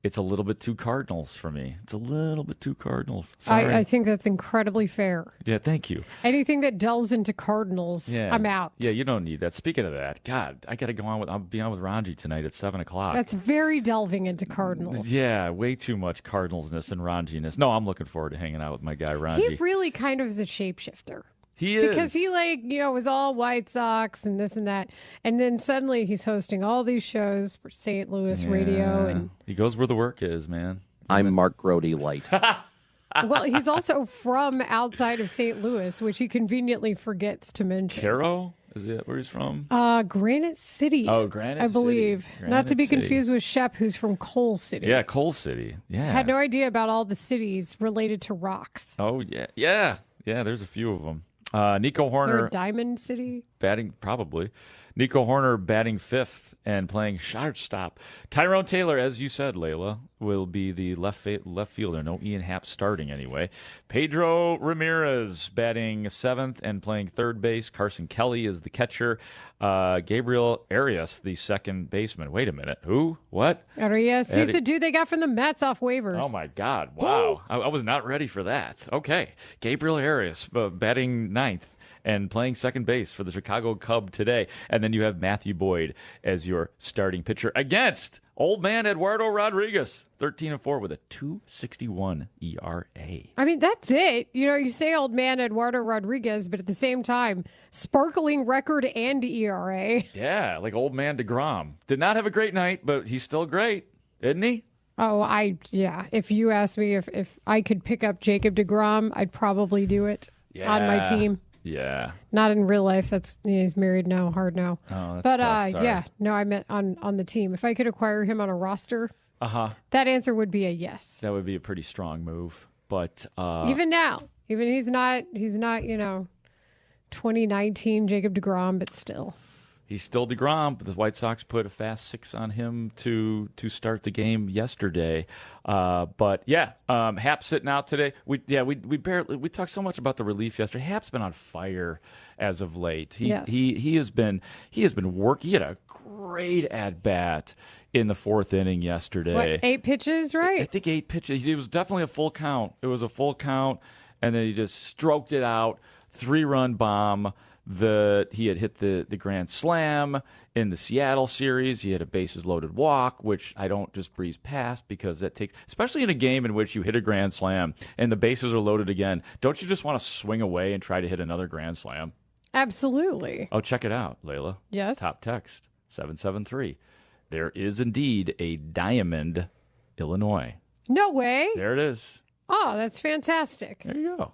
it's a little bit too Cardinals for me. It's a little bit too Cardinals. Sorry. I think that's incredibly fair. Yeah, thank you. Anything that delves into Cardinals, I'm out. Yeah, you don't need that. Speaking of that, God, I got to go on with. I'll be on with Ranji tonight at 7:00. That's very delving into Cardinals. Yeah, way too much Cardinalsness and Ranji-ness. No, I'm looking forward to hanging out with my guy Ranji. He really kind of is a shapeshifter. He is. Because he, was all White Sox and this and that. And then suddenly he's hosting all these shows for St. Louis radio. And he goes where the work is, man. I'm Mark Grody light. Well, he's also from outside of St. Louis, which he conveniently forgets to mention. Caro? Is that where he's from? Granite City. Oh, Granite City. I believe. Not to be City. confused with Shep, who's from Coal City. Yeah, Coal City. Yeah. I had no idea about all the cities related to rocks. Oh, yeah. Yeah. Yeah, there's a few of them. Nico Horner. Diamond City? Batting, probably. Nico Horner batting fifth and playing shortstop. Tyrone Taylor, as you said, Layla, will be the left fielder. No Ian Happ starting anyway. Pedro Ramirez batting seventh and playing third base. Carson Kelly is the catcher. Gabriel Arias, the second baseman. Wait a minute. Who? What? Arias. He's the dude they got from the Mets off waivers. Oh, my God. Wow. I was not ready for that. Okay. Gabriel Arias batting ninth and playing second base for the Chicago Cub today. And then you have Matthew Boyd as your starting pitcher against old man Eduardo Rodriguez, 13-4 with a 2.61 ERA. I mean, that's it. You say old man Eduardo Rodriguez, but at the same time, sparkling record and ERA. Yeah, like old man DeGrom. Did not have a great night, but he's still great, isn't he? Oh, if you asked me if I could pick up Jacob DeGrom, I'd probably do it on my team. Yeah. Not in real life. He's married now, hard no. Oh, that's but tough. Sorry. yeah, no, I meant on the team. If I could acquire him on a roster, that answer would be a yes. That would be a pretty strong move. But even now, he's not 2019 Jacob DeGrom, but still. He's still DeGrom, but the White Sox put a fast 6 on him to start the game yesterday. But yeah, Happ sitting out today. We talked so much about the relief yesterday. Happ's been on fire as of late. He has been working. He had a great at bat in the fourth inning yesterday. 8 pitches, right? I think 8 pitches. It was definitely a full count. It was a full count, and then he just stroked it out. 3-run bomb. He had hit the grand slam in the Seattle series. He had a bases loaded walk, which I don't just breeze past because that takes, especially in a game in which you hit a grand slam and the bases are loaded again. Don't you just want to swing away and try to hit another grand slam? Absolutely. Oh, check it out, Layla. Yes. Top text 773. There is indeed a Diamond, Illinois. No way. There it is. Oh, that's fantastic. There you go.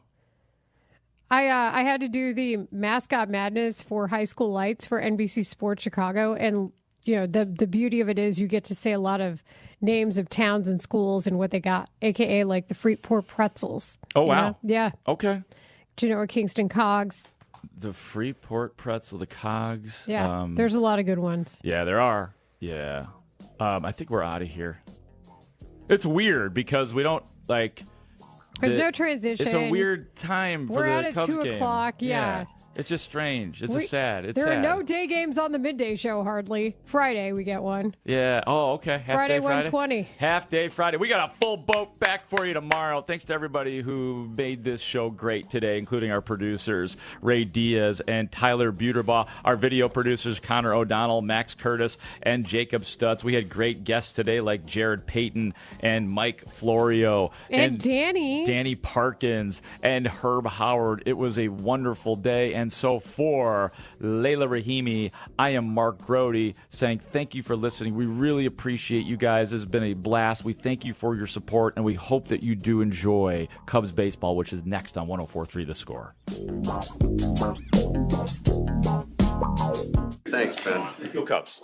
I had to do the mascot madness for High School Lights for NBC Sports Chicago, and the beauty of it is you get to say a lot of names of towns and schools and what they got, aka like the Freeport Pretzels. Oh wow! Yeah. Okay. Do you know what Kingston Cogs? The Freeport Pretzel, the Cogs. Yeah, there's a lot of good ones. Yeah, there are. Yeah, I think we're out of here. It's weird because we don't like. There's no transition. It's a weird time for the Cubs game. We're at 2 o'clock, yeah. It's just strange. It's sad. There are no day games on the midday show, hardly. Friday, we get one. Yeah. Oh, okay. Friday, 1:20. Half day Friday. We got a full boat back for you tomorrow. Thanks to everybody who made this show great today, including our producers, Ray Diaz and Tyler Buterbaugh, our video producers, Connor O'Donnell, Max Curtis, and Jacob Stutz. We had great guests today like Jared Payton and Mike Florio. And Danny Parkins and Herb Howard. It was a wonderful day. And so for Layla Rahimi, I am Mark Grody saying thank you for listening. We really appreciate you guys. It's been a blast. We thank you for your support, and we hope that you do enjoy Cubs baseball, which is next on 104.3 The Score. Thanks, Ben. Go Cubs.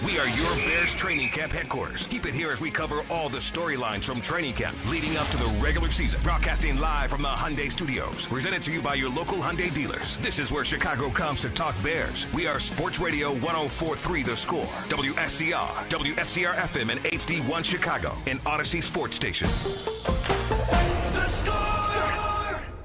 We are your Bears training camp headquarters. Keep it here as we cover all the storylines from training camp leading up to the regular season. Broadcasting live from the Hyundai Studios. Presented to you by your local Hyundai dealers. This is where Chicago comes to talk Bears. We are Sports Radio 104.3 The Score. WSCR, WSCR FM and HD1 Chicago. And Odyssey Sports Station. The Score!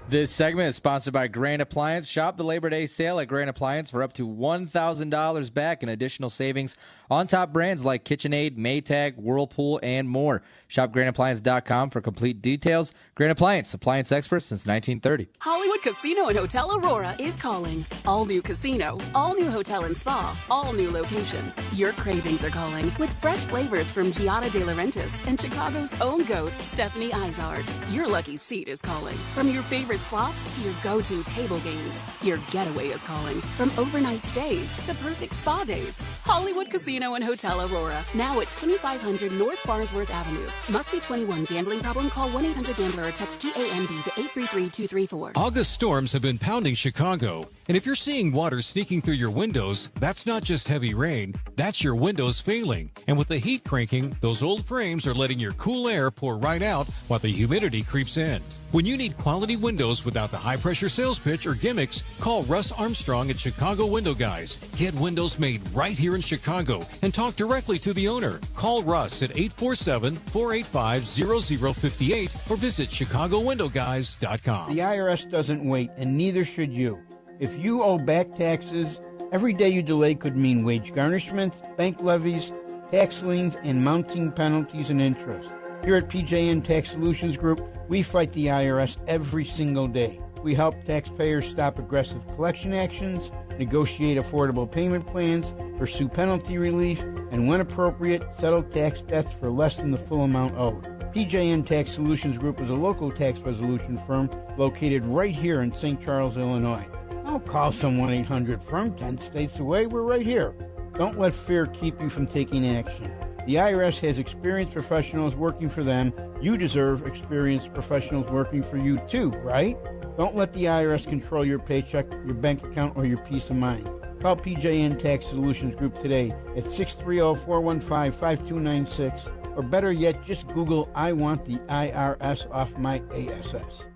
This segment is sponsored by Grand Appliance. Shop the Labor Day sale at Grand Appliance for up to $1,000 back in additional savings on top brands like KitchenAid, Maytag, Whirlpool, and more. Shop GrandAppliance.com for complete details. Grand Appliance, appliance experts since 1930. Hollywood Casino and Hotel Aurora is calling. All new casino, all new hotel and spa, all new location. Your cravings are calling with fresh flavors from Giada De Laurentiis and Chicago's own GOAT, Stephanie Izard. Your lucky seat is calling. From your favorite slots to your go-to table games, your getaway is calling. From overnight stays to perfect spa days. Hollywood Casino and Hotel Aurora, now at 2500 North Farnsworth Avenue. Must be 21. Gambling problem? Call 1-800-GAMBLER or text GAMB to 833-234. August storms have been pounding Chicago, and if you're seeing water sneaking through your windows, that's not just heavy rain, that's your windows failing. And with the heat cranking, those old frames are letting your cool air pour right out while the humidity creeps in. When you need quality windows without the high-pressure sales pitch or gimmicks, call Russ Armstrong at Chicago Window Guys. Get windows made right here in Chicago and talk directly to the owner. Call Russ at 847-485-0058 or visit ChicagoWindowGuys.com. The IRS doesn't wait, and neither should you. If you owe back taxes, every day you delay could mean wage garnishments, bank levies, tax liens, and mounting penalties and interest. Here at PJN Tax Solutions Group, we fight the IRS every single day. We help taxpayers stop aggressive collection actions, negotiate affordable payment plans, pursue penalty relief, and when appropriate, settle tax debts for less than the full amount owed. PJN Tax Solutions Group is a local tax resolution firm located right here in St. Charles, Illinois. Don't call some 1-800-FIRM 10 states away. We're right here. Don't let fear keep you from taking action. The IRS has experienced professionals working for them. You deserve experienced professionals working for you too, right? Don't let the IRS control your paycheck, your bank account, or your peace of mind. Call PJN Tax Solutions Group today at 630-415-5296, or better yet, just Google, I want the IRS off my ASS.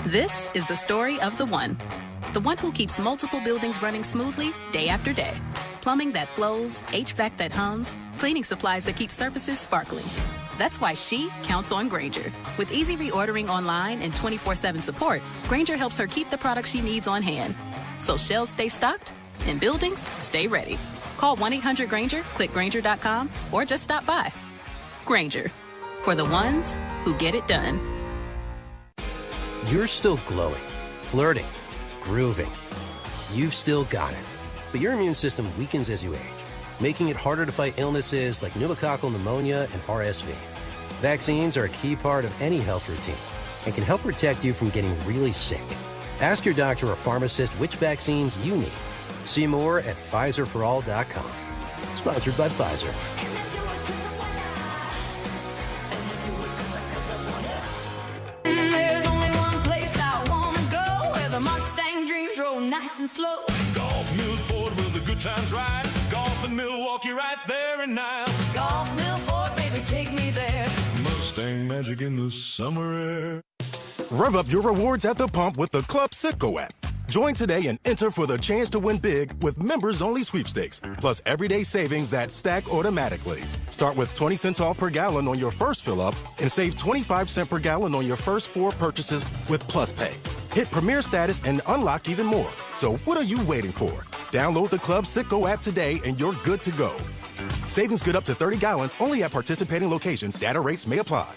This is the story of the one who keeps multiple buildings running smoothly day after day. Plumbing that flows, HVAC that hums, cleaning supplies that keep surfaces sparkling. That's why she counts on Grainger. With easy reordering online and 24/7 support, Grainger helps her keep the products she needs on hand. So shelves stay stocked and buildings stay ready. Call 1-800-GRAINGER, click Grainger.com, or just stop by. Grainger, for the ones who get it done. You're still glowing, flirting, grooving. You've still got it. But your immune system weakens as you age, making it harder to fight illnesses like pneumococcal pneumonia and RSV. Vaccines are a key part of any health routine and can help protect you from getting really sick. Ask your doctor or pharmacist which vaccines you need. See more at PfizerForAll.com. Sponsored by Pfizer. There's only one place I want to go where the Mustang dreams roll nice and slow. Golf Milford with the good times ride. Golf in Milwaukee right there and now. Golf Milford, baby, take me there. Mustang magic in the summer air. Rev up your rewards at the pump with the Club Citgo app. Join today and enter for the chance to win big with members-only sweepstakes, plus everyday savings that stack automatically. Start with 20 cents off per gallon on your first fill-up and save 25 cents per gallon on your first 4 purchases with Plus Pay. Hit Premier status and unlock even more. So what are you waiting for? Download the Club Citgo app today and you're good to go. Savings good up to 30 gallons only at participating locations. Data rates may apply.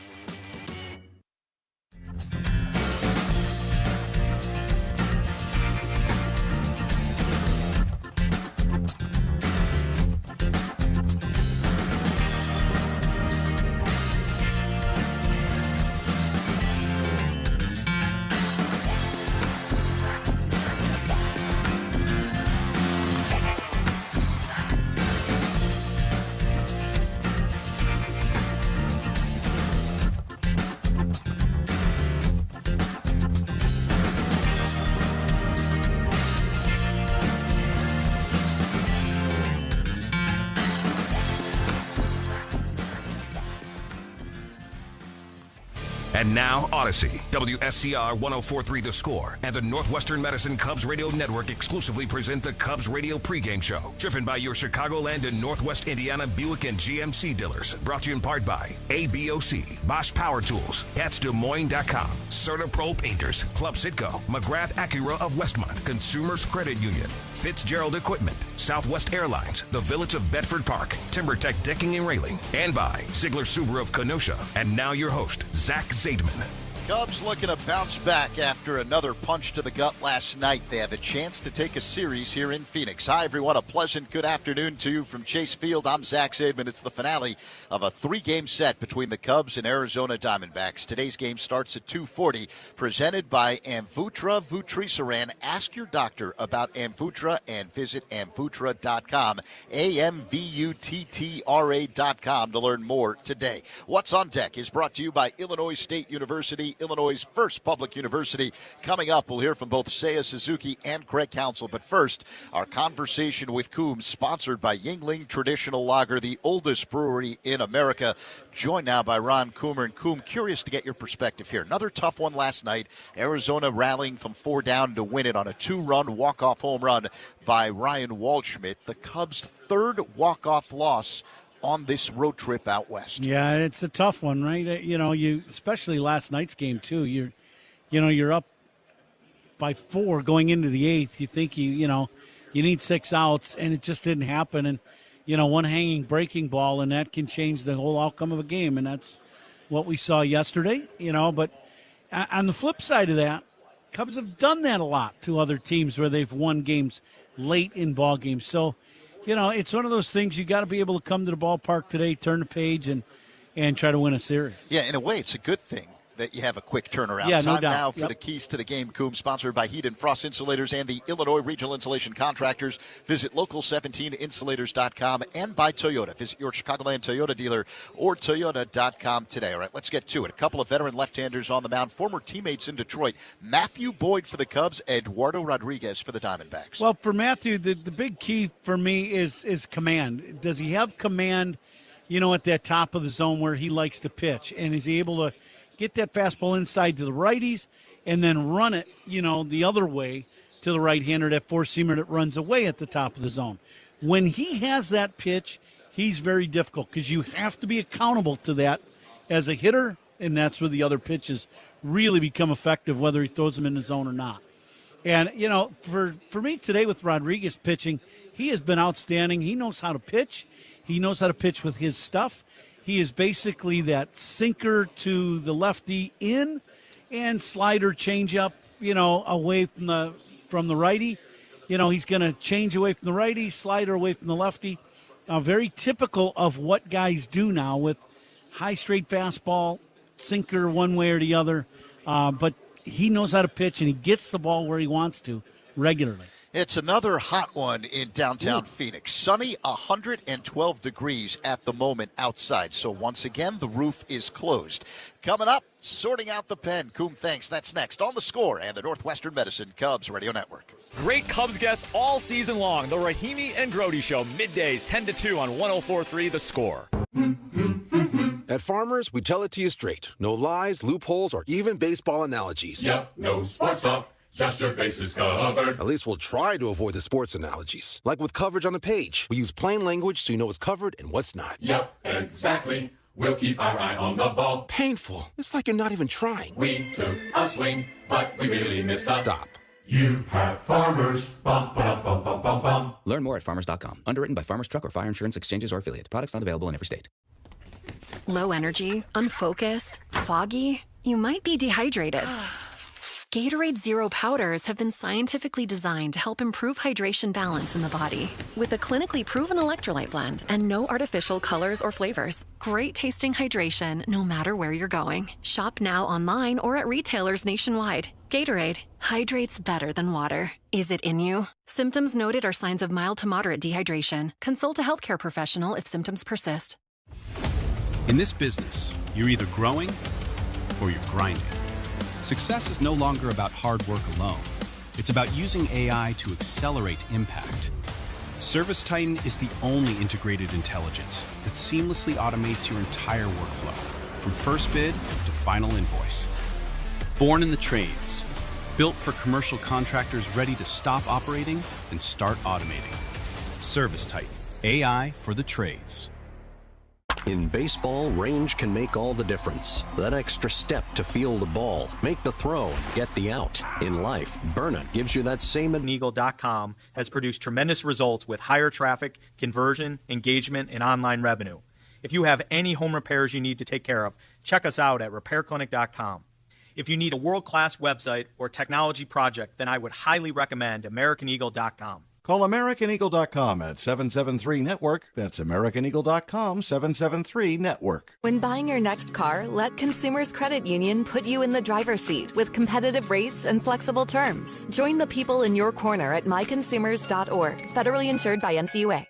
And now, Odyssey, WSCR 104.3 The Score, and the Northwestern Medicine Cubs Radio Network exclusively present the Cubs Radio pregame show, driven by your Chicagoland and Northwest Indiana Buick and GMC dealers. Brought to you in part by ABOC, Bosch Power Tools, PatsDesMoines.com, Certa Pro Painters, Club Citgo, McGrath Acura of Westmont, Consumers Credit Union, Fitzgerald Equipment, Southwest Airlines, the Village of Bedford Park, TimberTech Decking and Railing, and by Ziegler Subaru of Kenosha. And now your host, Zach Zaidman. Cubs looking to bounce back after another punch to the gut last night. They have a chance to take a series here in Phoenix. Hi, everyone. A pleasant good afternoon to you from Chase Field. I'm Zach Zaidman. It's the finale of a 3-game set between the Cubs and Arizona Diamondbacks. Today's game starts at 2:40, presented by Amvuttra Vutrisiran. Ask your doctor about Amvuttra and visit amvuttra.com, AMVUTTRA.com to learn more today. What's on Deck is brought to you by Illinois State University, Illinois' first public university. Coming up, we'll hear from both Seiya Suzuki and Craig Counsell. But first, our conversation with Coombs, sponsored by Yuengling Traditional Lager, the oldest brewery in America. Joined now by Ron Coomer. And Coombe, curious to get your perspective here. Another tough one last night. Arizona rallying from 4 down to win it on a 2-run walk-off home run by Ryan Waldschmidt. The Cubs' 3rd walk-off loss on this road trip out west. Yeah, it's a tough one, right? You especially last night's game too. You're up by 4 going into the 8th. You think you need 6 outs, and it just didn't happen. And one hanging breaking ball, and that can change the whole outcome of a game. And that's what we saw yesterday. But on the flip side of that, Cubs have done that a lot to other teams where they've won games late in ball games. So, it's one of those things you got to be able to come to the ballpark today, turn the page, and try to win a series. Yeah, in a way, it's a good thing that you have a quick turnaround. Yeah, no Time doubt. now for the keys to the game, Coombs, sponsored by Heat and Frost Insulators and the Illinois Regional Insulation Contractors. Visit local17insulators.com and by Toyota. Visit your Chicagoland Toyota dealer or toyota.com today. All right, let's get to it. A couple of veteran left-handers on the mound, former teammates in Detroit. Matthew Boyd for the Cubs, Eduardo Rodriguez for the Diamondbacks. Well, for Matthew, the big key for me is command. Does he have command, at that top of the zone where he likes to pitch? And is he able to get that fastball inside to the righties and then run it, the other way to the right-hander, that four-seamer that runs away at the top of the zone? When he has that pitch, he's very difficult because you have to be accountable to that as a hitter, and that's where the other pitches really become effective, whether he throws them in the zone or not. And, for me today with Rodriguez pitching, he has been outstanding. He knows how to pitch. He knows how to pitch with his stuff. He is basically that sinker to the lefty in and slider changeup, away from the righty. He's going to change away from the righty, slider away from the lefty. Very typical of what guys do now with high straight fastball, sinker one way or the other. But he knows how to pitch, and he gets the ball where he wants to regularly. It's another hot one in downtown Phoenix. Sunny, 112 degrees at the moment outside. So once again, the roof is closed. Coming up, sorting out the pen. Coombe, thanks. That's next on The Score and the Northwestern Medicine Cubs Radio Network. Great Cubs guests all season long. The Rahimi and Grody Show, middays 10 to 2 on 104.3 The Score. At Farmers, we tell it to you straight. No lies, loopholes, or even baseball analogies. Yep, no sports talk. Just your bases covered. At least we'll try to avoid the sports analogies. Like with coverage on a page. We use plain language so you know what's covered and what's not. Yep, exactly. We'll keep our eye on the ball. Painful. It's like you're not even trying. We took a swing, but we really missed up. Stop. You have Farmers. Bum, bum, bum, bum, bum, bum. Learn more at farmers.com. Underwritten by Farmers Truck or Fire Insurance Exchanges or Affiliate. Products not available in every state. Low energy, unfocused, foggy. You might be dehydrated. Gatorade Zero powders have been scientifically designed to help improve hydration balance in the body. With a clinically proven electrolyte blend and no artificial colors or flavors. Great tasting hydration no matter where you're going. Shop now online or at retailers nationwide. Gatorade hydrates better than water. Is it in you? Symptoms noted are signs of mild to moderate dehydration. Consult a healthcare professional if symptoms persist. In this business, you're either growing or you're grinding. Success is no longer about hard work alone. It's about using AI to accelerate impact. ServiceTitan is the only integrated intelligence that seamlessly automates your entire workflow, from first bid to final invoice. Born in the trades, built for commercial contractors ready to stop operating and start automating. Service Titan, AI for the trades. In baseball, range can make all the difference. That extra step to field a ball, make the throw, and get the out. In life, Byrna gives you that same. Eagle.com has produced tremendous results with higher traffic, conversion, engagement, and online revenue. If you have any home repairs you need to take care of, check us out at repairclinic.com. If you need a world-class website or technology project, then I would highly recommend AmericanEagle.com. Call AmericanEagle.com at 773-NETWORK. That's AmericanEagle.com, 773-NETWORK. When buying your next car, let Consumers Credit Union put you in the driver's seat with competitive rates and flexible terms. Join the people in your corner at myconsumers.org. Federally insured by NCUA.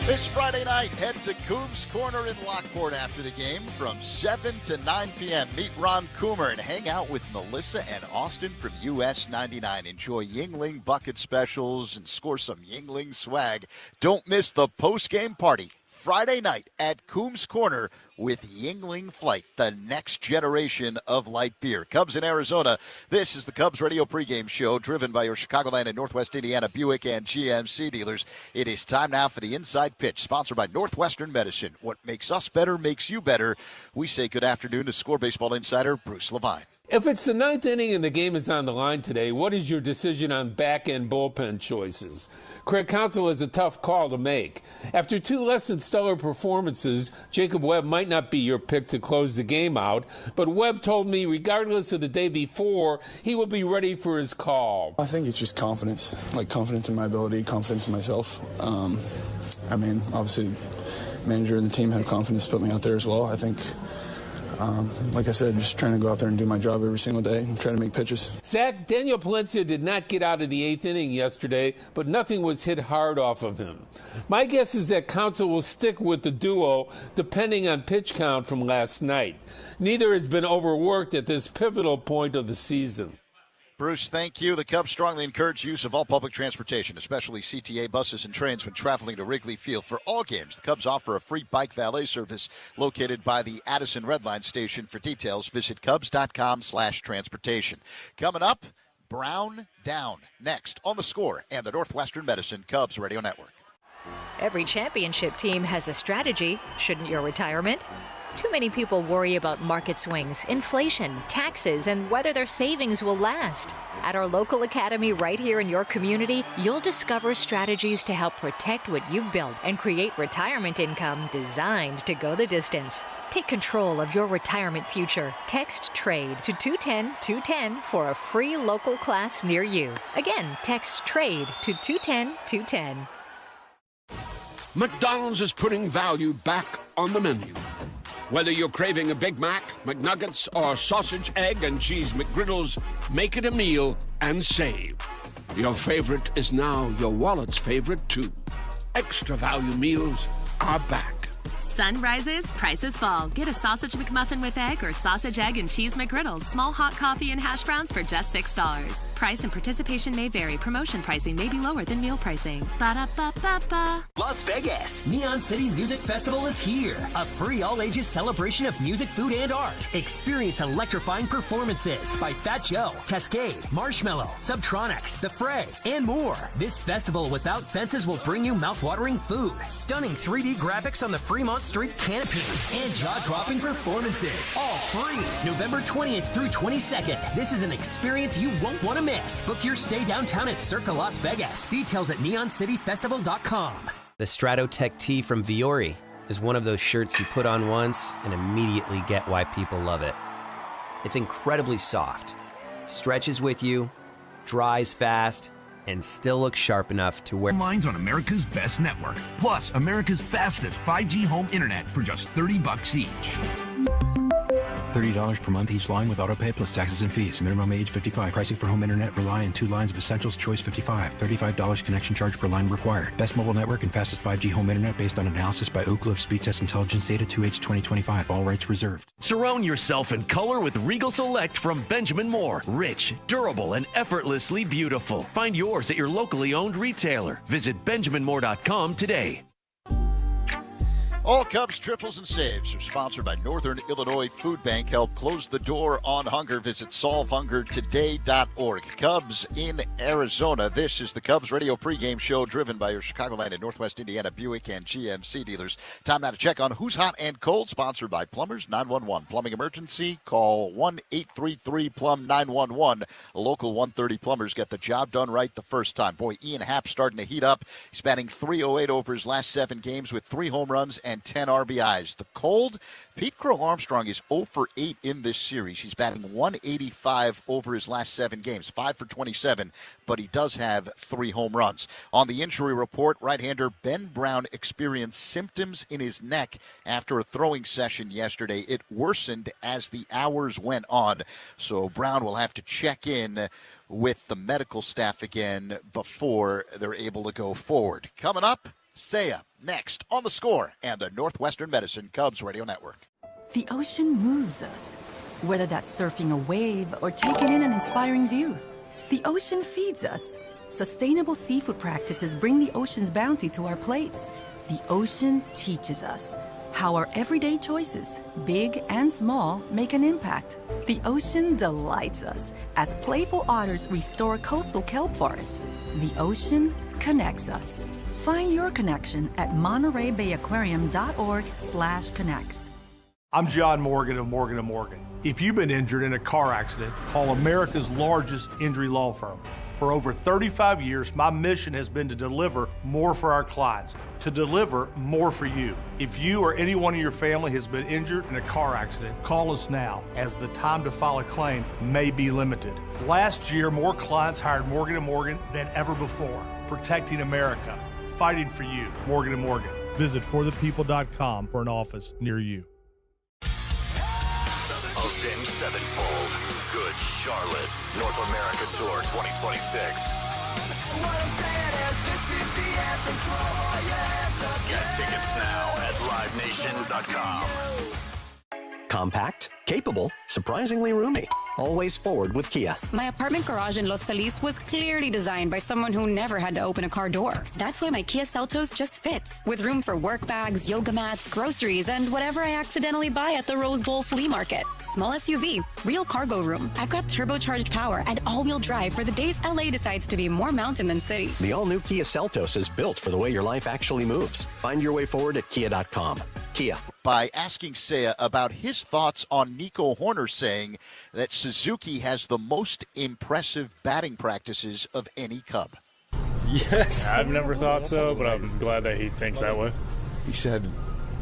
This Friday night, head to Coombs Corner in Lockport after the game from 7 to 9 p.m. Meet Ron Coomer and hang out with Melissa and Austin from US 99. Enjoy Yingling bucket specials and score some Yingling swag. Don't miss the post-game party Friday night at Coombs Corner with Yingling Flight, the next generation of light beer. Cubs in Arizona. This is the Cubs radio pregame show driven by your Chicagoland and Northwest Indiana Buick and GMC dealers. It is time now for the Inside Pitch, sponsored by Northwestern Medicine. What makes us better makes you better. We say good afternoon to Score Baseball insider Bruce Levine. If it's the ninth inning and the game is on the line today, what is your decision on back-end bullpen choices? Craig Counsell has a tough call to make. After two less than stellar performances, Jacob Webb might not be your pick to close the game out, but Webb told me regardless of the day before, he will be ready for his call. I think it's just confidence, like confidence in my ability, confidence in myself. Obviously, manager and the team have confidence to put me out there as well. I think like I said, just trying to go out there and do my job every single day and try to make pitches. Zach, Daniel Palencia did not get out of the eighth inning yesterday, but nothing was hit hard off of him. My guess is that Counsell will stick with the duo depending on pitch count from last night. Neither has been overworked at this pivotal point of the season. Bruce, thank you. The Cubs strongly encourage use of all public transportation, especially CTA buses and trains when traveling to Wrigley Field. For all games, the Cubs offer a free bike valet service located by the Addison Red Line station. For details, visit Cubs.com/transportation. Coming up, Brown down next on The Score and the Northwestern Medicine Cubs Radio Network. Every championship team has a strategy. Shouldn't your retirement? Too many people worry about market swings, inflation, taxes, and whether their savings will last. At our local academy right here in your community, you'll discover strategies to help protect what you've built and create retirement income designed to go the distance. Take control of your retirement future. Text TRADE to 210-210 for a free local class near you. Again, text TRADE to 210-210. McDonald's is putting value back on the menu. Whether you're craving a Big Mac, McNuggets, or sausage, egg, and cheese McGriddles, make it a meal and save. Your favorite is now your wallet's favorite, too. Extra value meals are back. Sun rises, prices fall. Get a sausage McMuffin with egg or sausage, egg, and cheese McGriddles. Small hot coffee and hash browns for just $6. Price and participation may vary. Promotion pricing may be lower than meal pricing. Ba-da-ba-ba-ba. Las Vegas, Neon City Music Festival is here. A free all-ages celebration of music, food, and art. Experience electrifying performances by Fat Joe, Cascade, Marshmello, Subtronics, The Fray, and more. This festival without fences will bring you mouth-watering food, stunning 3D graphics on the Fremont Street canopy, and jaw-dropping performances. All free. November 20th through 22nd. This is an experience you won't want to miss. Book your stay downtown at Circa Las Vegas. Details at neoncityfestival.com. The Stratotech tee from Viore is one of those shirts you put on once and immediately get why people love it. It's incredibly soft, stretches with you, dries fast, and still looks sharp enough to wear. Lines on America's best network, plus America's fastest 5G home internet for just $30 each. $30 per month each line with autopay plus taxes and fees. Minimum age 55. Pricing for home internet rely on 2 lines of Essentials. Choice 55. $35 connection charge per line required. Best mobile network and fastest 5G home internet based on analysis by Oak Cliff Speed Test Intelligence data 2H 2025. All rights reserved. Surround yourself in color with Regal Select from Benjamin Moore. Rich, durable, and effortlessly beautiful. Find yours at your locally owned retailer. Visit BenjaminMoore.com today. All Cubs triples and saves are sponsored by Northern Illinois Food Bank. Help close the door on hunger. Visit solvehungertoday.org. Cubs in Arizona. This is the Cubs radio pregame show driven by your Chicagoland and Northwest Indiana Buick and GMC dealers. Time now to check on who's hot and cold. Sponsored by Plumbers 911. Plumbing emergency? Call 1-833-PLUM 911. Local 130 plumbers get the job done right the first time. Boy, Ian Happ starting to heat up. He's batting .308 over his last 7 games with 3 home runs and 10 RBIs. The cold, Pete Crow Armstrong is 0 for 8 in this series. He's batting .185 over his last 7 games, 5 for 27, but he does have 3 home runs. On the injury report, right-hander Ben Brown experienced symptoms in his neck after a throwing session yesterday. It worsened as the hours went on, so Brown will have to check in with the medical staff again before they're able to go forward. Coming up, Seiya next on The Score and the Northwestern Medicine Cubs Radio Network. The ocean moves us, whether that's surfing a wave or taking in an inspiring view. The ocean feeds us. Sustainable seafood practices bring the ocean's bounty to our plates. The ocean teaches us how our everyday choices, big and small, make an impact. The ocean delights us as playful otters restore coastal kelp forests. The ocean connects us. Find your connection at MontereyBayAquarium.org/connects. I'm John Morgan of Morgan & Morgan. If you've been injured in a car accident, call America's largest injury law firm. For over 35 years, my mission has been to deliver more for our clients, to deliver more for you. If you or anyone in your family has been injured in a car accident, call us now, as the time to file a claim may be limited. Last year, more clients hired Morgan & Morgan than ever before, protecting America. Fighting for you, Morgan & Morgan. Visit forthepeople.com for an office near you. Avenged Sevenfold. Good Charlotte. North America Tour 2026. Get tickets now at livenation.com. Compact, capable, surprisingly roomy. Always forward with Kia. My apartment garage in Los Feliz was clearly designed by someone who never had to open a car door. That's why my Kia Seltos just fits, with room for work bags, yoga mats, groceries, and whatever I accidentally buy at the Rose Bowl flea market. Small SUV, real cargo room. I've got turbocharged power and all-wheel drive for the days LA decides to be more mountain than city. The all-new Kia Seltos is built for the way your life actually moves. Find your way forward at kia.com. Kia. By asking Seiya about his thoughts on Nico Horner saying that Suzuki has the most impressive batting practices of any Cub. Yes. I've never thought so, but I'm glad that he thinks that way. He said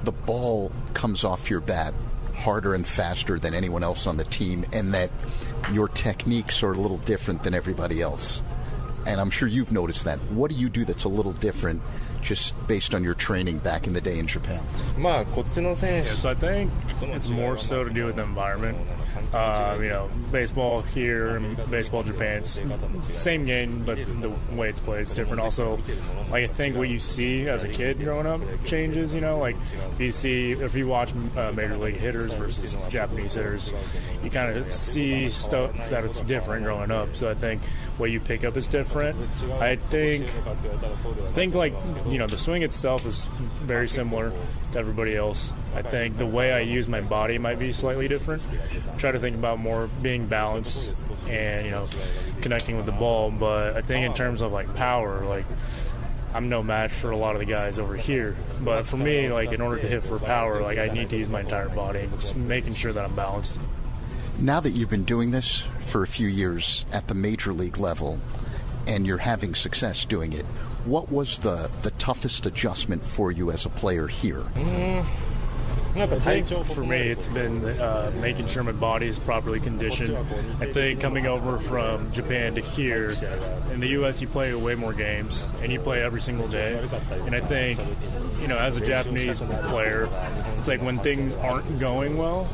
the ball comes off your bat harder and faster than anyone else on the team, and that your techniques are a little different than everybody else. And I'm sure you've noticed that. What do you do that's a little different just based on your training back in the day in Japan? Yes, I think it's more so to do with the environment. Baseball here and baseball Japan, it's same game, but the way it's played is different. Also, I think what you see as a kid growing up changes. If you watch Major League hitters versus Japanese hitters, you kind of see stuff that it's different growing up. So I think what you pick up is different. I think the swing itself is very similar to everybody else. I think the way I use my body might be slightly different. I try to think about more being balanced and, connecting with the ball. But I think in terms of, power, I'm no match for a lot of the guys over here. But for me, in order to hit for power, I need to use my entire body and just making sure that I'm balanced. Now that you've been doing this for a few years at the major league level and you're having success doing it, what was the toughest adjustment for you as a player here? I think for me it's been making sure my body is properly conditioned. I think coming over from Japan to here, in the U.S. you play way more games and you play every single day. And I think, as a Japanese player, it's when things aren't going well,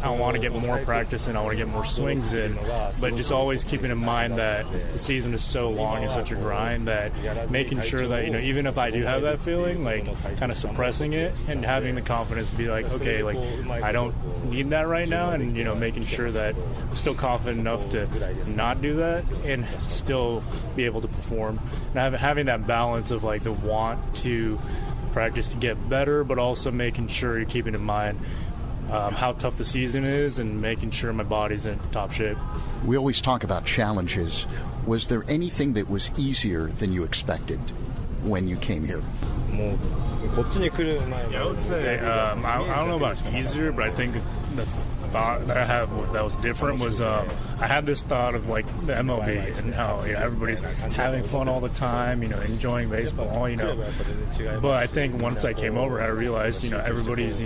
I want to get more practice and I want to get more swings in, but just always keeping in mind that the season is so long and such a grind that making sure that, even if I do have that feeling, kind of suppressing it and having the confidence to be okay, I don't need that right now, and, making sure that I'm still confident enough to not do that and still be able to perform. And having that balance of, the want to practice to get better, but also making sure you're keeping in mind how tough the season is and making sure my body's in top shape. We always talk about challenges. Was there anything that was easier than you expected when you came here? I would say, I don't know about easier, but I think the thought that I had that was different was I had this thought of like the MLB and how everybody's having fun all the time, enjoying baseball, But I think once I came over, I realized, everybody's,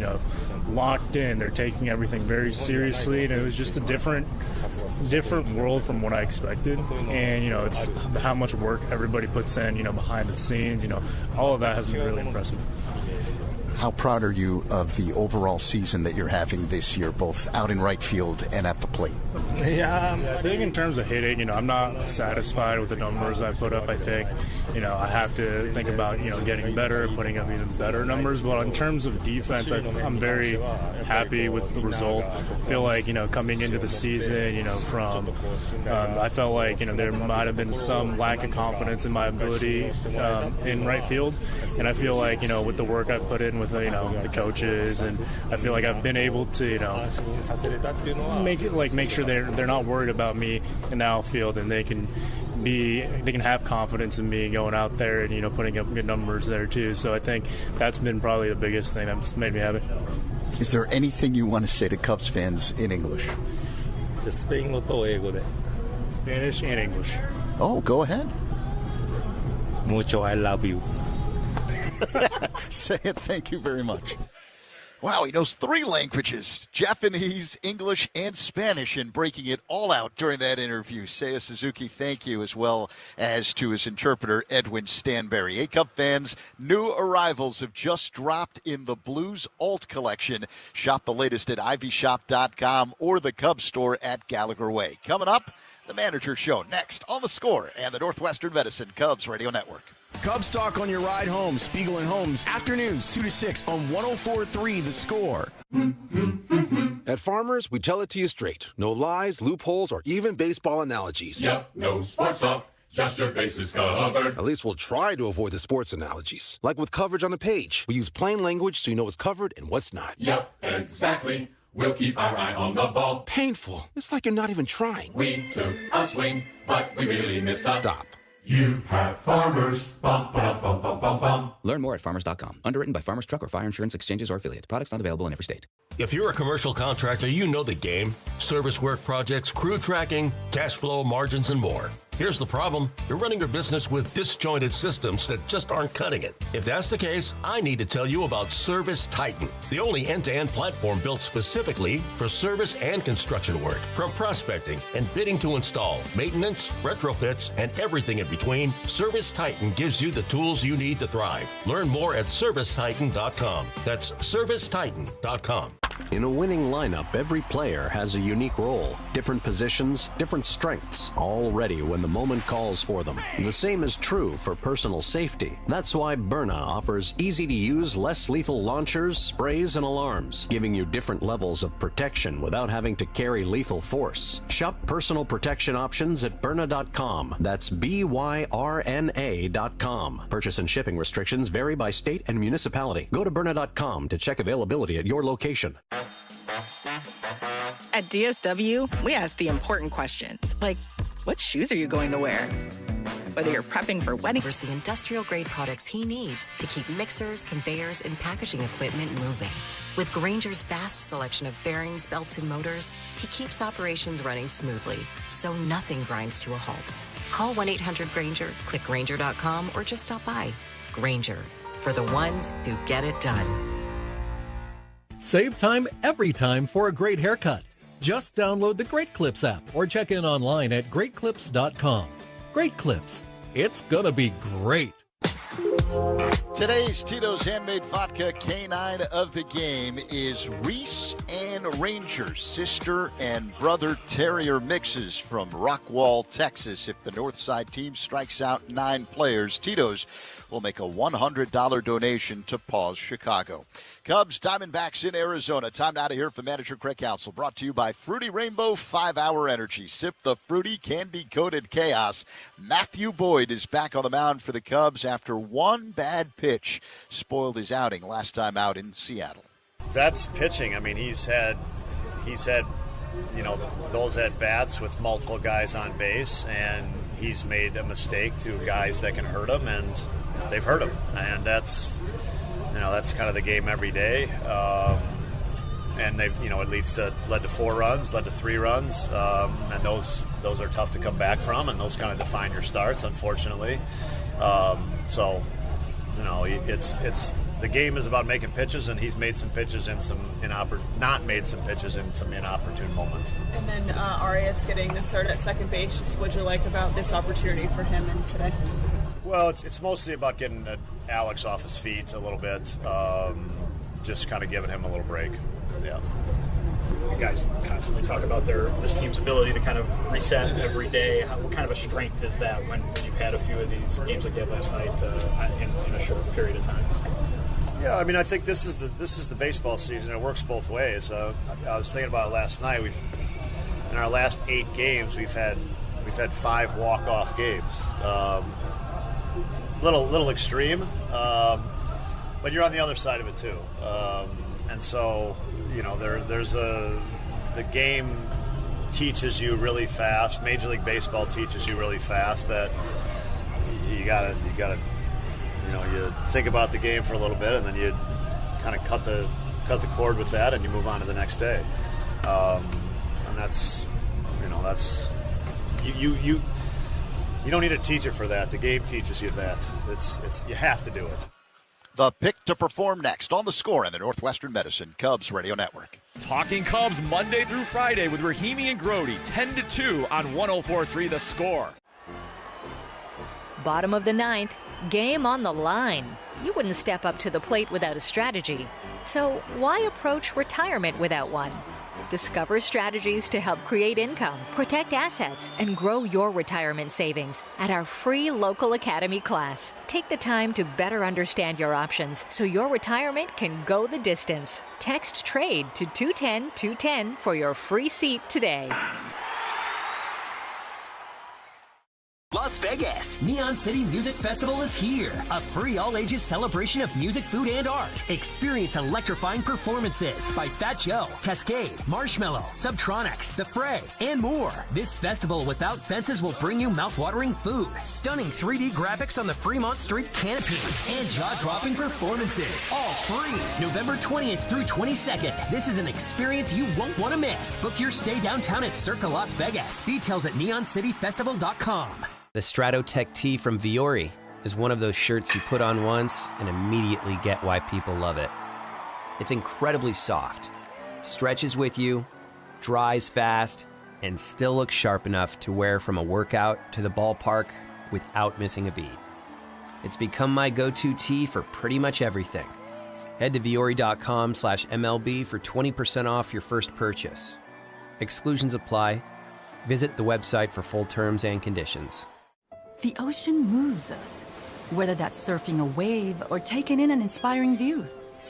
locked in. They're taking everything very seriously, and it was just a different world from what I expected. And it's how much work everybody puts in, behind the scenes. All of that has been really impressive. How proud are you of the overall season that you're having this year, both out in right field and at the plate? Yeah, I think in terms of hitting, I'm not satisfied with the numbers I put up. I think, I have to think about, getting better, putting up even better numbers. But in terms of defense, I'm very happy with the result. I feel like, coming into the season, I felt like, there might have been some lack of confidence in my ability in right field. And I feel like, with the work I put in with the coaches, and I feel like I've been able to make sure they're not worried about me in the outfield, and they can have confidence in me going out there and putting up good numbers there too. So I think that's been probably the biggest thing that's made me happy. Is there anything you want to say to Cubs fans in English? Spanish and English. Oh, go ahead. Mucho I love you. Say it. Thank you very much. Wow, he knows 3 languages, Japanese, English, and Spanish, and breaking it all out during that interview. Seiya Suzuki, thank you, as well as to his interpreter, Edwin Stanberry. Hey, Cub fans, new arrivals have just dropped in the Blues Alt Collection. Shop the latest at ivyshop.com or the Cubs store at Gallagher Way. Coming up, the Manager Show next on The Score and the Northwestern Medicine Cubs Radio Network. Cubs talk on your ride home. Spiegel and Holmes, afternoons 2 to 6 on 104.3 The Score. At Farmers, we tell it to you straight. No lies, loopholes, or even baseball analogies. Yep, no sports talk. Just your bases covered. At least we'll try to avoid the sports analogies. Like with coverage on a page. We use plain language so you know what's covered and what's not. Yep, exactly. We'll keep our eye on the ball. Painful. It's like you're not even trying. We took a swing, but we really missed up. Stop. You have Farmers. Bum, bum, bum, bum, bum, bum. Learn more at farmers.com. Underwritten by Farmers Truck or Fire Insurance Exchanges or Affiliate. Products not available in every state. If you're a commercial contractor, you know the game. Service work projects, crew tracking, cash flow, margins, and more. Here's the problem. You're running your business with disjointed systems that just aren't cutting it. If that's the case, I need to tell you about Service Titan, the only end-to-end platform built specifically for service and construction work. From prospecting and bidding to install, maintenance, retrofits, and everything in between, Service Titan gives you the tools you need to thrive. Learn more at ServiceTitan.com. That's ServiceTitan.com. In a winning lineup, every player has a unique role, different positions, different strengths, all ready when the moment calls for them. The same is true for personal safety. That's why Byrna offers easy-to-use, less lethal launchers, sprays, and alarms, giving you different levels of protection without having to carry lethal force. Shop personal protection options at Byrna.com. That's BYRNA.com. Purchase and shipping restrictions vary by state and municipality. Go to Byrna.com to check availability at your location. At DSW, we ask the important questions, like, what shoes are you going to wear? Whether you're prepping for weddings, the industrial-grade products he needs to keep mixers, conveyors, and packaging equipment moving. With Grainger's vast selection of bearings, belts, and motors, he keeps operations running smoothly, so nothing grinds to a halt. Call 1-800-GRAINGER, click Grainger.com, or just stop by. Grainger, for the ones who get it done. Save time every time for a great haircut. Just download the Great Clips app or check in online at greatclips.com. Great Clips. It's gonna be great. Today's Tito's Handmade Vodka K9 of the game is Reese and Ranger, sister and brother terrier mixes from Rockwall, Texas. If the Northside team strikes out 9 players, Tito's will make a $100 donation to Paws Chicago. Cubs, Diamondbacks in Arizona. Time now to hear from manager Craig Counsell. Brought to you by Fruity Rainbow 5-Hour Energy. Sip the fruity, candy-coated chaos. Matthew Boyd is back on the mound for the Cubs after one bad pitch pitch spoiled his outing last time out in Seattle. That's pitching. I mean, he's had those at bats with multiple guys on base, and he's made a mistake to guys that can hurt him, and they've hurt him, and that's kind of the game every day. And it led to 4 runs, led to 3 runs, and those are tough to come back from, and those kind of define your starts, unfortunately. It's the game is about making pitches, and he's made some pitches not made some pitches in some inopportune moments. And then Arias getting the start at second base. Just what'd you like about this opportunity for him and today? Well, it's mostly about getting Alex off his feet a little bit, just kind of giving him a little break. Yeah. You guys constantly talk about this team's ability to kind of reset every day. What kind of a strength is that when you've had a few of these games like you had last night in a short period of time? Yeah, I mean, I think this is the baseball season. It works both ways. I was thinking about it last night. In our last 8 games, we've had 5 walk-off games. Little extreme, but you're on the other side of it too. And so, the game teaches you really fast. Major League Baseball teaches you really fast that you gotta, you think about the game for a little bit, and then you kind of cut the cord with that, and you move on to the next day. And that's you don't need a teacher for that. The game teaches you that. It's you have to do it. The pick to perform next on The Score and the Northwestern Medicine Cubs Radio Network. Talking Cubs Monday through Friday with Rahimi and Grody, 10-2 on 104.3 The Score. Bottom of the 9th, game on the line. You wouldn't step up to the plate without a strategy. So why approach retirement without one? Discover strategies to help create income, protect assets, and grow your retirement savings at our free local academy class. Take the time to better understand your options so your retirement can go the distance. Text TRADE to 210-210 for your free seat today. Las Vegas, Neon City Music Festival is here. A free all-ages celebration of music, food, and art. Experience electrifying performances by Fat Joe, Cascade, Marshmello, Subtronics, The Fray, and more. This festival without fences will bring you mouth-watering food, stunning 3D graphics on the Fremont Street canopy, and jaw-dropping performances. All free. November 20th through 22nd. This is an experience you won't want to miss. Book your stay downtown at Circa Las Vegas. Details at neoncityfestival.com. The Stratotech tee from Viore is one of those shirts you put on once and immediately get why people love it. It's incredibly soft, stretches with you, dries fast, and still looks sharp enough to wear from a workout to the ballpark without missing a beat. It's become my go-to tee for pretty much everything. Head to Viore.com/MLB for 20% off your first purchase. Exclusions apply. Visit the website for full terms and conditions. The ocean moves us, whether that's surfing a wave or taking in an inspiring view.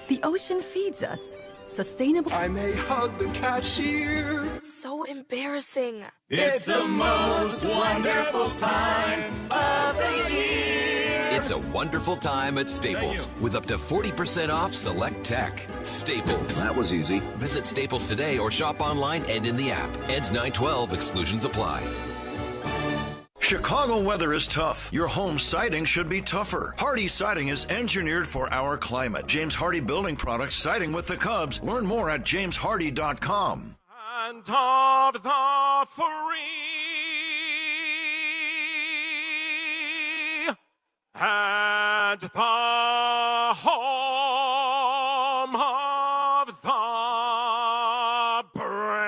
The ocean feeds us. Sustainable. I may hug the cashier. So embarrassing. It's the most wonderful time of the year. It's a wonderful time at Staples with up to 40% off select tech. Staples. That was easy. Visit Staples today or shop online and in the app. Ends 9/12. Exclusions apply. Chicago weather is tough. Your home siding should be tougher. Hardy Siding is engineered for our climate. James Hardy Building Products, siding with the Cubs. Learn more at jameshardy.com. And of the free and the home of the brave.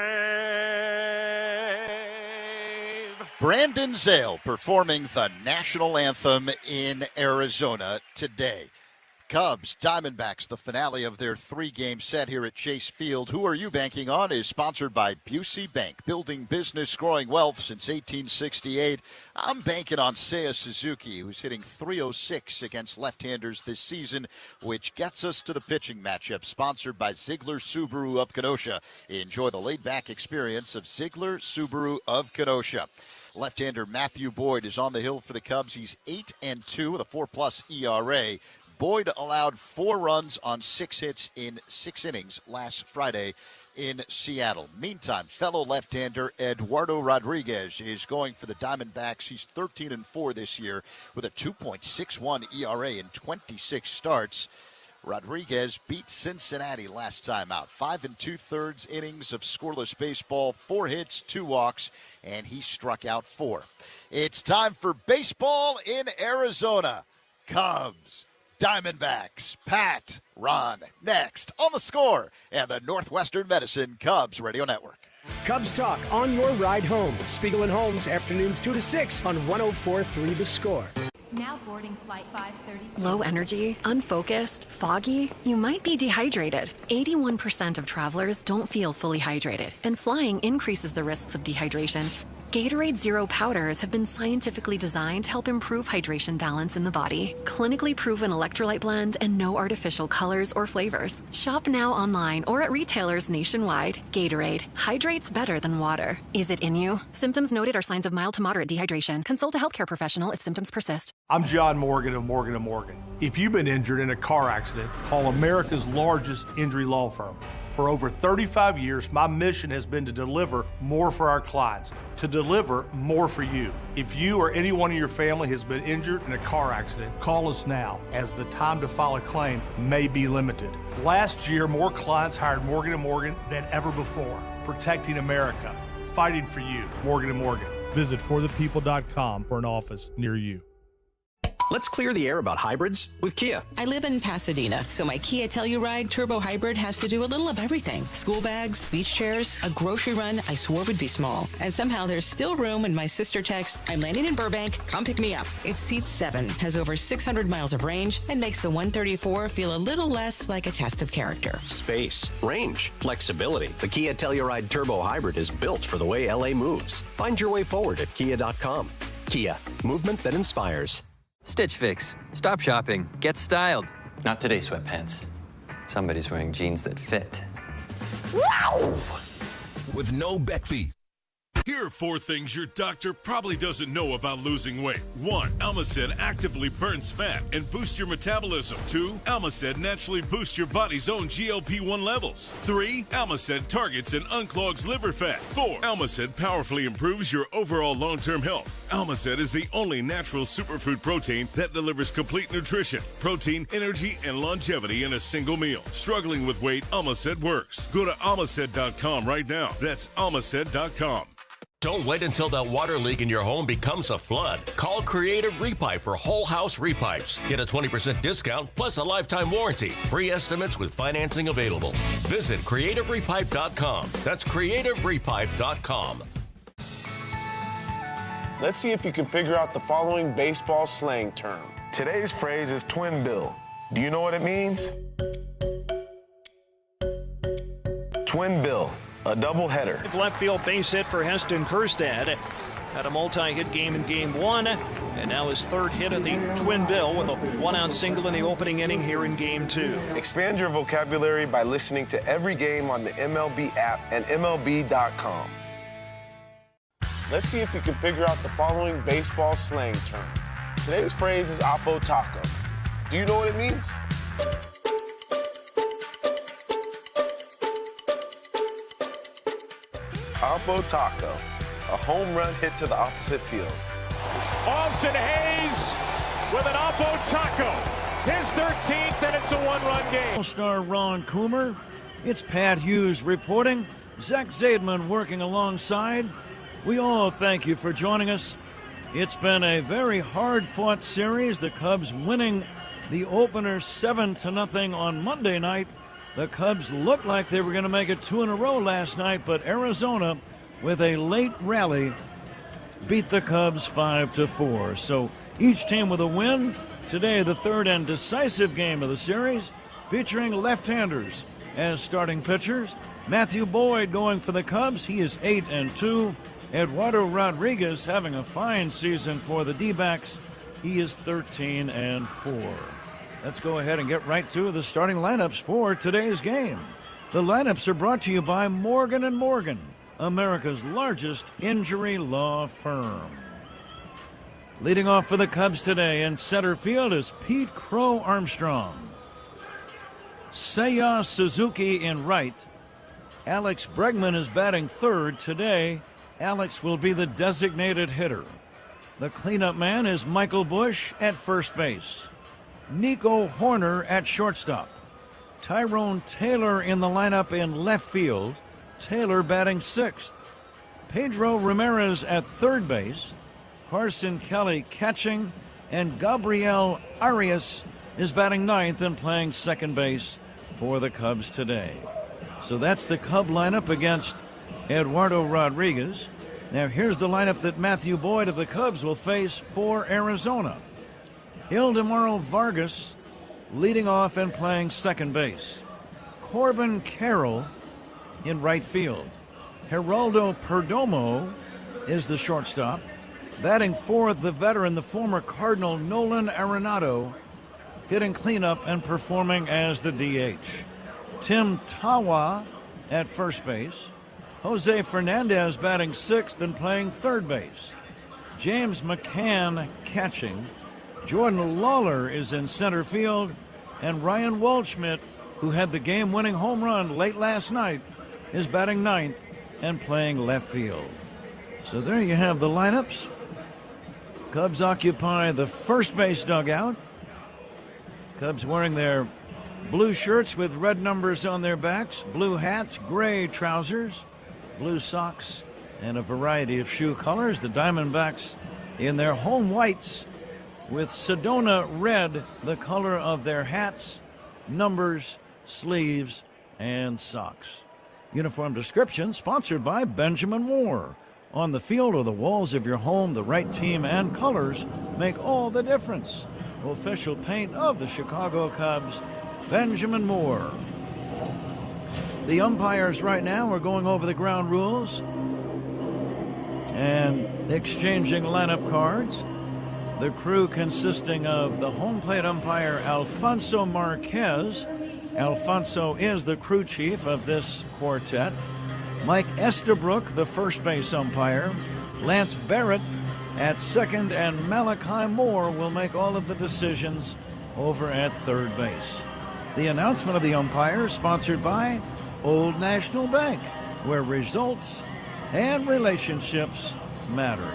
Brandon Zale performing the national anthem in Arizona today. Cubs, Diamondbacks, the finale of their 3-game set here at Chase Field. Who Are You Banking On is sponsored by Busey Bank, building business, growing wealth since 1868. I'm banking on Seiya Suzuki, who's hitting .306 against left-handers this season, which gets us to the pitching matchup, sponsored by Ziegler Subaru of Kenosha. Enjoy the laid-back experience of Ziegler Subaru of Kenosha. Left-hander Matthew Boyd is on the hill for the Cubs. He's 8-2 with a 4+ ERA. Boyd allowed 4 runs on 6 hits in 6 innings last Friday in Seattle. Meantime, fellow left-hander Eduardo Rodriguez is going for the Diamondbacks. He's 13-4 this year with a 2.61 ERA in 26 starts. Rodriguez beat Cincinnati last time out. 5 2/3 innings of scoreless baseball, 4 hits, 2 walks, and he struck out 4. It's time for baseball in Arizona. Cubs, Diamondbacks, Pat, Ron, next on The Score and the Northwestern Medicine Cubs Radio Network. Cubs Talk on your ride home. Spiegel and Holmes, afternoons 2 to 6 on 104.3 The Score. Now boarding flight 532. Low energy, unfocused, foggy? You might be dehydrated. 81% of travelers don't feel fully hydrated, and flying increases the risks of dehydration. Gatorade Zero powders have been scientifically designed to help improve hydration balance in the body. Clinically proven electrolyte blend and no artificial colors or flavors. Shop now online or at retailers nationwide. Gatorade. Hydrates better than water. Is it in you? Symptoms noted are signs of mild to moderate dehydration. Consult a healthcare professional if symptoms persist. I'm John Morgan of Morgan & Morgan. If you've been injured in a car accident, call America's largest injury law firm. For over 35 years, my mission has been to deliver more for our clients, to deliver more for you. If you or anyone in your family has been injured in a car accident, call us now, as the time to file a claim may be limited. Last year, more clients hired Morgan & Morgan than ever before, protecting America, fighting for you. Morgan & Morgan. Visit forthepeople.com for an office near you. Let's clear the air about hybrids with Kia. I live in Pasadena, so my Kia Telluride Turbo Hybrid has to do a little of everything. School bags, beach chairs, a grocery run I swore would be small. And somehow there's still room when my sister texts, I'm landing in Burbank, come pick me up. It seats 7, has over 600 miles of range, and makes the 134 feel a little less like a test of character. Space, range, flexibility. The Kia Telluride Turbo Hybrid is built for the way LA moves. Find your way forward at kia.com. Kia, movement that inspires. Stitch Fix. Stop shopping. Get styled. Not today, sweatpants. Somebody's wearing jeans that fit. Wow! With no Beck fee. Here are 4 things your doctor probably doesn't know about losing weight. 1. Almacet actively burns fat and boosts your metabolism. 2. Almacet naturally boosts your body's own GLP-1 levels. 3. Almacet targets and unclogs liver fat. 4. Almacet powerfully improves your overall long-term health. Almacet is the only natural superfood protein that delivers complete nutrition, protein, energy, and longevity in a single meal. Struggling with weight, Almacet works. Go to almacet.com right now. That's almacet.com. Don't wait until that water leak in your home becomes a flood. Call Creative Repipe for whole house repipes. Get a 20% discount plus a lifetime warranty. Free estimates with financing available. Visit creativerepipe.com. That's creativerepipe.com. Let's see if you can figure out the following baseball slang term. Today's phrase is twin bill. Do you know what it means? Twin bill. A doubleheader. Left field base hit for Heston Kjerstad. Had a multi-hit game in Game 1, and now his 3rd hit of the twin bill with a 1-out single in the opening inning here in Game 2. Expand your vocabulary by listening to every game on the MLB app and MLB.com. Let's see if you can figure out the following baseball slang term. Today's phrase is Oppo Taco. Do you know what it means? Oppo Taco, a home run hit to the opposite field. Austin Hayes with an Oppo Taco, his 13th, and it's a 1-run game. All-star Ron Coomer, it's Pat Hughes reporting, Zach Zaidman working alongside. We all thank you for joining us. It's been a very hard-fought series, the Cubs winning the opener 7-0 on Monday night. The Cubs looked like they were going to make it 2 in a row last night, but Arizona, with a late rally, beat the Cubs 5-4. So each team with a win. Today, the 3rd and decisive game of the series, featuring left-handers as starting pitchers. Matthew Boyd going for the Cubs. He is 8-2. Eduardo Rodriguez having a fine season for the D-backs. He is 13-4. Let's go ahead and get right to the starting lineups for today's game. The lineups are brought to you by Morgan & Morgan, America's largest injury law firm. Leading off for the Cubs today in center field is Pete Crow Armstrong. Seiya Suzuki in right. Alex Bregman is batting third. Today, Alex will be the designated hitter. The cleanup man is Michael Bush at first base. Nico Horner at shortstop. Tyrone Taylor in the lineup in left field. Taylor batting sixth. Pedro Ramirez at third base. Carson Kelly catching, and Gabriel Arias is batting ninth and playing second base for the Cubs today. So that's the Cub lineup against Eduardo Rodriguez. Now here's the lineup that Matthew Boyd of the Cubs will face for Arizona. Ildemaro Vargas leading off and playing second base. Corbin Carroll in right field. Geraldo Perdomo is the shortstop. Batting fourth, the veteran, the former Cardinal Nolan Arenado, hitting cleanup and performing as the DH. Tim Tawa at first base. Jose Fernandez batting sixth and playing third base. James McCann catching. Jordan Lawler is in center field. And Ryan Waldschmidt, who had the game-winning home run late last night, is batting ninth and playing left field. So there you have the lineups. Cubs occupy the first base dugout. Cubs wearing their blue shirts with red numbers on their backs, blue hats, gray trousers, blue socks, and a variety of shoe colors. The Diamondbacks in their home whites with Sedona red, the color of their hats, numbers, sleeves, and socks. Uniform description sponsored by Benjamin Moore. On the field or the walls of your home, the right team and colors make all the difference. Official paint of the Chicago Cubs, Benjamin Moore. The umpires right now are going over the ground rules and exchanging lineup cards. The crew consisting of the home plate umpire, Alfonso Marquez. Alfonso is the crew chief of this quartet. Mike Estabrook, the first base umpire. Lance Barrett at second, and Malachi Moore will make all of the decisions over at third base. The announcement of the umpires sponsored by Old National Bank, where results and relationships matter.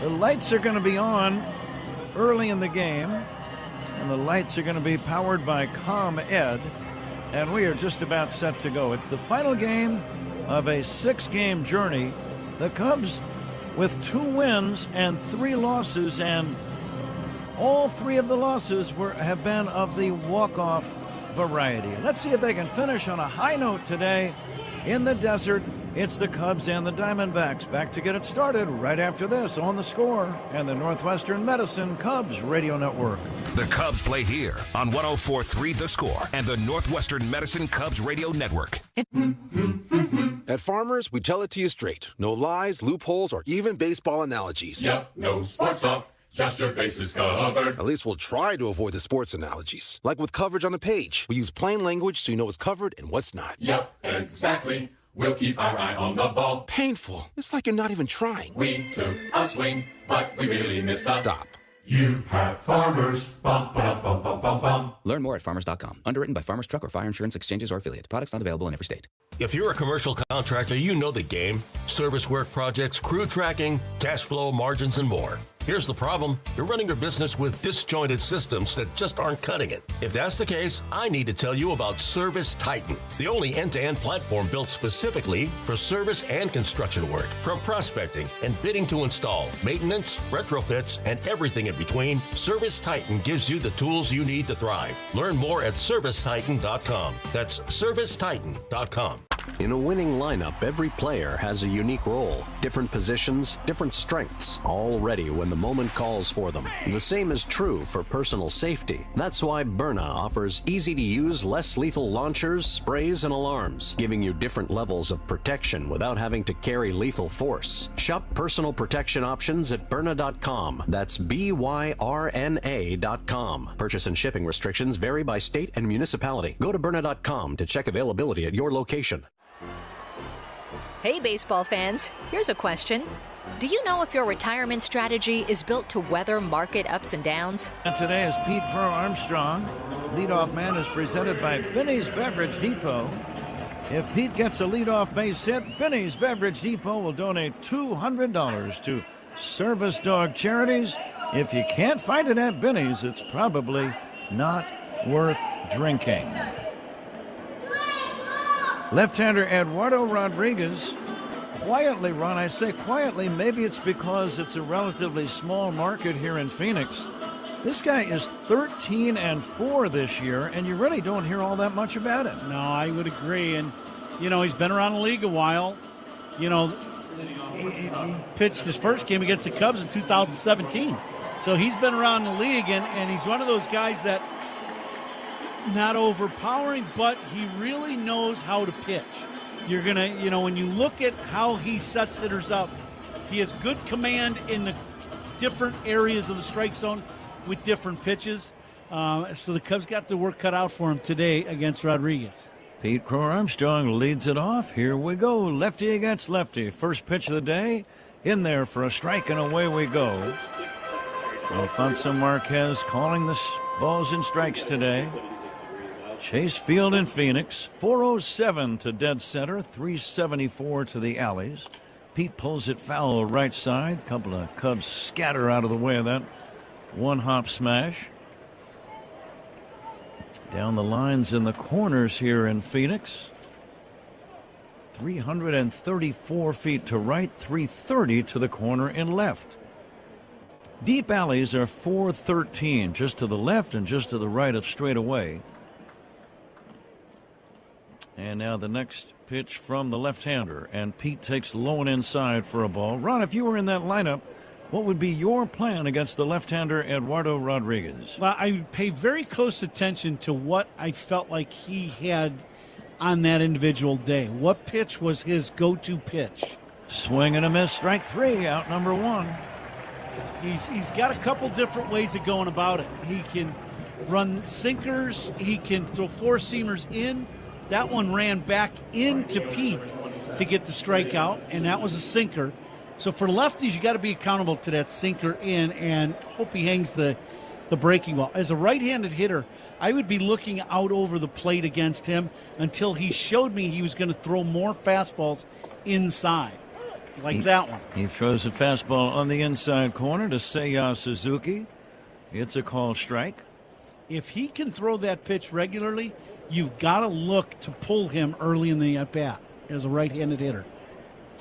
The lights are going to be on early in the game, and the lights are going to be powered by ComEd. And we are just about set to go. It's the final game of a 6-game journey. The Cubs with 2 wins and 3 losses, and all 3 of the losses have been of the walk-off variety. Let's see if they can finish on a high note today in the desert. It's the Cubs and the Diamondbacks. Back to get it started right after this on The Score and the Northwestern Medicine Cubs Radio Network. The Cubs play here on 104.3 The Score and the Northwestern Medicine Cubs Radio Network. At Farmers, we tell it to you straight. No lies, loopholes, or even baseball analogies. Yep, no sports talk. Just your bases covered. At least we'll try to avoid the sports analogies. Like with coverage on a page. We use plain language so you know what's covered and what's not. Yep, exactly. We'll keep our eye on the ball. Painful. It's like you're not even trying. We took a swing, but we really missed up. Stop. You have Farmers. Bum, bum, bum, bum, bum, bum. Learn more at farmers.com. Underwritten by Farmers Truck or Fire Insurance Exchanges or Affiliate. Products not available in every state. If you're a commercial contractor, you know the game. Service work projects, crew tracking, cash flow, margins, and more. Here's the problem. You're running your business with disjointed systems that just aren't cutting it. If that's the case, I need to tell you about Service Titan, the only end-to-end platform built specifically for service and construction work. From prospecting and bidding to install, maintenance, retrofits, and everything in between, Service Titan gives you the tools you need to thrive. Learn more at ServiceTitan.com. That's ServiceTitan.com. In a winning lineup, every player has a unique role, different positions, different strengths, all ready when the moment calls for them. The same is true for personal safety. That's why Byrna offers easy-to-use, less lethal launchers, sprays, and alarms, giving you different levels of protection without having to carry lethal force. Shop personal protection options at Byrna.com. That's BYRNA.com. Purchase and shipping restrictions vary by state and municipality. Go to Byrna.com to check availability at your location. Hey, baseball fans, here's a question. Do you know if your retirement strategy is built to weather market ups and downs? And today is Pete Crow Armstrong. Leadoff man is presented by Benny's Beverage Depot. If Pete gets a leadoff base hit, Benny's Beverage Depot will donate $200 to service dog charities. If you can't find it at Benny's, it's probably not worth drinking. Left-hander Eduardo Rodriguez, quietly, Ron, I say quietly, maybe it's because it's a relatively small market here in Phoenix. This guy is 13-4 this year, and you really don't hear all that much about it. No, I would agree. And, you know, he's been around the league a while. You know, he pitched his first game against the Cubs in 2017. So he's been around the league, and he's one of those guys that not overpowering, but he really knows how to pitch. You're going to, you know, when you look at how he sets hitters up, he has good command in the different areas of the strike zone with different pitches. So the Cubs got the work cut out for him today against Rodriguez. Pete Crow Armstrong leads it off. Here we go. Lefty against lefty. First pitch of the day. In there for a strike, and away we go. Alfonso Marquez calling the balls and strikes today. Chase Field in Phoenix. 407 to dead center. 374 to the alleys. Pete pulls it foul right side. Couple of Cubs scatter out of the way of that one-hop smash. Down the lines in the corners here in Phoenix. 334 feet to right, 330 to the corner in left. Deep alleys are 413, just to the left and just to the right of straightaway. And now the next pitch from the left-hander, and Pete takes low and inside for a ball. Ron, if you were in that lineup, what would be your plan against the left-hander Eduardo Rodriguez? Well, I would pay very close attention to what I felt like he had on that individual day. What pitch was his go-to pitch? Swing and a miss, strike three, out number one. He's got a couple different ways of going about it. He can run sinkers. He can throw four-seamers in. That one ran back into Pete to get the strikeout, and that was a sinker. So for lefties, you got to be accountable to that sinker in and hope he hangs the breaking ball. As a right-handed hitter, I would be looking out over the plate against him until he showed me he was going to throw more fastballs inside, like that one. He throws a fastball on the inside corner to Seiya Suzuki. It's a called strike. If he can throw that pitch regularly, you've got to look to pull him early in the at-bat as a right-handed hitter.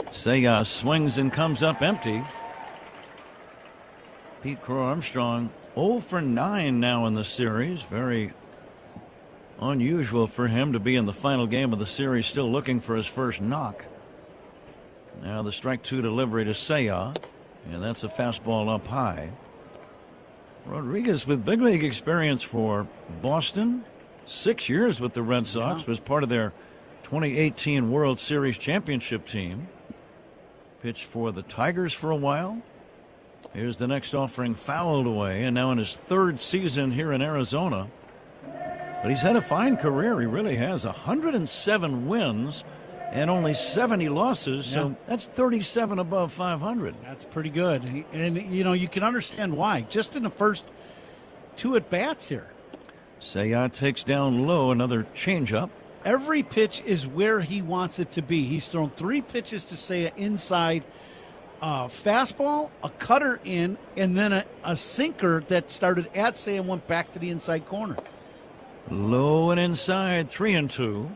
Seiya swings and comes up empty. Pete Crow Armstrong 0 for 9 now in the series. Very unusual for him to be in the final game of the series still looking for his first knock. Now the strike two delivery to Seiya, and that's a fastball up high. Rodriguez with big league experience for Boston. 6 years with the Red Sox, was part of their 2018 World Series championship team. Pitched for the Tigers for a while. Here's the next offering, fouled away, and now in his third season here in Arizona. But he's had a fine career. He really has. 107 wins and only 70 losses, so that's 37 above 500. That's pretty good. And, you know, you can understand why. Just in the first two at-bats here. Seiya takes down low, another changeup. Every pitch is where he wants it to be. He's thrown 3 pitches to Seiya inside, fastball, a cutter in, and then a sinker that started at Seiya and went back to the inside corner. Low and inside, 3-2.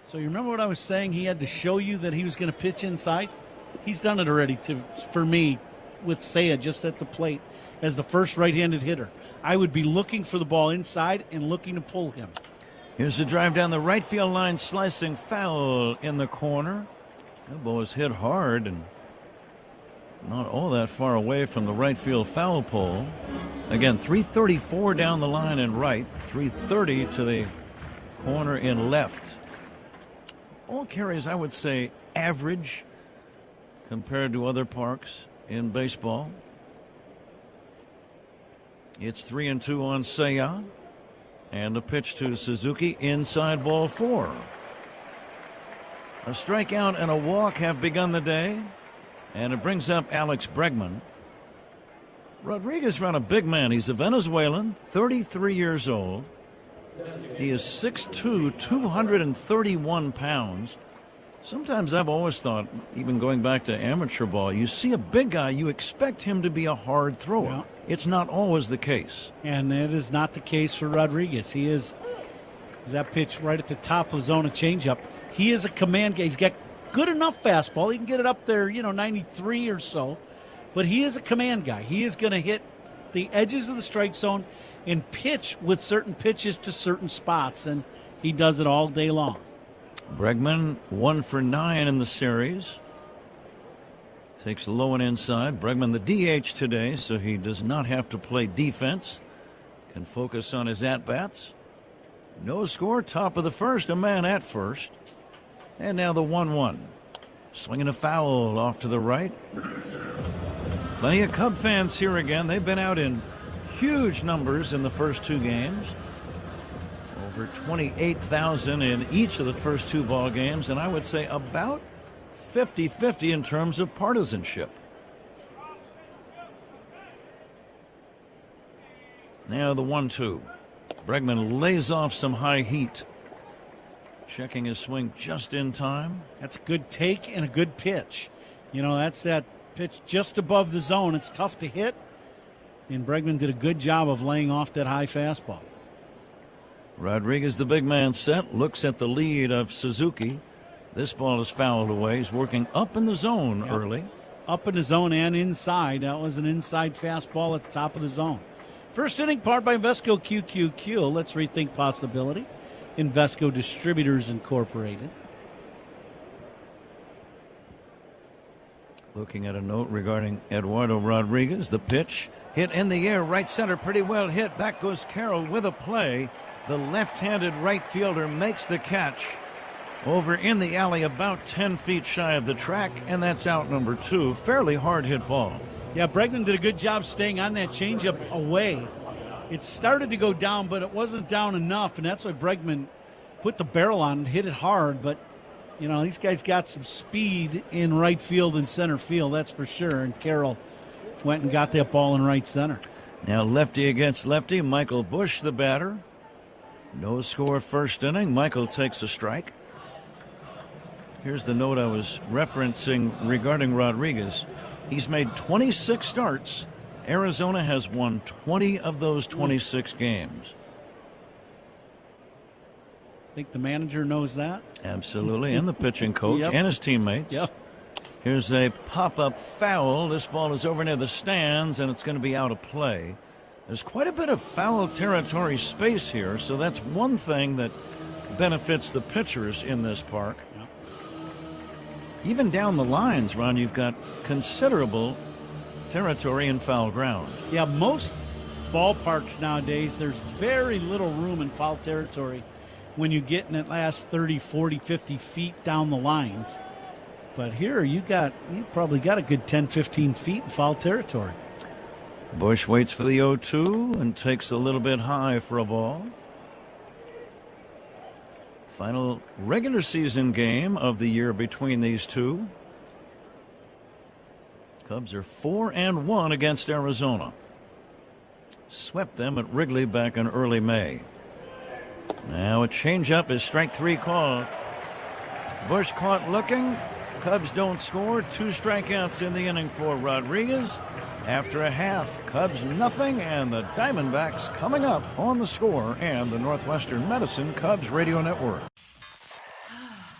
So you remember what I was saying? He had to show you that he was going to pitch inside. He's done it already for me with Seiya just at the plate as the first right-handed hitter. I would be looking for the ball inside and looking to pull him. Here's the drive down the right field line, slicing foul in the corner. That ball was hit hard and not all that far away from the right field foul pole. Again, 334 down the line in right, 330 to the corner in left. All carries, I would say, average compared to other parks in baseball. It's 3-2 on Seiya. And a pitch to Suzuki, inside ball 4. A strikeout and a walk have begun the day. And it brings up Alex Bregman. Rodriguez ran a big man. He's a Venezuelan, 33 years old. He is 6'2", 231 pounds. Sometimes I've always thought, even going back to amateur ball, you see a big guy, you expect him to be a hard thrower. Yeah. It's not always the case. And it is not the case for Rodriguez. He is, that pitch right at the top of the zone, a changeup. He is a command guy. He's got good enough fastball. He can get it up there, 93 or so. But he is a command guy. He is going to hit the edges of the strike zone and pitch with certain pitches to certain spots. And he does it all day long. Bregman 1 for 9 in the series. Takes low and inside. Bregman the DH today, so he does not have to play defense. Can focus on his at-bats. No score, top of the first, a man at first. And now the 1-1. Swinging a foul off to the right. Plenty of Cub fans here again. They've been out in huge numbers in the first 2 games. Over 28,000 in each of the first 2 ball games, and I would say about 50-50 in terms of partisanship. Now the 1-2. Bregman lays off some high heat. Checking his swing just in time. That's a good take and a good pitch. That's that pitch just above the zone. It's tough to hit, and Bregman did a good job of laying off that high fastball. Rodriguez, the big man, set, looks at the lead of Suzuki. This ball is fouled away. He's working up in the zone early. Up in the zone and inside. That was an inside fastball at the top of the zone. First inning, powered by Invesco QQQ. Let's rethink possibility. Invesco Distributors Incorporated. Looking at a note regarding Eduardo Rodriguez. The pitch hit in the air, right center, pretty well hit. Back goes Carroll with a play. The left-handed right fielder makes the catch over in the alley about 10 feet shy of the track, and that's out number 2. Fairly hard hit ball. Yeah, Bregman did a good job staying on that changeup away. It started to go down, but it wasn't down enough, and that's why Bregman put the barrel on and hit it hard. But, these guys got some speed in right field and center field, that's for sure, and Carroll went and got that ball in right center. Now lefty against lefty. Michael Bush, the batter. No score first inning. Michael takes a strike. Here's the note I was referencing regarding Rodriguez. He's made 26 starts. Arizona has won 20 of those 26 games. Think the manager knows that? Absolutely, and the pitching coach and his teammates. Yep. Here's a pop-up foul. This ball is over near the stands, and it's going to be out of play. There's quite a bit of foul territory space here, so that's one thing that benefits the pitchers in this park. Yep. Even down the lines, Ron, you've got considerable territory in foul ground. Yeah, most ballparks nowadays, there's very little room in foul territory when you get in that last 30, 40, 50 feet down the lines. But here you probably got a good 10, 15 feet in foul territory. Bush waits for the 0-2 and takes a little bit high for a ball. Final regular season game of the year between these two. Cubs are 4-1 against Arizona. Swept them at Wrigley back in early May. Now a changeup is strike 3 called. Bush caught looking. Cubs don't score. 2 strikeouts in the inning for Rodriguez. After a half, Cubs nothing, and the Diamondbacks coming up on The Score and the Northwestern Medicine Cubs Radio Network.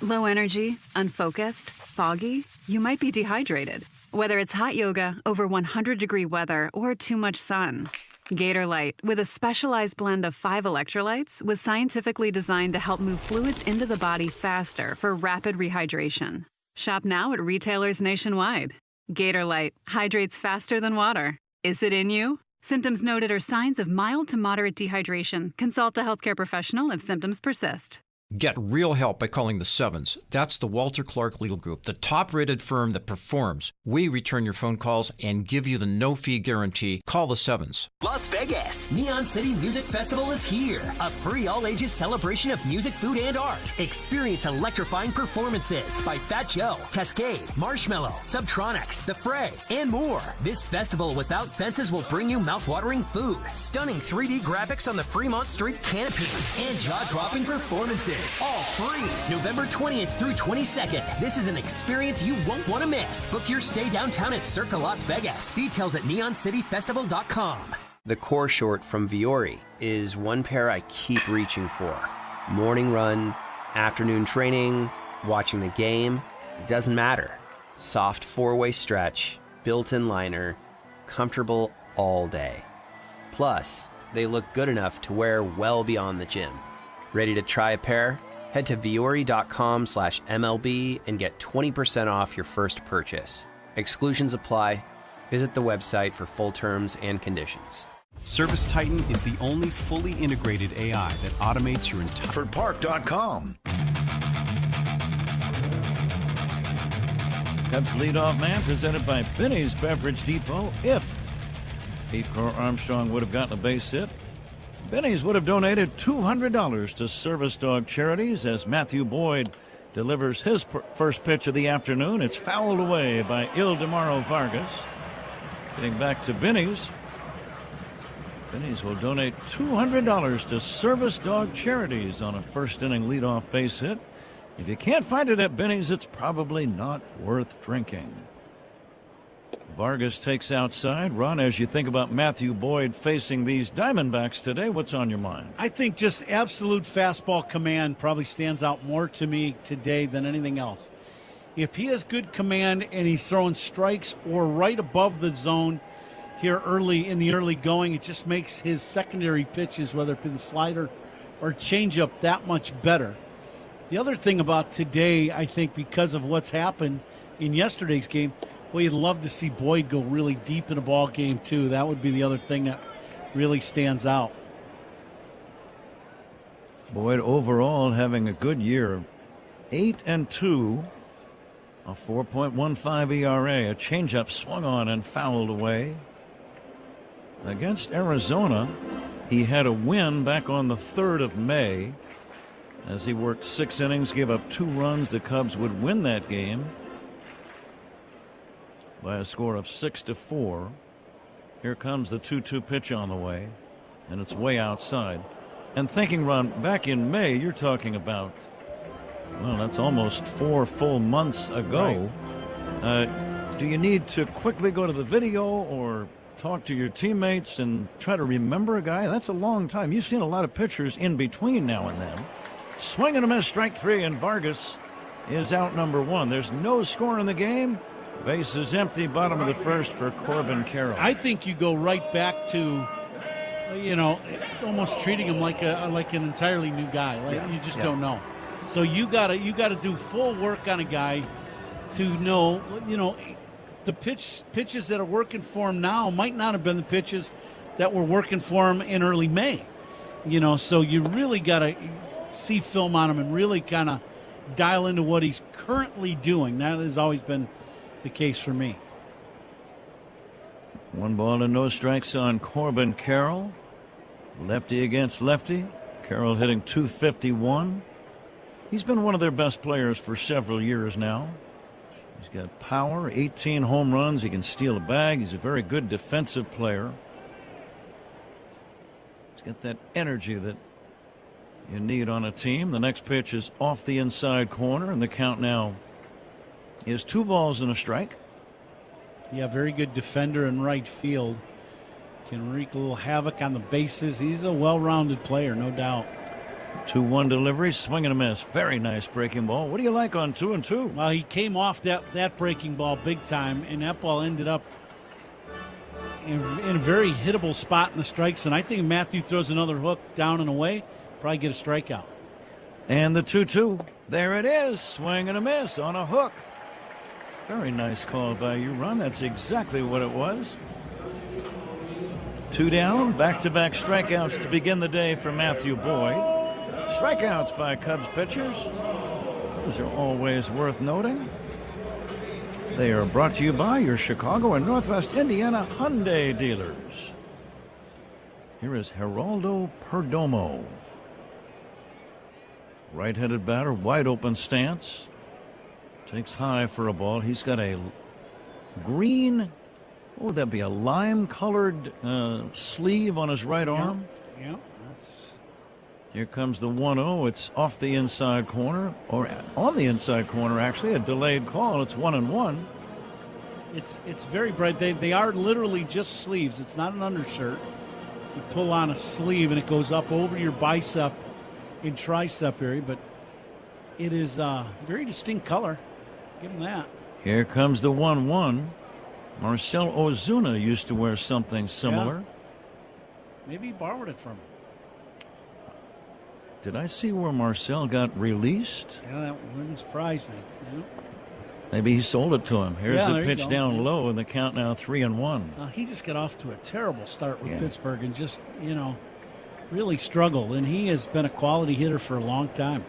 Low energy, unfocused, foggy? You might be dehydrated. Whether it's hot yoga, over 100-degree weather, or too much sun. Gatorlight, with a specialized blend of 5 electrolytes, was scientifically designed to help move fluids into the body faster for rapid rehydration. Shop now at retailers nationwide. Gatorlight hydrates faster than water. Is it in you? Symptoms noted are signs of mild to moderate dehydration. Consult a healthcare professional if symptoms persist. Get real help by calling the Sevens. That's the Walter Clark Legal Group, the top-rated firm that performs. We return your phone calls and give you the no-fee guarantee. Call the Sevens. Las Vegas, Neon City Music Festival is here. A free all-ages celebration of music, food, and art. Experience electrifying performances by Fat Joe, Cascade, Marshmello, Subtronics, The Fray, and more. This festival without fences will bring you mouth-watering food, stunning 3D graphics on the Fremont Street canopy, and jaw-dropping performances. All free. November 20th through 22nd. This is an experience you won't want to miss. Book your stay downtown at Circa Las Vegas. Details at neoncityfestival.com. The core short from Viore is one pair I keep reaching for. Morning run, afternoon training, watching the game, it doesn't matter. Soft four-way stretch, built-in liner, comfortable all day. Plus, they look good enough to wear well beyond the gym. Ready to try a pair? Head to viore.com/MLB and get 20% off your first purchase. Exclusions apply. Visit the website for full terms and conditions. Service Titan is the only fully integrated AI that automates your entire... Park.com. Cubs leadoff man presented by Benny's Beverage Depot. If Pete Crow Armstrong would have gotten a base hit, Benny's would have donated $200 to service dog charities as Matthew Boyd delivers his first pitch of the afternoon. It's fouled away by Ildemaro Vargas. Getting back to Benny's. Benny's will donate $200 to service dog charities on a first inning leadoff base hit. If you can't find it at Benny's, it's probably not worth drinking. Vargas takes outside. Ron, as you think about Matthew Boyd facing these Diamondbacks today, what's on your mind? I think just absolute fastball command probably stands out more to me today than anything else. If he has good command and he's throwing strikes or right above the zone here early in the early going, it just makes his secondary pitches, whether it be the slider or changeup, that much better. The other thing about today, I think, because of what's happened in yesterday's game, well, you'd love to see Boyd go really deep in a ball game, too. That would be the other thing that really stands out. Boyd overall having a good year. 8-2, a 4.15 ERA. A changeup swung on and fouled away. Against Arizona, he had a win back on the 3rd of May. As he worked 6 innings, gave up 2 runs. The Cubs would win that game by a score of 6-4. Here comes the 2-2 pitch on the way, and it's way outside. And thinking, Ron, back in May, you're talking about, well, that's almost 4 full months ago. Right. Do you need to quickly go to the video or talk to your teammates and try to remember a guy? That's a long time. You've seen a lot of pitchers in between now and then. Swing and a miss, strike 3, and Vargas is out number 1. There's no score in the game. Base is empty, bottom of the first for Corbin Carroll. I think you go right back to, almost treating him like an entirely new guy. You just don't know. So you gotta do full work on a guy to know, the pitches that are working for him now might not have been the pitches that were working for him in early May. So you really gotta see film on him and really kind of dial into what he's currently doing. That has always been the case for me. 1 ball and no strikes on Corbin Carroll. Lefty against lefty. Carroll hitting .251. He's been one of their best players for several years now. He's got power, 18 home runs. He can steal a bag. He's a very good defensive player. He's got that energy that you need on a team. The next pitch is off the inside corner, and the count now is 2 balls and a strike. Yeah, very good defender in right field. Can wreak a little havoc on the bases. He's a well-rounded player, no doubt. 2-1 delivery, swing and a miss. Very nice breaking ball. What do you like on 2-2? Well, he came off that breaking ball big time, and that ball ended up in a very hittable spot in the strikes. And I think Matthew throws another hook down and away, probably get a strikeout. And the 2-2. There it is. Swing and a miss on a hook. Very nice call by you, Ron. That's exactly what it was. 2 down, back-to-back strikeouts to begin the day for Matthew Boyd. Strikeouts by Cubs pitchers. Those are always worth noting. They are brought to you by your Chicago and Northwest Indiana Hyundai dealers. Here is Geraldo Perdomo. Right-handed batter, wide open stance. Takes high for a ball. He's got a green, what would that be, a lime-colored sleeve on his right arm. Yeah. Here comes the 1-0. It's off the inside corner, or on the inside corner, actually. A delayed call. It's 1-1. It's very bright. They are literally just sleeves. It's not an undershirt. You pull on a sleeve, and it goes up over your bicep and tricep area, but it is a very distinct color. Give him that. Here comes the 1-1. Marcell Ozuna used to wear something similar. Yeah. Maybe he borrowed it from him. Did I see where Marcell got released? Yeah, that wouldn't surprise me. Yeah. Maybe he sold it to him. Here's the pitch down low, and the count now 3-1. He just got off to a terrible start with Pittsburgh and just, really struggled. And he has been a quality hitter for a long time.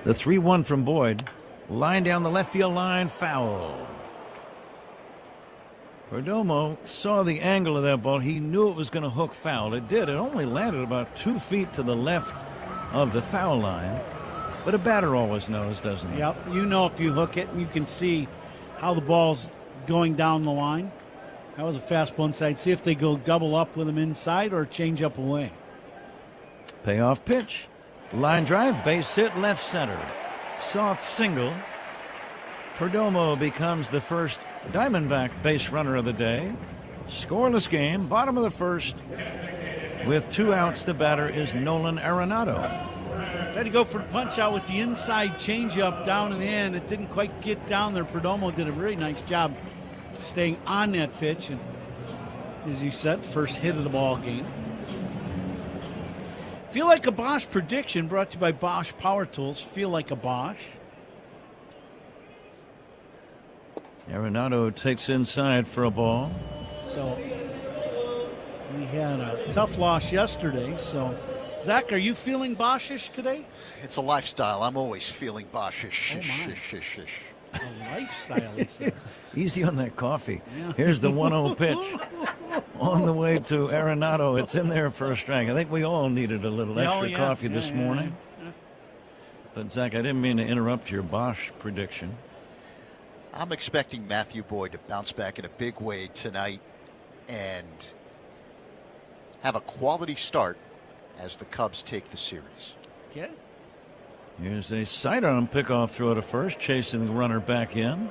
The 3-1 from Boyd. Line down the left field line, foul. Perdomo saw the angle of that ball. He knew it was going to hook foul. It did. It only landed about 2 feet to the left of the foul line. But a batter always knows, doesn't he? Yep. You know if you hook it, and you can see how the ball's going down the line. That was a fastball inside. See if they go double up with him inside or change up away. Payoff pitch. Line drive, base hit, left center. Soft single. Perdomo becomes the first Diamondback base runner of the day. Scoreless game, bottom of the first. With 2 outs, the batter is Nolan Arenado. Tried to go for the punch out with the inside changeup down and in. It didn't quite get down there. Perdomo did a very nice job staying on that pitch. And as you said, first hit of the ball game. Feel Like a Bosch prediction brought to you by Bosch Power Tools. Feel like a Bosch. Arenado takes inside for a ball. So we had a tough loss yesterday. So, Zach, are you feeling Boschish today? It's a lifestyle. I'm always feeling Boschish. A lifestyle, he says. Easy on that coffee. Yeah. Here's the 1-0 pitch. On the way to Arenado. It's in there for a strike. I think we all needed a little extra coffee this morning. Yeah. But, Zach, I didn't mean to interrupt your Bosch prediction. I'm expecting Matthew Boyd to bounce back in a big way tonight and have a quality start as the Cubs take the series. Okay. Here's a sidearm pickoff throw to first, chasing the runner back in.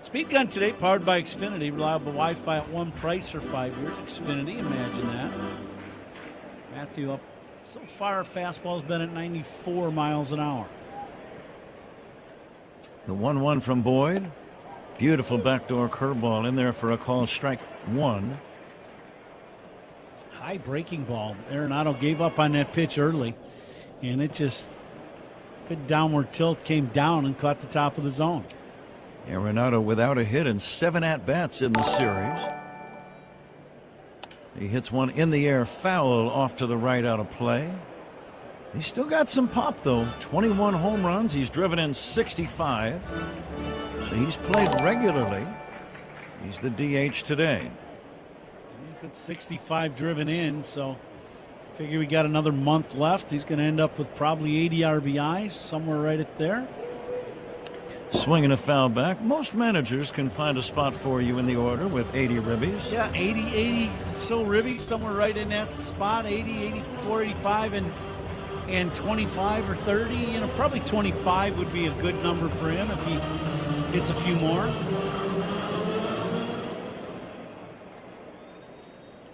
Speed Gun today, powered by Xfinity. Reliable Wi-Fi at one price for 5 years. Xfinity, imagine that. Matthew up so far, fastball's been at 94 miles an hour. The 1-1 from Boyd. Beautiful backdoor curveball in there for a call, strike 1. High breaking ball. Arenado gave up on that pitch early, and it just, good downward tilt, came down and caught the top of the zone. Arenado without a hit and 7 at-bats in the series. He hits one in the air, foul off to the right, out of play. He's still got some pop, though. 21 home runs. He's driven in 65. So he's played regularly. He's the DH today. He's got 65 driven in, so figure we got another month left. He's going to end up with probably 80 RBIs, somewhere right at there. Swinging a foul back. Most managers can find a spot for you in the order with 80 ribbies. Yeah, 80 so ribbies, somewhere right in that spot. 80, 84, 85, and 25 or 30. Probably 25 would be a good number for him if he gets a few more.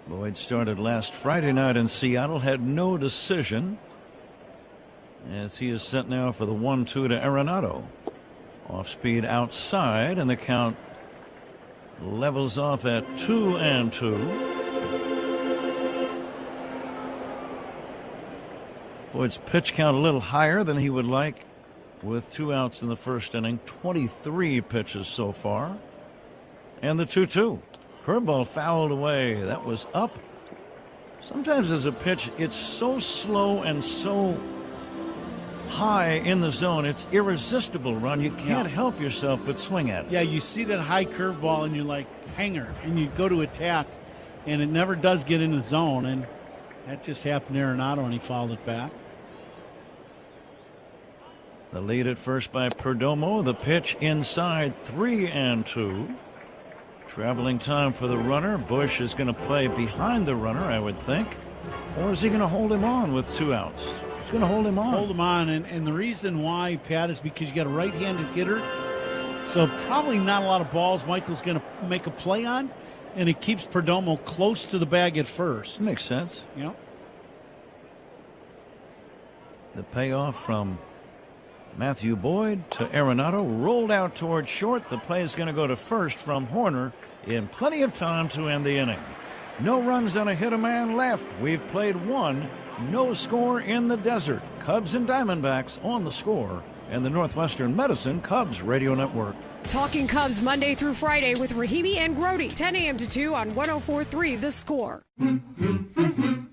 Boyd started last Friday night in Seattle, had no decision, as he is set now for the 1-2 to Arenado. Off speed outside, and the count levels off at 2-2. Boyd's pitch count a little higher than he would like with 2 outs in the first inning. 23 pitches so far. And the 2-2. Curveball fouled away. That was up sometimes as a pitch, it's so slow and so high in the zone, it's irresistible, Ron. You can't help yourself but swing at it. Yeah, you see that high curveball and you're like, hanger, and you go to attack, and it never does get in the zone, and that just happened to Arenado, and he fouled it back. The lead at first by Perdomo. The pitch inside, 3-2. Traveling time for the runner. Bush is going to play behind the runner, I would think. Or is he going to hold him on with 2 outs? He's going to hold him on. Hold him on, and the reason why, Pat, is because you got a right-handed hitter. So probably not a lot of balls Michael's going to make a play on, and it keeps Perdomo close to the bag at first. Makes sense. Yep. The payoff from Matthew Boyd to Arenado, rolled out toward short. The play is going to go to first from Horner in plenty of time to end the inning. No runs and a hit, a man left. We've played 1. No score in the desert. Cubs and Diamondbacks on The Score and the Northwestern Medicine Cubs Radio Network. Talking Cubs Monday through Friday with Rahimi and Grody, 10 a.m. to 2 on 104.3 The Score.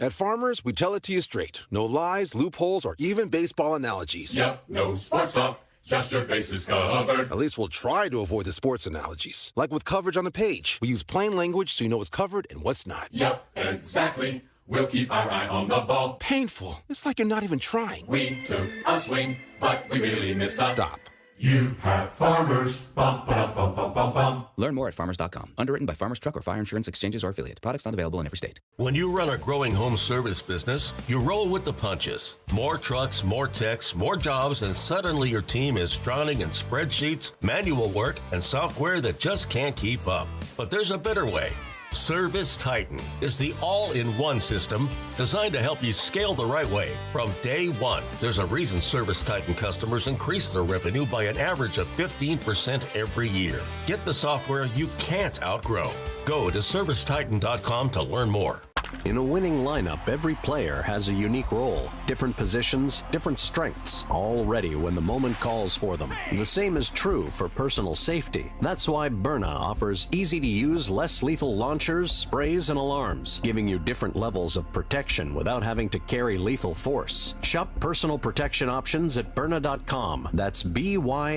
At Farmers, we tell it to you straight. No lies, loopholes, or even baseball analogies. Yep, no sports talk, just your bases covered. At least we'll try to avoid the sports analogies. Like with coverage on the page. We use plain language so you know what's covered and what's not. Yep, exactly. We'll keep our eye on the ball. Painful. It's like you're not even trying. We took a swing, but we really missed a... Stop. You have Farmers. Bum, ba, bum, bum, bum, bum. Learn more at farmers.com. Underwritten by Farmers Truck or Fire Insurance Exchanges or Affiliate. Products not available in every state. When you run a growing home service business, you roll with the punches. More trucks, more techs, more jobs, and suddenly your team is drowning in spreadsheets, manual work, and software that just can't keep up. But there's a better way. Service Titan is the all-in-one system designed to help you scale the right way from day one. There's a reason Service Titan customers increase their revenue by an average of 15% every year. Get the software you can't outgrow. Go to ServiceTitan.com to learn more. In a winning lineup, every player has a unique role, different positions, different strengths, all ready when the moment calls for them. The same is true for personal safety. That's why Byrna offers easy-to-use, less lethal launchers, sprays, and alarms, giving you different levels of protection without having to carry lethal force. Shop personal protection options at Byrna.com. That's BYRNA.com.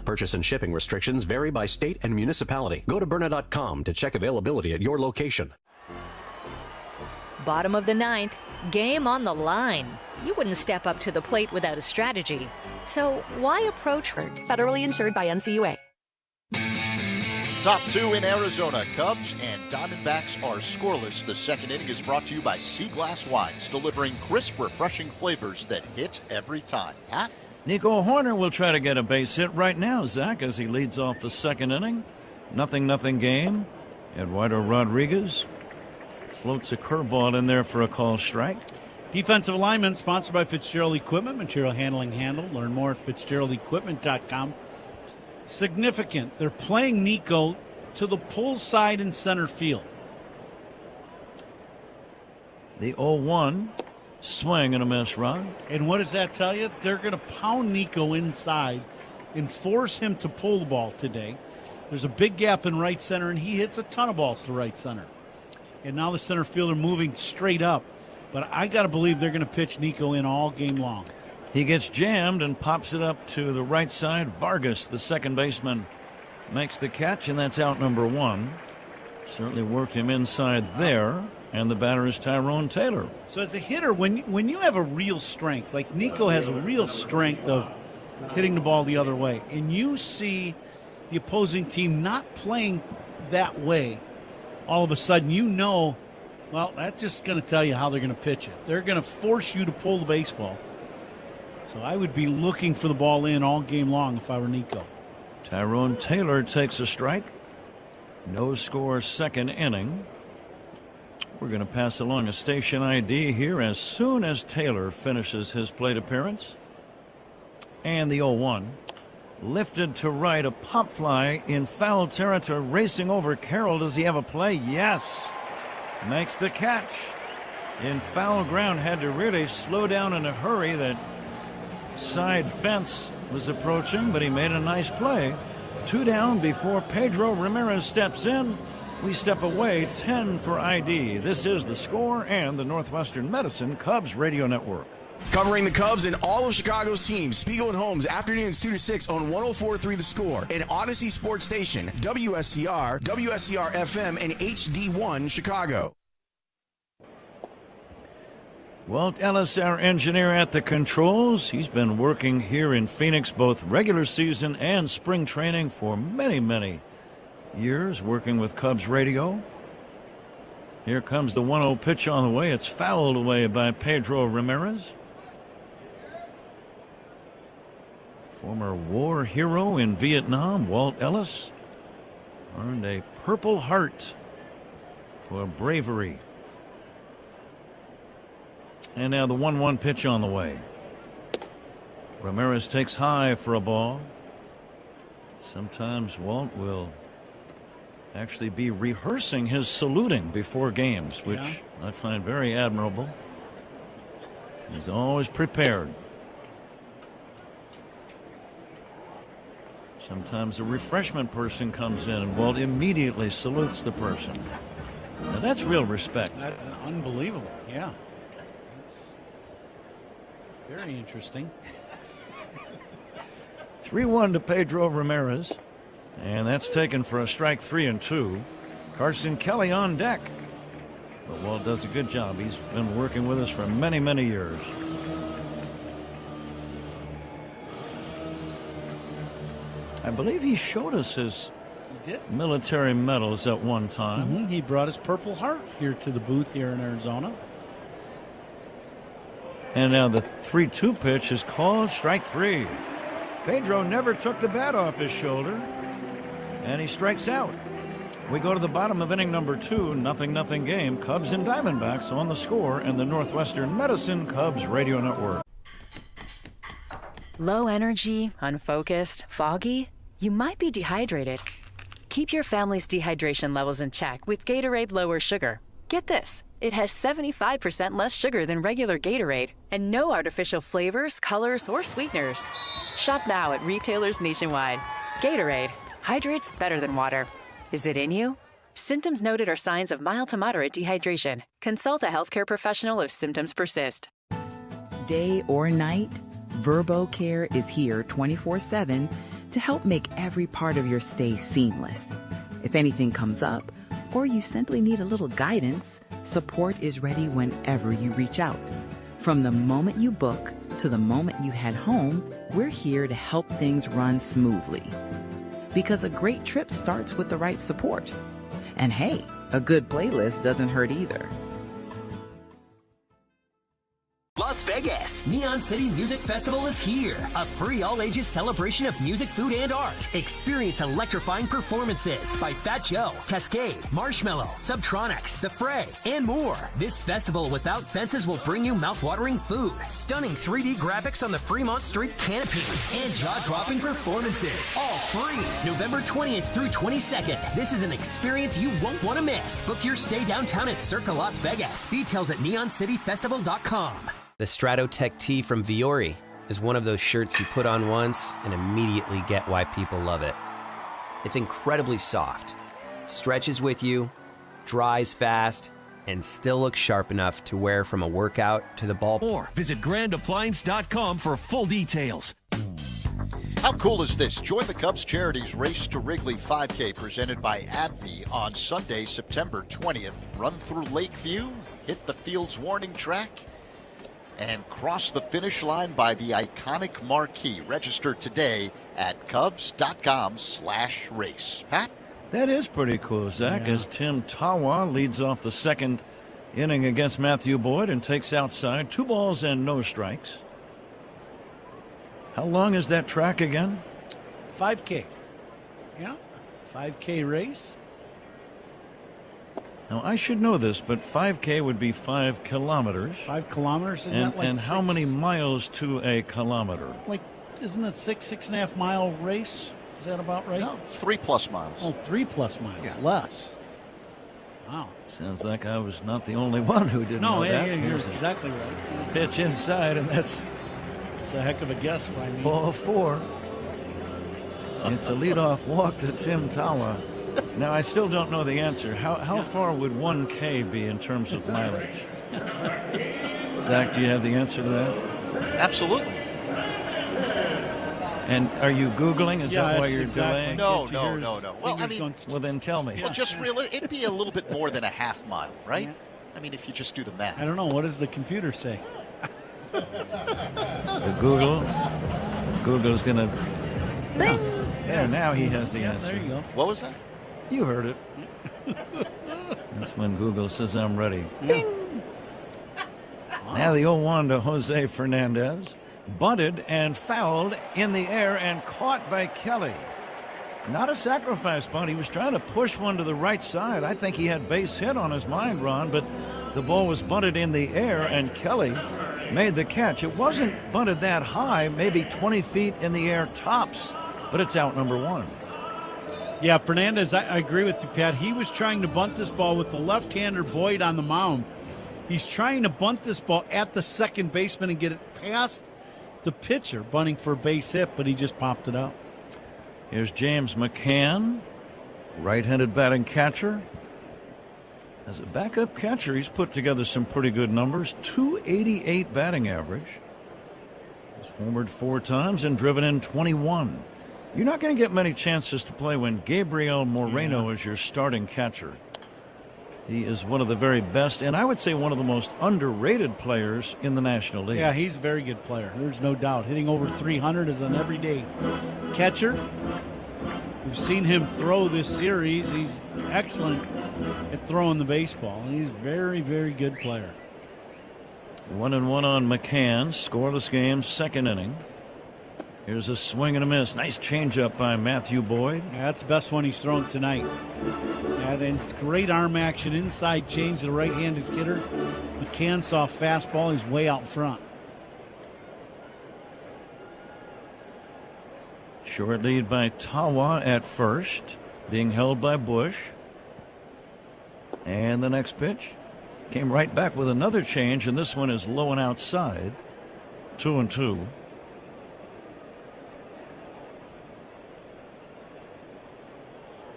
Purchase and shipping restrictions vary by state and municipality. Go to Byrna.com to check availability at your location. Bottom of the 9th, game on the line. You wouldn't step up to the plate without a strategy. So why approach her? Federally insured by NCUA. Top 2 in Arizona. Cubs and Diamondbacks are scoreless. The second inning is brought to you by Sea Glass Wines, delivering crisp, refreshing flavors that hit every time. Pat? Nico Horner will try to get a base hit right now, Zach, as he leads off the second inning. 0-0 game. Eduardo Rodriguez floats a curveball in there for a call strike. Defensive alignment sponsored by Fitzgerald Equipment, material handling handled. Learn more at FitzgeraldEquipment.com. Significant. They're playing Nico to the pull side in center field. The 0-1 swing and a miss run. And what does that tell you? They're going to pound Nico inside and force him to pull the ball today. There's a big gap in right center, and he hits a ton of balls to right center. And now the center fielder moving straight up. But I got to believe they're going to pitch Nico in all game long. He gets jammed and pops it up to the right side. Vargas, the second baseman, makes the catch, and that's out number 1. Certainly worked him inside there. And the batter is Tyrone Taylor. So as a hitter, when you have a real strength, like Nico has a real strength of hitting the ball the other way, and you see the opposing team not playing that way, all of a sudden you know, well, that's just going to tell you how they're going to pitch it. They're going to force you to pull the baseball. So I would be looking for the ball in all game long if I were Nico. Tyrone Taylor takes a strike. No score, second inning. We're going to pass along a station ID here as soon as Taylor finishes his plate appearance. And the 0-1. Lifted to right, a pop fly in foul territory, racing over Carroll. Does he have a play? Yes. Makes the catch. In foul ground, had to really slow down in a hurry. That side fence was approaching, but he made a nice play. 2 down before Pedro Ramirez steps in. We step away 10 for ID. This is The Score and the Northwestern Medicine Cubs Radio Network. Covering the Cubs and all of Chicago's teams, Spiegel and Holmes, afternoons 2 to 6 on 104.3 The Score, and Odyssey Sports Station, WSCR, WSCR FM, and HD1 Chicago. Walt Ellis, our engineer at the controls. He's been working here in Phoenix both regular season and spring training for many, many years, working with Cubs radio. Here comes the 1-0 pitch on the way. It's fouled away by Pedro Ramirez. Former war hero in Vietnam, Walt Ellis, earned a Purple Heart for bravery. And now the 1-1 pitch on the way. Ramirez takes high for a ball. Sometimes Walt will actually be rehearsing his saluting before games, which I find very admirable. He's always prepared. Sometimes a refreshment person comes in and Walt immediately salutes the person. Now that's real respect. That's unbelievable. Yeah. It's very interesting. 3-1 to Pedro Ramirez. And that's taken for a strike 3-2. Carson Kelly on deck. But Walt does a good job. He's been working with us for many, many years. I believe he showed us his military medals at one time. He brought his Purple Heart here to the booth here in Arizona. And now the 3-2 pitch is called strike 3. Pedro never took the bat off his shoulder. And he strikes out. We go to the bottom of inning number 2, 0-0 game. Cubs and Diamondbacks on The Score and the Northwestern Medicine Cubs Radio Network. Low energy, unfocused, foggy? You might be dehydrated. Keep your family's dehydration levels in check with Gatorade Lower Sugar. Get this, it has 75% less sugar than regular Gatorade and no artificial flavors, colors, or sweeteners. Shop now at retailers nationwide. Gatorade. Hydrates better than water. Is it in you? Symptoms noted are signs of mild to moderate dehydration. Consult a healthcare professional if symptoms persist. Day or night, VerboCare is here 24/7 to help make every part of your stay seamless. If anything comes up, or you simply need a little guidance, support is ready whenever you reach out. From the moment you book to the moment you head home, we're here to help things run smoothly. Because a great trip starts with the right support. And hey, a good playlist doesn't hurt either. Las Vegas, Neon City Music Festival is here. A free all-ages celebration of music, food, and art. Experience electrifying performances by Fat Joe, Cascade, Marshmello, Subtronics, The Fray, and more. This festival without fences will bring you mouth-watering food, stunning 3D graphics on the Fremont Street canopy, and jaw-dropping performances. All free. November 20th through 22nd. This is an experience you won't want to miss. Book your stay downtown at Circa Las Vegas. Details at neoncityfestival.com. The Stratotech tee from Viore is one of those shirts you put on once and immediately get why people love it. It's incredibly soft, stretches with you, dries fast, and still looks sharp enough to wear from a workout to the ball. Or visit grandappliance.com for full details. How cool is this? Join the Cubs Charities Race to Wrigley 5K presented by AbbVie on Sunday, September 20th. Run through Lakeview, hit the field's warning track, and cross the finish line by the iconic marquee. Register today at Cubs.com/race. Pat? That is pretty cool, Zach, as Tim Tawa leads off the second inning against Matthew Boyd and takes outside. 2 balls and no strikes. How long is that track again? 5K. Yeah, 5K race. Now, I should know this, but 5K would be 5 kilometers. 5 kilometers? And how many miles to a kilometer? Like, isn't it 6.5 mile race? Is that about right? No, 3+ miles. Oh, 3+ miles. Yeah. Less. Wow. Sounds like I was not the only one who didn't know that. No, you're exactly right. Pitch inside, and that's a heck of a guess by me. Ball 4. It's a leadoff walk to Tim Tawa. Now, I still don't know the answer. How far would 1K be in terms of mileage? Zach, do you have the answer to that? Absolutely. And are you Googling? Is that why you're delaying? No. Well, I mean, well, then tell me. Well, just really, it'd be a little bit more than a half mile, right? Yeah. I mean, if you just do the math. I don't know. What does the computer say? Google's going to... Bing! There, now he has the answer. There you go. What was that? You heard it. That's when Google says, I'm ready. Bing! Now the 0-1 to Jose Fernandez. Bunted and fouled in the air and caught by Kelly. Not a sacrifice bunt. He was trying to push one to the right side. I think he had base hit on his mind, Ron, but the ball was bunted in the air, and Kelly made the catch. It wasn't bunted that high, maybe 20 feet in the air tops, but it's out number one. Yeah, Fernandez, I agree with you, Pat. He was trying to bunt this ball with the left-hander Boyd on the mound. He's trying to bunt this ball at the second baseman and get it past the pitcher, bunting for a base hit, but he just popped it up. Here's James McCann, right-handed batting catcher. As a backup catcher, he's put together some pretty good numbers. .288 batting average. He's homered 4 times and driven in 21. You're not going to get many chances to play when Gabriel Moreno is your starting catcher. He is one of the very best, and I would say one of the most underrated players in the National League. Yeah, he's a very good player. There's no doubt. Hitting over 300 is an everyday catcher. We've seen him throw this series. He's excellent at throwing the baseball. He's a very, very good player. 1-1 on McCann. Scoreless game, second inning. Here's a swing and a miss. Nice changeup by Matthew Boyd. Yeah, that's the best one he's thrown tonight. And it's great arm action, inside change to the right-handed hitter. McCann saw a fastball. He's way out front. Short lead by Tawa at first, being held by Bush. And the next pitch came right back with another change, and this one is low and outside. 2-2.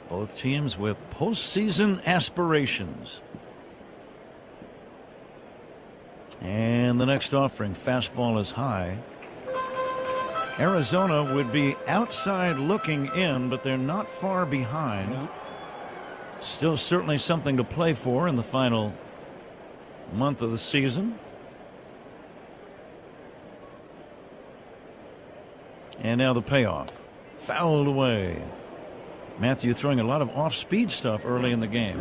Both teams with postseason aspirations. And the next offering, fastball is high. Arizona would be outside looking in, but they're not far behind. Yeah. Still certainly something to play for in the final month of the season. And now the payoff. Fouled away. Matthew throwing a lot of off-speed stuff early in the game.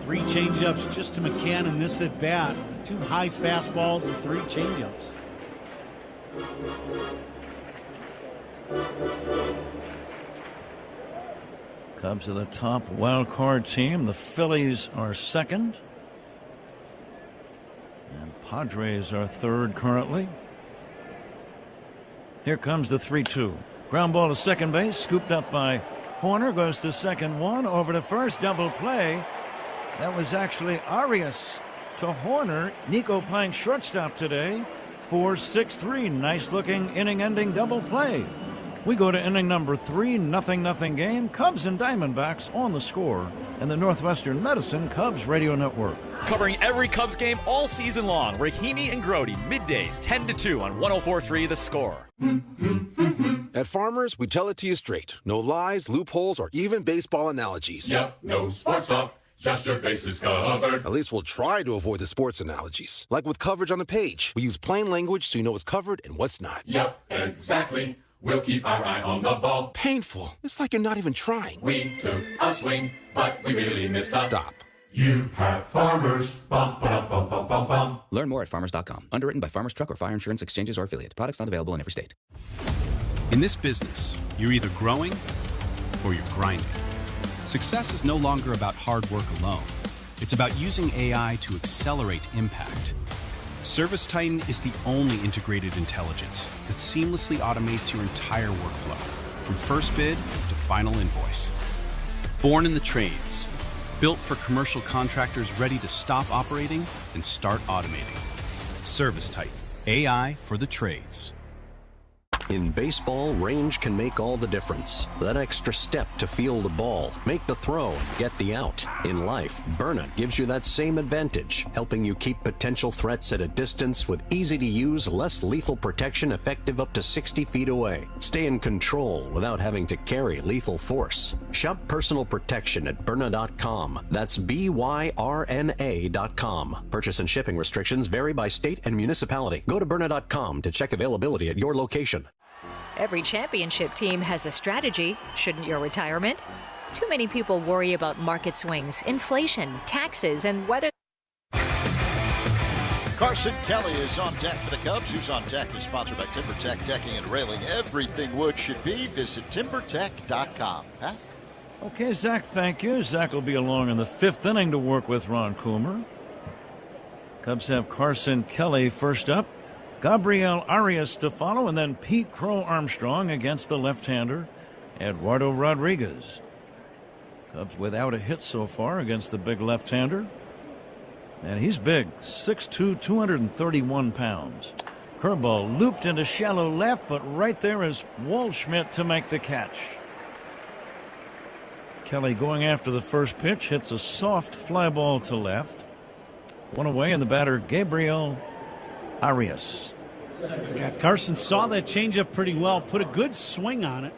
3 changeups just to McCann in this at bat. 2 high fastballs and 3 changeups. Cubs are the top wild card team. The Phillies are second. And Padres are third currently. Here comes the 3-2. Ground ball to second base, scooped up by Horner, goes to second one, over to first, double play. That was actually Arias to Horner. Nico playing shortstop today. 4-6-3, nice looking inning ending double play. We go to inning number 3, 0-0 game. Cubs and Diamondbacks on the Score and the Northwestern Medicine Cubs Radio Network. Covering every Cubs game all season long, Rahimi and Grody, middays 10 to 2 on 104.3 The Score. At Farmers, we tell it to you straight. No lies, loopholes, or even baseball analogies. Yep, no sports talk, just your bases covered. At least we'll try to avoid the sports analogies. Like with coverage on a page. We use plain language so you know what's covered and what's not. Yep, exactly. We'll keep our eye on the ball. Painful. It's like you're not even trying. We took a swing, but we really missed up. Stop. You have Farmers. Bum, ba, bum, bum, bum, bum. Learn more at farmers.com. Underwritten by Farmers Truck or Fire Insurance Exchanges or Affiliate. Products not available in every state. In this business, you're either growing or you're grinding. Success is no longer about hard work alone. It's about using AI to accelerate impact. ServiceTitan is the only integrated intelligence that seamlessly automates your entire workflow, from first bid to final invoice. Born in the trades, built for commercial contractors ready to stop operating and start automating. ServiceTitan, AI for the trades. In baseball, range can make all the difference. That extra step to field a ball, make the throw, and get the out. In life, Byrna gives you that same advantage, helping you keep potential threats at a distance with easy-to-use, less lethal protection effective up to 60 feet away. Stay in control without having to carry lethal force. Shop personal protection at Byrna.com. That's BYRNA.com. Purchase and shipping restrictions vary by state and municipality. Go to Byrna.com to check availability at your location. Every championship team has a strategy. Shouldn't your retirement? Too many people worry about market swings, inflation, taxes, and whether... Carson Kelly is on deck for the Cubs. Who's on Deck is sponsored by TimberTech Decking and Railing. Everything wood should be. Visit TimberTech.com. Huh? Okay, Zach, thank you. Zach will be along in the 5th inning to work with Ron Coomer. Cubs have Carson Kelly first up, Gabriel Arias to follow, and then Pete Crow Armstrong against the left-hander, Eduardo Rodriguez. Cubs without a hit so far against the big left-hander. And he's big, 6'2", 231 pounds. Curveball looped into shallow left, but right there is Waldschmidt to make the catch. Kelly going after the first pitch, hits a soft fly ball to left. One away, and the batter, Gabriel Arias. Yeah, Carson saw that changeup pretty well, put a good swing on it,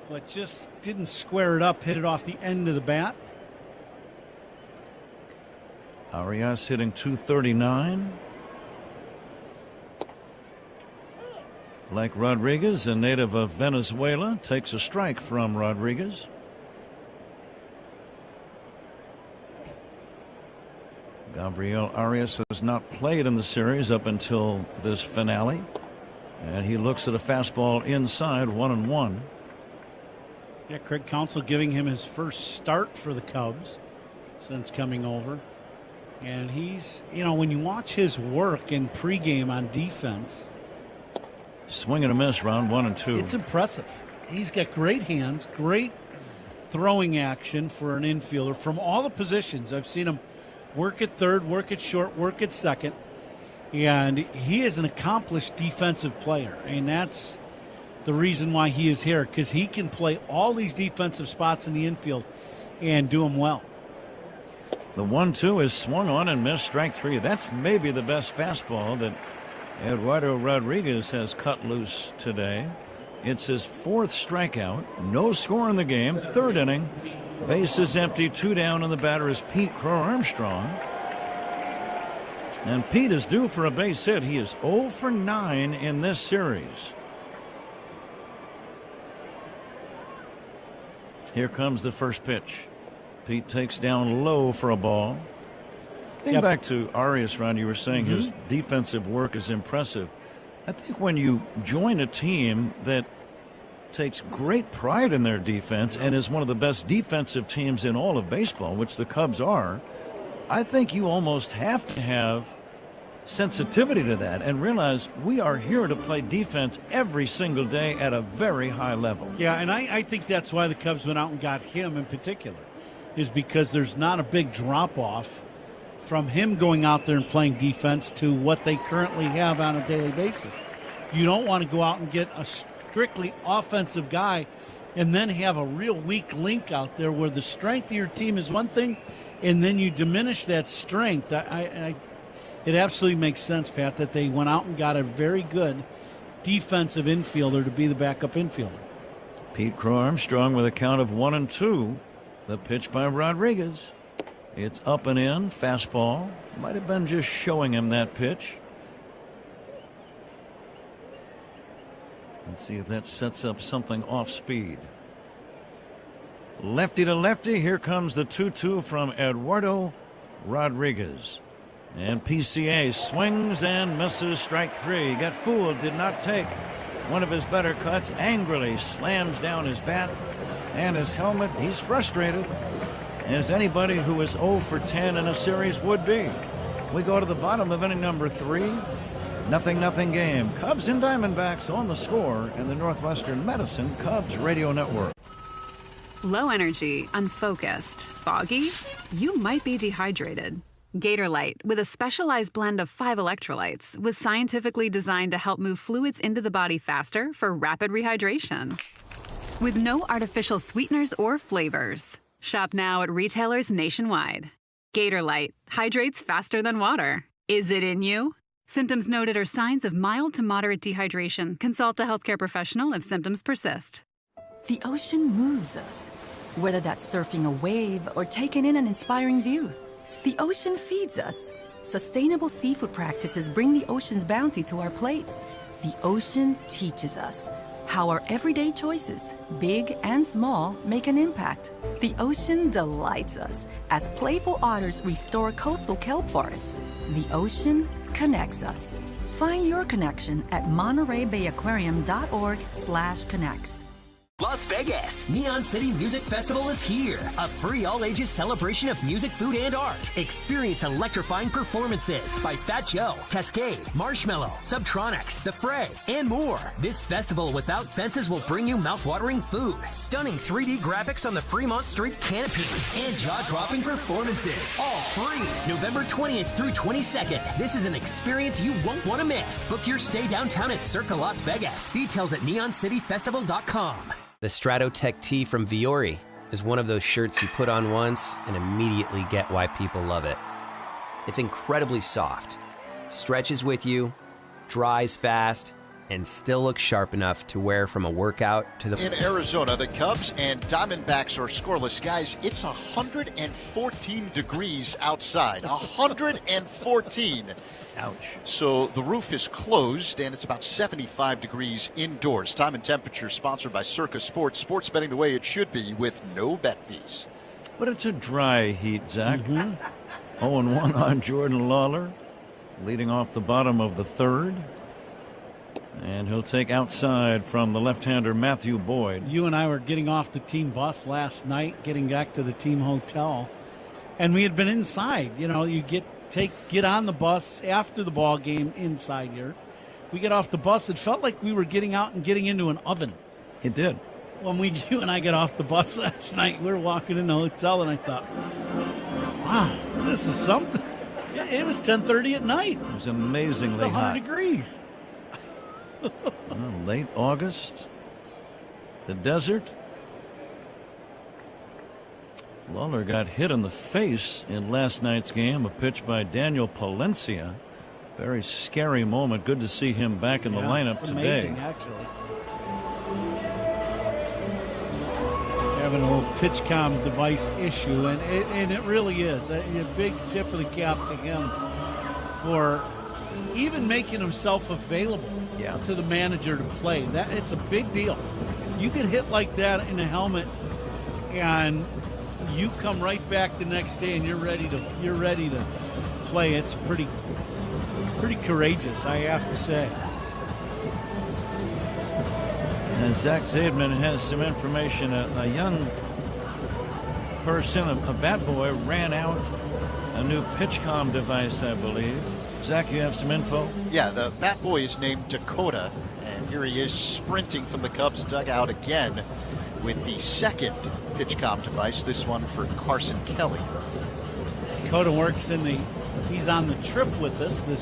but just didn't square it up, hit it off the end of the bat. Arias hitting .239. Like Rodriguez, a native of Venezuela, takes a strike from Rodriguez. Gabriel Arias has not played in the series up until this finale. And he looks at a fastball inside, 1-1. Yeah, Craig Counsell giving him his first start for the Cubs since coming over. And he's, when you watch his work in pregame on defense. Swing and a miss, round 1 and 2. It's impressive. He's got great hands, great throwing action for an infielder from all the positions. I've seen him work at third, work at short, work at second. And he is an accomplished defensive player. And that's the reason why he is here, because he can play all these defensive spots in the infield and do them well. The 1-2 is swung on and missed, strike 3. That's maybe the best fastball that Eduardo Rodriguez has cut loose today. It's his 4th strikeout. No score in the game. 3rd inning. Base is empty. 2 down, and the batter is Pete Crow Armstrong. And Pete is due for a base hit. He is 0 for 9 in this series. Here comes the first pitch. Pete takes down low for a ball. Getting back to Arias, Ron, you were saying his defensive work is impressive. I think when you join a team that takes great pride in their defense and is one of the best defensive teams in all of baseball, which the Cubs are, I think you almost have to have sensitivity to that and realize we are here to play defense every single day at a very high level. Yeah, and I think that's why the Cubs went out and got him in particular, is because there's not a big drop-off from him going out there and playing defense to what they currently have on a daily basis. You don't want to go out and get a strictly offensive guy and then have a real weak link out there where the strength of your team is one thing and then you diminish that strength. It absolutely makes sense, Pat, that they went out and got a very good defensive infielder to be the backup infielder. Pete Crow Armstrong with a count of 1-2. The pitch by Rodriguez. It's up and in, fastball. Might have been just showing him that pitch. Let's see if that sets up something off speed. Lefty to lefty. Here comes the 2-2 from Eduardo Rodriguez. And PCA swings and misses, strike 3. Got fooled, did not take one of his better cuts. Angrily slams down his bat and his helmet. He's frustrated, as anybody who is 0 for 10 in a series would be. We go to the bottom of inning number 3. 0-0 game. Cubs and Diamondbacks on the Score in the Northwestern Medicine Cubs Radio Network. Low energy, unfocused, foggy? You might be dehydrated. Gator Light, with a specialized blend of 5 electrolytes, was scientifically designed to help move fluids into the body faster for rapid rehydration. With no artificial sweeteners or flavors. Shop now at retailers nationwide. Gator Light hydrates faster than water. Is it in you? Symptoms noted are signs of mild to moderate dehydration. Consult a healthcare professional if symptoms persist. The ocean moves us, whether that's surfing a wave or taking in an inspiring view. The ocean feeds us. Sustainable seafood practices bring the ocean's bounty to our plates. The ocean teaches us how our everyday choices, big and small, make an impact. The ocean delights us as playful otters restore coastal kelp forests. The ocean connects us. Find your connection at MontereyBayAquarium.org/connects. Las Vegas, Neon City Music Festival is here. A free all-ages celebration of music, food, and art. Experience electrifying performances by Fat Joe, Cascade, Marshmello, Subtronics, The Fray, and more. This festival without fences will bring you mouth-watering food, stunning 3D graphics on the Fremont Street canopy, and jaw-dropping performances. All free. November 20th through 22nd. This is an experience you won't want to miss. Book your stay downtown at Circa Las Vegas. Details at neoncityfestival.com. The Stratotech tee from Viore is one of those shirts you put on once and immediately get why people love it. It's incredibly soft, stretches with you, dries fast, and still looks sharp enough to wear from a workout to the... In Arizona, the Cubs and Diamondbacks are scoreless. Guys, it's 114 degrees outside. 114. Ouch. So the roof is closed, and it's about 75 degrees indoors. Time and temperature sponsored by Circa Sports. Sports betting the way it should be with no bet fees. But it's a dry heat, Zach. 0-1 on Jordan Lawler, leading off the bottom of the third. And he'll take outside from the left-hander Matthew Boyd. You and I were getting off the team bus last night, getting back to the team hotel, and we had been inside. You know, you get on the bus after the ball game inside here. We get off the bus. It felt like we were getting out and getting into an oven. It did. When you and I got off the bus last night, we were walking in the hotel, and I thought, wow, this is something. It was 10:30 at night. It was amazingly it was 100 hot. degrees. Well, late August, the desert. Lawler got hit in the face in last night's game, a pitch by Daniel Palencia. Very scary moment. Good to see him back in the lineup it's today. Amazing, actually. Having a little pitch comm device issue, and it really is a big tip of the cap to him for even making himself available to the manager to play. That it's a big deal. You get hit like that in a helmet, and you come right back the next day, and you're ready to play. It's pretty courageous, I have to say. And Zach Zaidman has some information. A young person, a bat boy, ran out a new pitch comm device, I believe. Zach, you have some info? Yeah, the bat boy is named Dakota, and here he is sprinting from the Cubs dugout again with the second pitch comm device, this one for Carson Kelly. Dakota works he's on the trip with us, the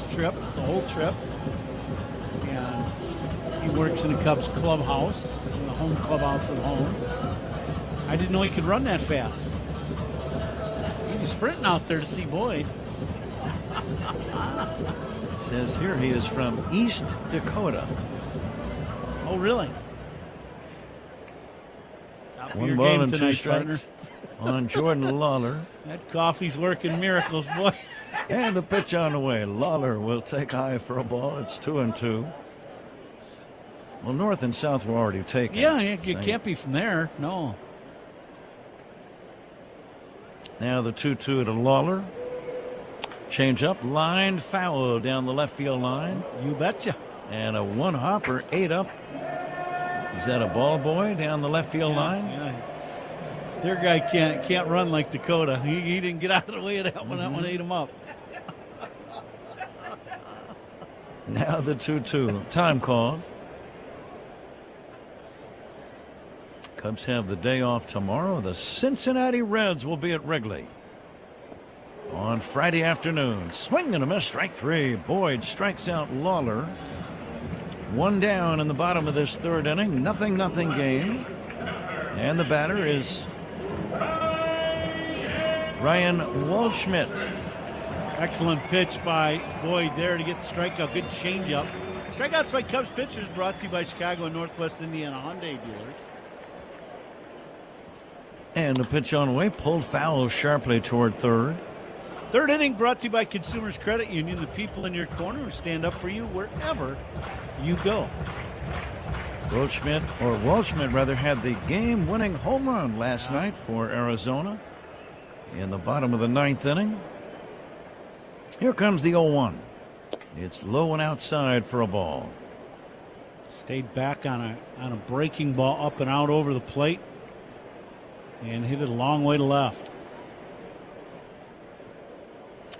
whole trip. And he works in the Cubs clubhouse, in the home clubhouse at home. I didn't know he could run that fast. He was sprinting out there to see Boyd. It says here he is from East Dakota. Oh, really? 1 ball and 2 strikes on Jordan Lawler. That coffee's working miracles, boy. And the pitch on the way. Lawler will take high for a ball. It's 2-2. Well, north and south were already taken. Yeah, you can't be from there. No. Now the 2-2 to Lawler. Change up, line foul down the left field line. You betcha. And a one hopper, 8 up. Is that a ball boy down the left field line? Yeah. Their guy can't run like Dakota. He didn't get out of the way of that one. That one ate him up. Now the 2-2. Time called. Cubs have the day off tomorrow. The Cincinnati Reds will be at Wrigley. on Friday afternoon. Swing and a miss, strike three. Boyd strikes out Lawler. One down in the bottom of this third inning. Nothing game. And the batter is Ryan Waldschmidt. Excellent pitch by Boyd there to get the strikeout. Good changeup. Strikeouts by Cubs pitchers brought to you by Chicago and Northwest Indiana Hyundai dealers. And a pitch on the way, pulled foul sharply toward third. Third inning brought to you by Consumers Credit Union, the people in your corner who stand up for you wherever you go. Waldschmidt had the game-winning home run last night for Arizona in the bottom of the ninth inning. Here comes the 0-1. It's low and outside for a ball. Stayed back on a breaking ball up and out over the plate and hit it a long way to left.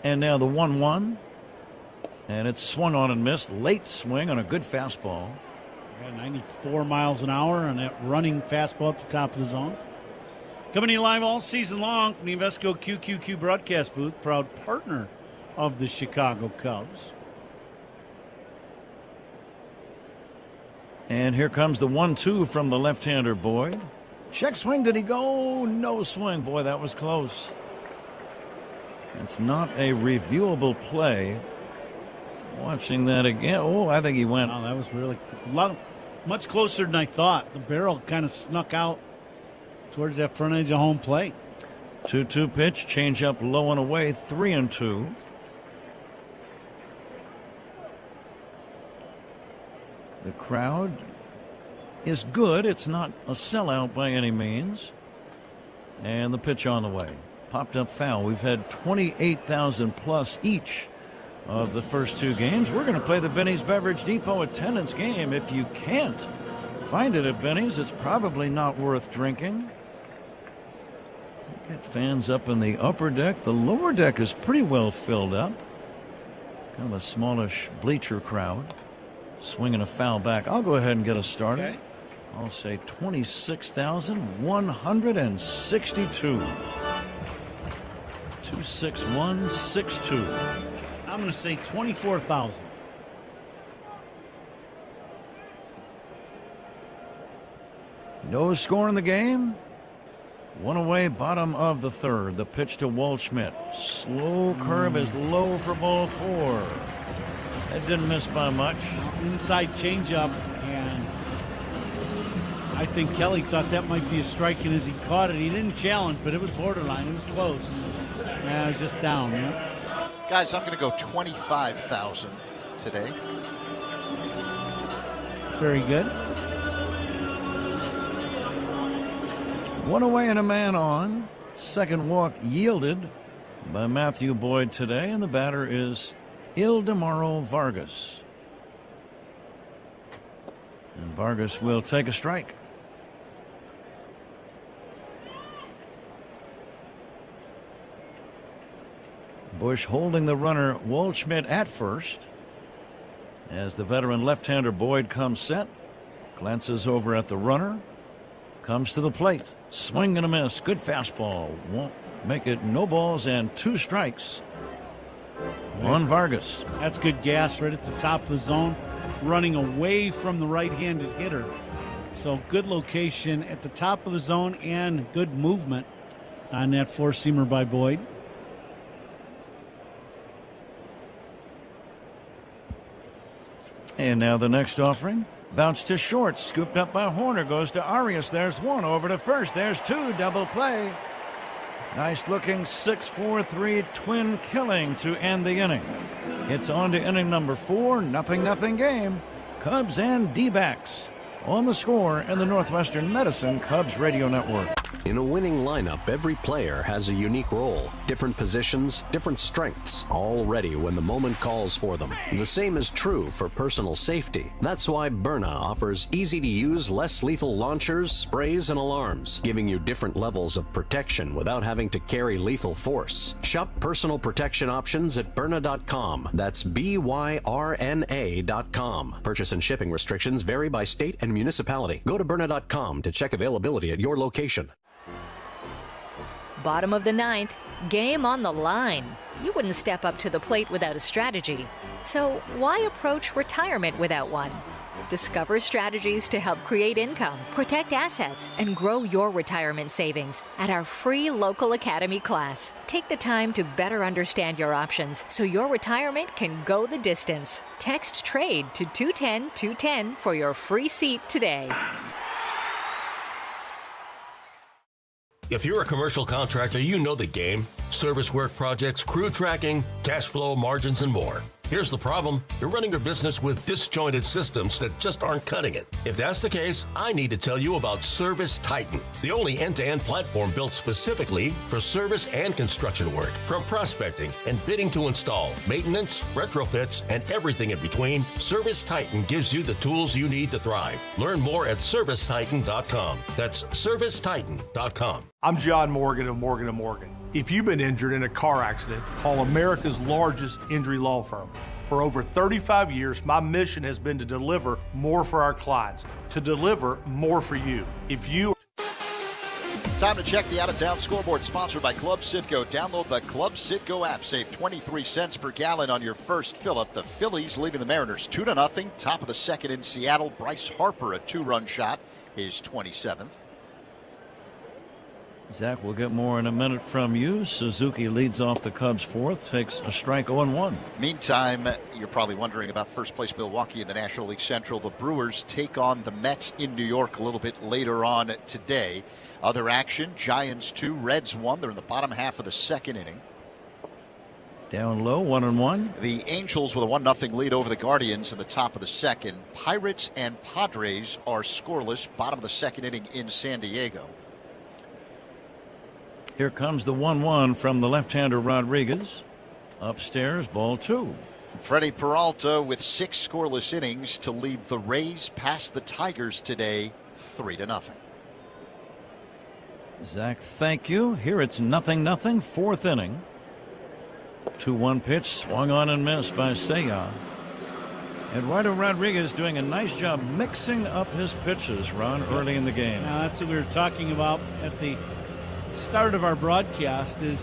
And now the 1-1. And it's swung on and missed. Late swing on a good fastball. 94 miles an hour on that running fastball at the top of the zone. Coming to you live all season long from the Invesco QQQ broadcast booth, proud partner of the Chicago Cubs. And here comes the 1-2 from the left-hander Boyd. Check swing, did he go? No swing. Boy, that was close. It's not a reviewable play. Watching that again. Oh, I think he went. Oh, that was really much closer than I thought. The barrel kind of snuck out towards that front edge of home plate. 2-2 pitch, change up low and away, 3-2. The crowd is good. It's not a sellout by any means. And the pitch on the way. Popped up foul. We've had 28,000 plus each of the first two games. We're going to play the Benny's Beverage Depot attendance game. If you can't find it at Benny's, it's probably not worth drinking. Get fans up in the upper deck. The lower deck is pretty well filled up. Kind of a smallish bleacher crowd. Swinging a foul back. I'll go ahead and get us started. Okay. I'll say 26,162. 26162. I'm going to say 24,000. No score in the game. One away, bottom of the third. The pitch to Waldschmidt. Slow curve is low for ball four. That didn't miss by much. Inside changeup, and I think Kelly thought that might be a strike, and as he caught it, he didn't challenge, but it was borderline. It was close. It was just down. Yeah. Guys, I'm going to go 25,000 today. Very good. One away and a man on. Second walk yielded by Matthew Boyd today, and the batter is Ildemaro Vargas. And Vargas will take a strike. Bush holding the runner Waldschmidt at first as the veteran left-hander Boyd comes set, glances over at the runner, comes to the plate, swing and a miss, good fastball, won't make it, no balls and two strikes on Vargas. That's good gas right at the top of the zone, running away from the right-handed hitter. So good location at the top of the zone and good movement on that four-seamer by Boyd. And now the next offering. Bounce to short. Scooped up by Horner. Goes to Arias. There's one. Over to first. There's two. Double play. Nice looking 6-4-3 twin killing to end the inning. It's on to inning number 4. Nothing game. Cubs and D-backs on the Score and the Northwestern Medicine Cubs Radio Network. In a winning lineup, every player has a unique role, different positions, different strengths, all ready when the moment calls for them. The same is true for personal safety. That's why Byrna offers easy-to-use, less lethal launchers, sprays, and alarms, giving you different levels of protection without having to carry lethal force. Shop personal protection options at Byrna.com. That's BYRNA.com. Purchase and shipping restrictions vary by state and municipality. Go to Byrna.com to check availability at your location. Bottom of the ninth, Game on the line. You wouldn't step up to the plate without a strategy. So why approach retirement without one? Discover strategies to help create income, protect assets, and grow your retirement savings at our free local academy class. Take the time to better understand your options so your retirement can go the distance. Text TRADE to 210-210 for your free seat today. If you're a commercial contractor, you know the game. Service work projects, crew tracking, cash flow, margins, and more. Here's the problem. You're running your business with disjointed systems that just aren't cutting it. If that's the case, I need to tell you about Service Titan, the only end-to-end platform built specifically for service and construction work. From prospecting and bidding to install, maintenance, retrofits, and everything in between, Service Titan gives you the tools you need to thrive. Learn more at ServiceTitan.com. That's ServiceTitan.com. I'm John Morgan of Morgan & Morgan. If you've been injured in a car accident, call America's largest injury law firm. For over 35 years, my mission has been to deliver more for our clients, to deliver more for you. Time to check the out-of-town scoreboard, sponsored by Club Citgo. Download the Club Citgo app. Save 23 cents per gallon on your first fill-up. The Phillies leading the Mariners 2-0. Top of the second in Seattle. Bryce Harper, a 2-run shot, his 27th. Zach, we'll get more in a minute from you. Suzuki leads off the Cubs fourth, takes a strike 0-1. Meantime, you're probably wondering about first place Milwaukee in the National League Central. The Brewers take on the Mets in New York a little bit later on today. Other action, Giants 2, Reds 1. They're in the bottom half of the second inning. Down low, 1-1. The Angels with a 1-0 lead over the Guardians in the top of the second. Pirates and Padres are scoreless, bottom of the second inning in San Diego. Here comes the 1-1 from the left-hander Rodriguez. Upstairs, ball 2. Freddie Peralta with 6 scoreless innings to lead the Rays past the Tigers today, 3-0. Zach, thank you. Here it's 0-0, fourth inning. 2-1 pitch, swung on and missed by Seiya. Eduardo Rodriguez doing a nice job mixing up his pitches, Ron, early in the game. Now, that's what we were talking about at the start of our broadcast is,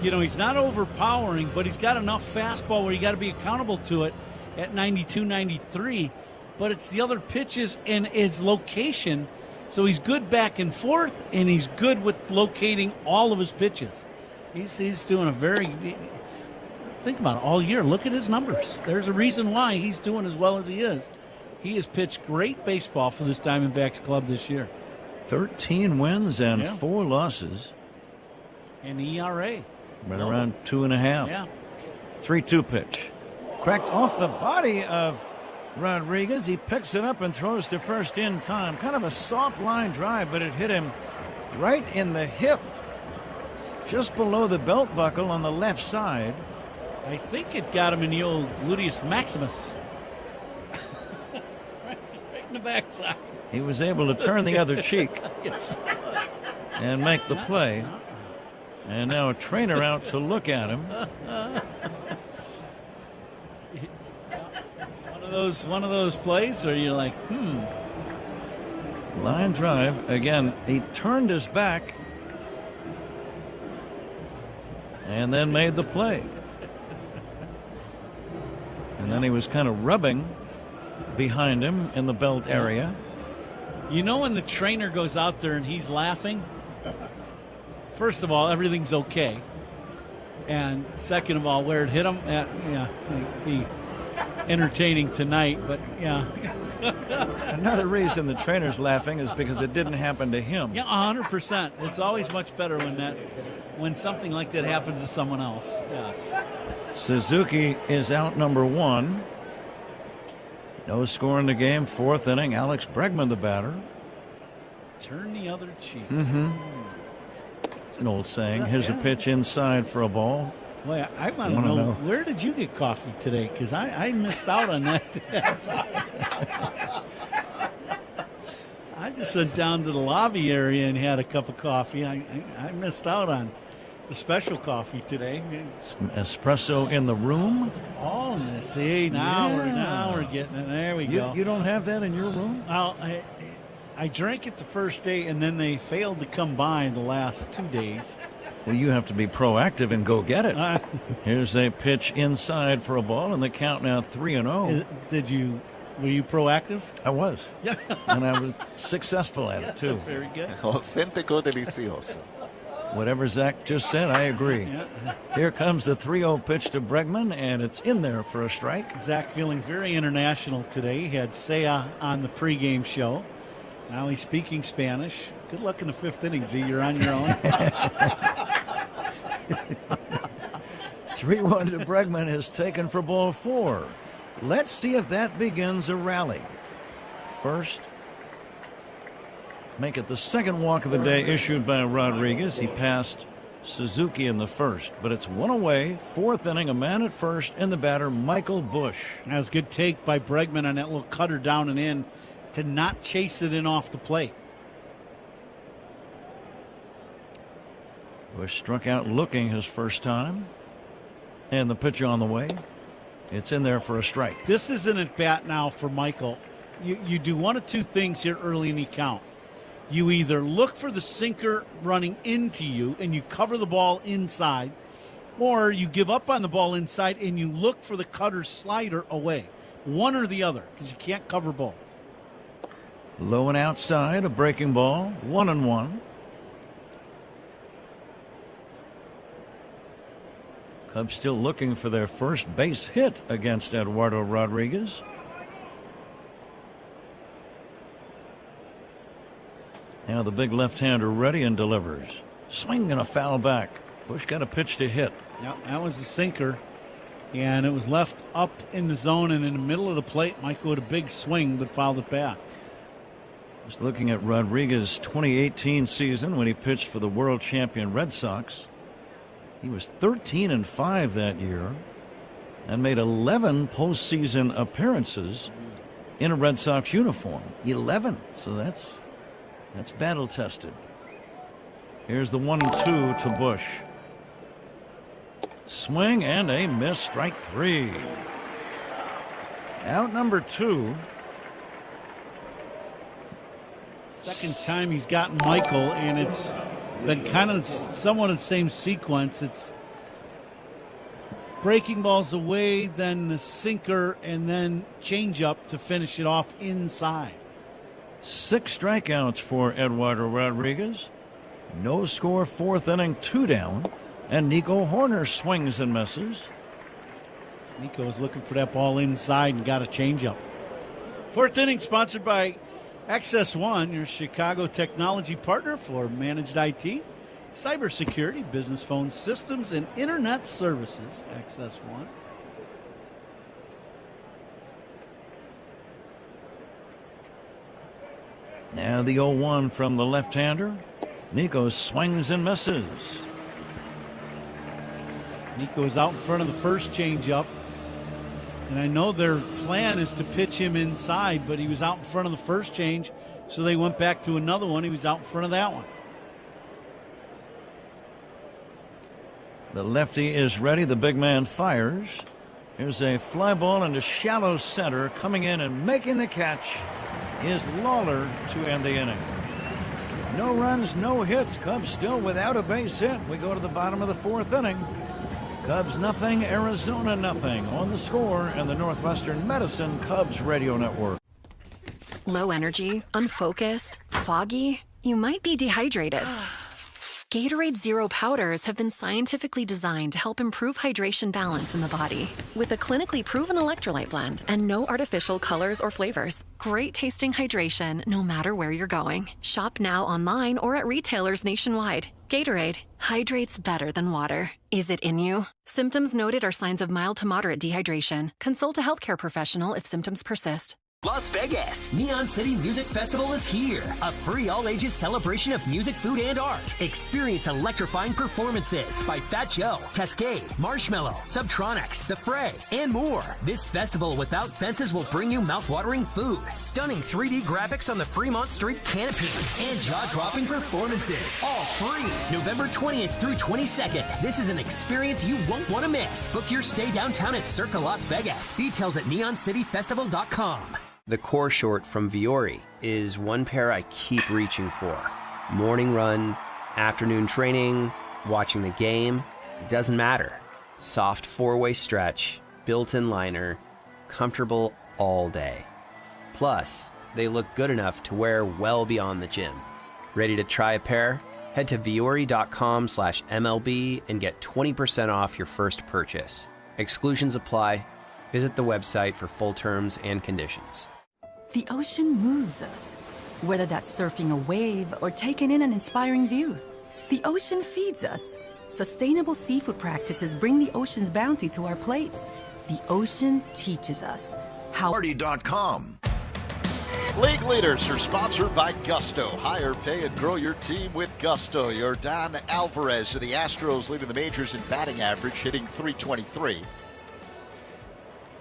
he's not overpowering, but he's got enough fastball where you got to be accountable to it at 92, 93. But it's the other pitches and his location. So he's good back and forth, and he's good with locating all of his pitches. He's doing a very, think about it, all year. Look at his numbers. There's a reason why he's doing as well as he is. He has pitched great baseball for this Diamondbacks club this year. 13 wins and 4 losses. And ERA. Right around 2.5. Yeah. 3-2 pitch. Cracked off the body of Rodriguez. He picks it up and throws to first in time. Kind of a soft line drive, but it hit him right in the hip. Just below the belt buckle on the left side. I think it got him in the old gluteus maximus. right in the backside. He was able to turn the other cheek yes. and make the play. And now a trainer out to look at him. It's one of those plays where you're like, Line drive. Again, he turned his back and then made the play. And then he was kind of rubbing behind him in the belt area. When the trainer goes out there and he's laughing, first of all, everything's okay. And second of all, where it hit him, be entertaining tonight. But, yeah. Another reason the trainer's laughing is because it didn't happen to him. Yeah, 100%. It's always much better when something like that happens to someone else. Yes. Suzuki is out number 1. No score in the game, fourth inning. Alex Bregman, the batter. Turn the other cheek. It's an old saying. Here's a pitch inside for a ball. Boy, I want to know, where did you get coffee today? Because I missed out on that. I just went down to the lobby area and had a cup of coffee. I missed out on the special coffee today. Some espresso in the room. Oh, see, now we're getting it. There we go. You don't have that in your room? I drank it the first day, and then they failed to come by the last 2 days. Well, you have to be proactive and go get it. Here's a pitch inside for a ball, and the count now 3-0. Were you proactive? I was. Yeah. And I was successful at it, too. Very good. Auténtico delicioso. Whatever Zach just said, I agree. Yeah. Here comes the 3-0 pitch to Bregman, and it's in there for a strike. Zach feeling very international today. He had Saya on the pregame show. Now he's speaking Spanish. Good luck in the fifth inning, Z. You're on your own. 3-1 to Bregman is taken for ball 4. Let's see if that begins a rally. First, make it the second walk of the day issued by Rodriguez. He passed Suzuki in the first, but it's one away. Fourth inning, a man at first, and the batter, Michael Busch. That was a good take by Bregman on that little cutter down and in to not chase it in off the plate. Busch struck out looking his first time, and the pitch on the way. It's in there for a strike. This is an at-bat now for Michael. You do one of two things here early in the count. You either look for the sinker running into you and you cover the ball inside, or you give up on the ball inside and you look for the cutter slider away. One or the other, because you can't cover both. Low and outside, a breaking ball, 1-1. Cubs still looking for their first base hit against Eduardo Rodriguez. Now the big left-hander ready and delivers. Swing and a foul back. Busch got a pitch to hit. Yep, that was the sinker. And it was left up in the zone and in the middle of the plate. Michael with a big swing, but fouled it back. Just looking at Rodriguez's 2018 season when he pitched for the world champion Red Sox. He was 13-5 that year and made 11 postseason appearances in a Red Sox uniform. 11. So that's battle tested. Here's the 1-2 to Busch. Swing and a miss, strike 3. Out number 2. Second time he's gotten Michael, and it's been kind of somewhat the same sequence. It's breaking balls away, then the sinker, and then changeup to finish it off inside. 6 strikeouts for Eduardo Rodriguez. No score, fourth inning, 2 down. And Nico Horner swings and misses. Nico was looking for that ball inside and got a changeup. Fourth inning sponsored by Access One, your Chicago technology partner for managed IT, cybersecurity, business phone systems, and internet services. Access One. Now the 0-1 from the left-hander. Nico swings and misses. Nico is out in front of the first changeup. And I know their plan is to pitch him inside, but he was out in front of the first change, so they went back to another one. He was out in front of that one. The lefty is ready. The big man fires. Here's a fly ball into shallow center. Coming in and making the catch is Lawler to end the inning. No runs, no hits. Cubs still without a base hit. We go to the bottom of the fourth inning. Cubs nothing, Arizona nothing. On the Score and the Northwestern Medicine Cubs Radio Network. Low energy, unfocused, foggy. You might be dehydrated. Gatorade Zero powders have been scientifically designed to help improve hydration balance in the body. With a clinically proven electrolyte blend and no artificial colors or flavors. Great tasting hydration no matter where you're going. Shop now online or at retailers nationwide. Gatorade hydrates better than water. Is it in you? Symptoms noted are signs of mild to moderate dehydration. Consult a healthcare professional if symptoms persist. Las Vegas, Neon City Music Festival is here. A free all-ages celebration of music, food, and art. Experience electrifying performances by Fat Joe, Cascade, Marshmello, Subtronics, The Fray, and more. This festival without fences will bring you mouth-watering food, stunning 3D graphics on the Fremont Street canopy, and jaw-dropping performances. All free. November 20th through 22nd. This is an experience you won't want to miss. Book your stay downtown at Circa Las Vegas. Details at neoncityfestival.com. The core short from Viore is one pair I keep reaching for. Morning run, afternoon training, watching the game, it doesn't matter. Soft four-way stretch, built-in liner, comfortable all day. Plus, they look good enough to wear well beyond the gym. Ready to try a pair? Head to viore.com/MLB and get 20% off your first purchase. Exclusions apply. Visit the website for full terms and conditions. The ocean moves us, whether that's surfing a wave or taking in an inspiring view. The ocean feeds us. Sustainable seafood practices bring the ocean's bounty to our plates. The ocean teaches us how. Party.com. League leaders are sponsored by Gusto. Hire, pay, and grow your team with Gusto. Yordan Alvarez of the Astros leading the majors in batting average, hitting .323.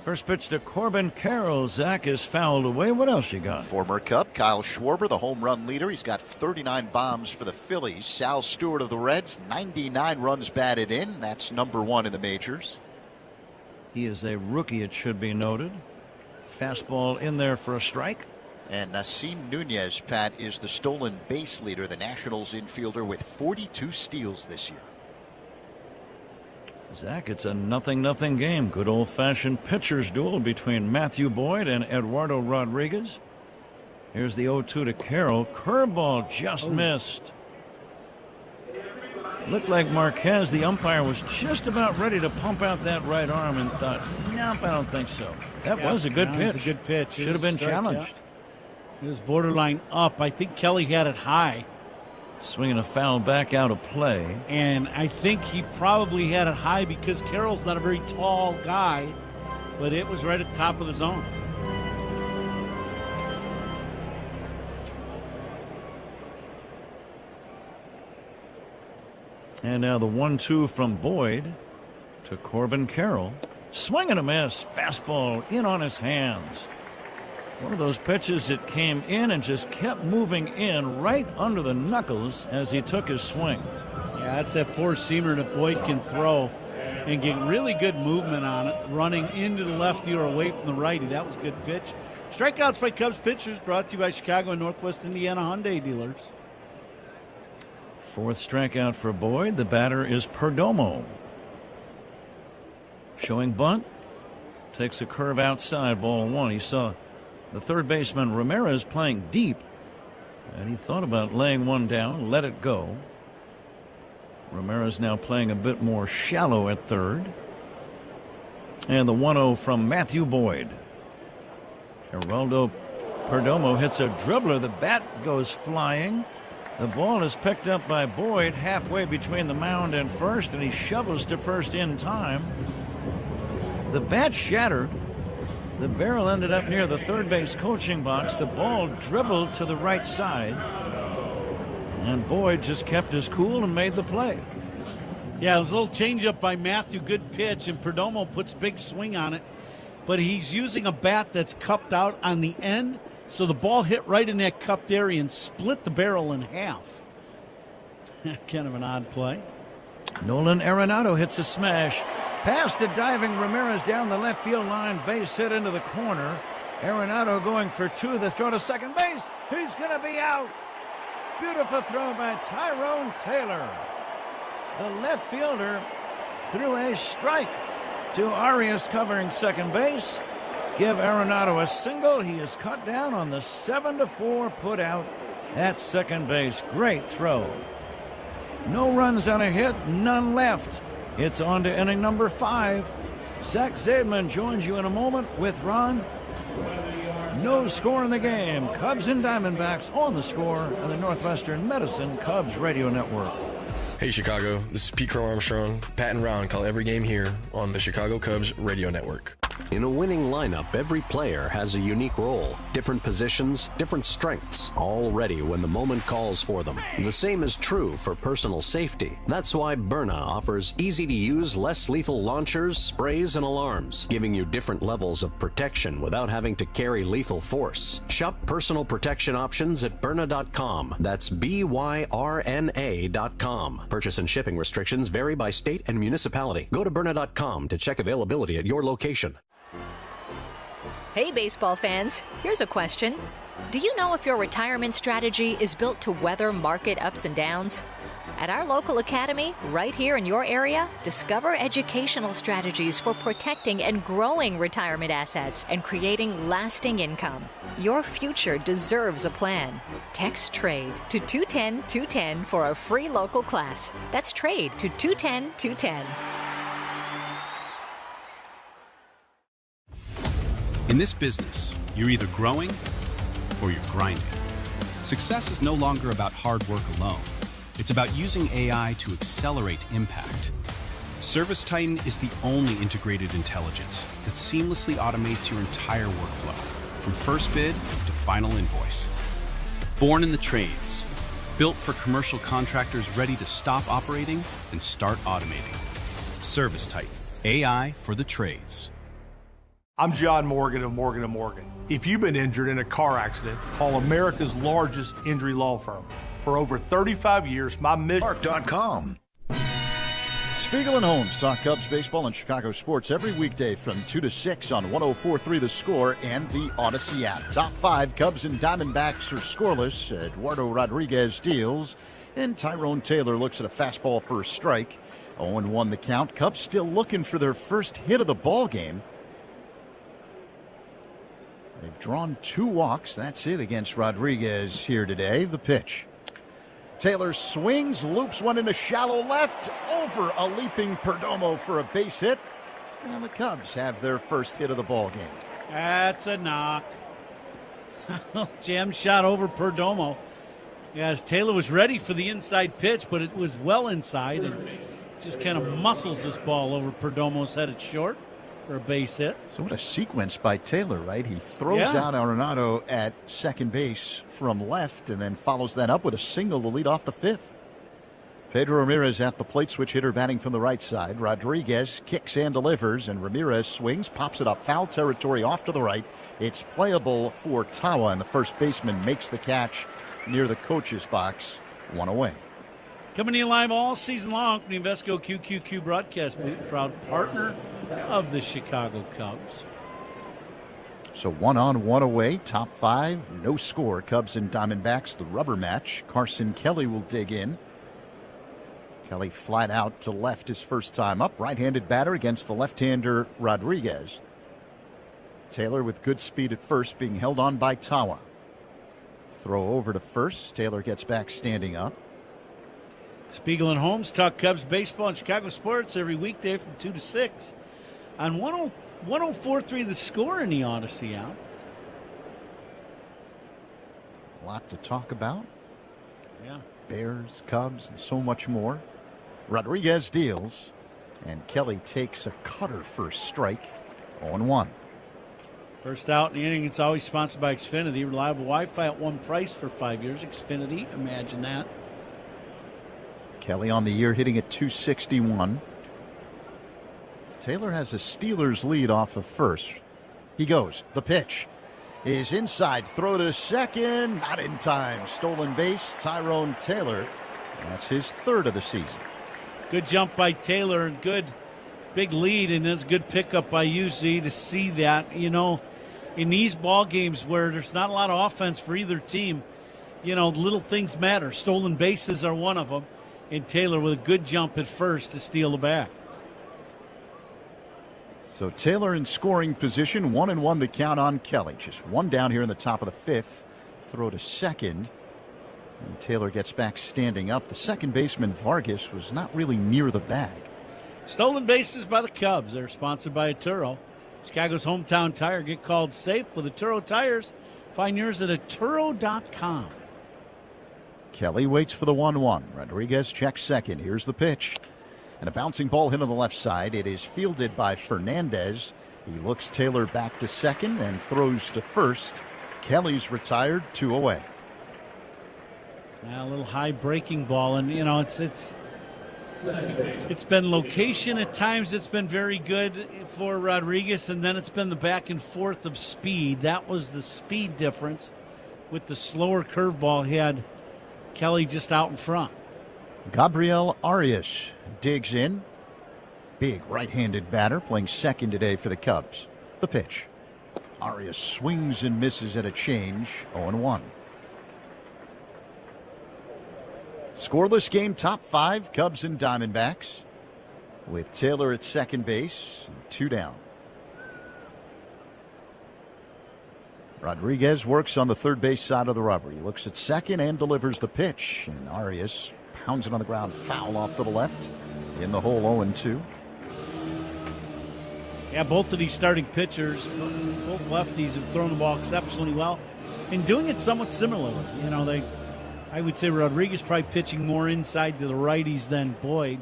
First pitch to Corbin Carroll. Zach is fouled away. What else you got? Former Cub Kyle Schwarber, the home run leader. He's got 39 bombs for the Phillies. Sal Stewart of the Reds, 99 runs batted in. That's number 1 in the majors. He is a rookie, it should be noted. Fastball in there for a strike. And Nasim Nunez, Pat, is the stolen base leader, the Nationals infielder with 42 steals this year. Zach, it's a 0-0 game. Good old-fashioned pitcher's duel between Matthew Boyd and Eduardo Rodriguez. Here's the 0-2 to Carroll. Curveball just missed. Looked like Marquez, the umpire, was just about ready to pump out that right arm and thought, nope, I don't think so. That was a good pitch. It was a good pitch. Should have been challenged. It was borderline up. I think Kelly had it high. Swinging a foul back out of play. And I think he probably had it high because Carroll's not a very tall guy, but it was right at the top of the zone. And now the 1-2 from Boyd to Corbin Carroll. Swing and a miss. Fastball in on his hands. One of those pitches that came in and just kept moving in right under the knuckles as he took his swing. Yeah, that's that four-seamer that Boyd can throw and get really good movement on it, running into the lefty or away from the righty. That was a good pitch. Strikeouts by Cubs pitchers brought to you by Chicago and Northwest Indiana Hyundai dealers. Fourth strikeout for Boyd. The batter is Perdomo. Showing bunt. Takes a curve outside, ball 1. He saw the third baseman Ramirez playing deep, and he thought about laying one down, let it go. Ramirez now playing a bit more shallow at third. And the 1-0 from Matthew Boyd. Geraldo Perdomo hits a dribbler. The bat goes flying. The ball is picked up by Boyd halfway between the mound and first, and he shovels to first in time. The bat shattered. The barrel ended up near the third base coaching box. The ball dribbled to the right side. And Boyd just kept his cool and made the play. Yeah, it was a little changeup by Matthew. Good pitch, and Perdomo puts big swing on it. But he's using a bat that's cupped out on the end, so the ball hit right in that cupped area and split the barrel in half. Kind of an odd play. Nolan Arenado hits a smash. Pass to diving Ramirez down the left field line. Base hit into the corner. Arenado going for 2. The throw to second base. He's going to be out. Beautiful throw by Tyrone Taylor. The left fielder threw a strike to Arias covering second base. Give Arenado a single. He is cut down on the 7-4 put out at second base. Great throw. No runs on a hit, none left. It's on to inning number 5. Zach Zaidman joins you in a moment with Ron. No score in the game. Cubs and Diamondbacks on the Score on the Northwestern Medicine Cubs Radio Network. Hey Chicago, this is Pete Crow Armstrong. Pat and Ron call every game here on the Chicago Cubs Radio Network. In a winning lineup, every player has a unique role, different positions, different strengths, all ready when the moment calls for them. The same is true for personal safety. That's why Byrna offers easy-to-use, less lethal launchers, sprays, and alarms, giving you different levels of protection without having to carry lethal force. Shop personal protection options at Byrna.com. That's BYRNA.com. Purchase and shipping restrictions vary by state and municipality. Go to Byrna.com to check availability at your location. Hey, baseball fans, here's a question. Do you know if your retirement strategy is built to weather market ups and downs? At our local academy, right here in your area, discover educational strategies for protecting and growing retirement assets and creating lasting income. Your future deserves a plan. Text TRADE to 210-210 for a free local class. That's TRADE to 210-210. In this business, you're either growing or you're grinding. Success is no longer about hard work alone. It's about using AI to accelerate impact. ServiceTitan is the only integrated intelligence that seamlessly automates your entire workflow, from first bid to final invoice. Born in the trades, built for commercial contractors ready to stop operating and start automating. ServiceTitan, AI for the trades. I'm John Morgan of Morgan & Morgan. If you've been injured in a car accident, call America's largest injury law firm. For over 35 years, my mission... Mark.com. Spiegel and Holmes talk Cubs baseball and Chicago sports every weekday from 2 to 6 on 104.3 The Score and the Odyssey app. Top 5 Cubs and Diamondbacks are scoreless. Eduardo Rodriguez deals, and Tyrone Taylor looks at a fastball for a strike. 0-1 the count. Cubs still looking for their first hit of the ball game. They've drawn 2 walks. That's it against Rodriguez here today. The pitch. Taylor swings, loops one into shallow left, over a leaping Perdomo for a base hit. And the Cubs have their first hit of the ball game. That's a knock. Jam shot over Perdomo. Yes, Taylor was ready for the inside pitch, but it was well inside and just kind of muscles this ball over Perdomo's head at short for a base hit. So what a sequence by Taylor, right? He throws out Arenado at second base from left and then follows that up with a single to lead off the 5th. Pedro Ramirez at the plate, switch hitter batting from the right side. Rodriguez kicks and delivers, and Ramirez swings, pops it up foul territory off to the right. It's playable for Tawa, and the first baseman makes the catch near the coach's box. 1 away. Coming to you live all season long from the Invesco QQQ broadcast booth, proud partner of the Chicago Cubs. So 1 on, 1 away, top 5, no score. Cubs and Diamondbacks, the rubber match. Carson Kelly will dig in. Kelly flat out to left his first time up. Right-handed batter against the left-hander Rodriguez. Taylor with good speed at first, being held on by Tawa. Throw over to first. Taylor gets back standing up. Spiegel and Holmes talk Cubs baseball and Chicago sports every weekday from 2 to 6 on 104.3 The Score in the Odyssey app. A lot to talk about. Yeah. Bears, Cubs, and so much more. Rodriguez deals, and Kelly takes a cutter for a strike. 0-1. First out in the inning, it's always sponsored by Xfinity. Reliable Wi-Fi at one price for 5 years. Xfinity, imagine that. Kelly on the year hitting at .261. Taylor has a Steelers lead off of first. He goes. The pitch is inside. Throw to second. Not in time. Stolen base. Tyrone Taylor. That's his 3rd of the season. Good jump by Taylor and good big lead, and it's a good pickup by UZ to see that. You know, in these ball games where there's not a lot of offense for either team, you know, little things matter. Stolen bases are one of them. And Taylor with a good jump at first to steal the back. So Taylor in scoring position, 1-1 the count on Kelly. Just 1 down here in the top of the 5th. Throw to second. And Taylor gets back standing up. The second baseman, Vargas, was not really near the bag. Stolen bases by the Cubs. They're sponsored by Atturo. Chicago's hometown tire. Get called safe with Atturo tires. Find yours at Atturo.com. Kelly waits for the 1-1. Rodriguez checks second. Here's the pitch. And a bouncing ball hit on the left side. It is fielded by Fernandez. He looks Taylor back to second and throws to first. Kelly's retired, 2 away. A little high breaking ball, and you know it's been location at times. It's been very good for Rodriguez, and then it's been the back and forth of speed. That was the speed difference with the slower curveball he had. Kelly just out in front. Gabriel Arias digs in. Big right-handed batter playing second today for the Cubs. The pitch. Arias swings and misses at a change. 0-1. Scoreless game, top 5, Cubs and Diamondbacks, with Taylor at second base, 2 down. Rodriguez works on the third base side of the rubber. He looks at second and delivers the pitch. And Arias pounds it on the ground, foul off to the left. In the hole, 0-2. Yeah, both of these starting pitchers, both lefties, have thrown the ball exceptionally well and doing it somewhat similarly. You know, I would say Rodriguez probably pitching more inside to the righties than Boyd,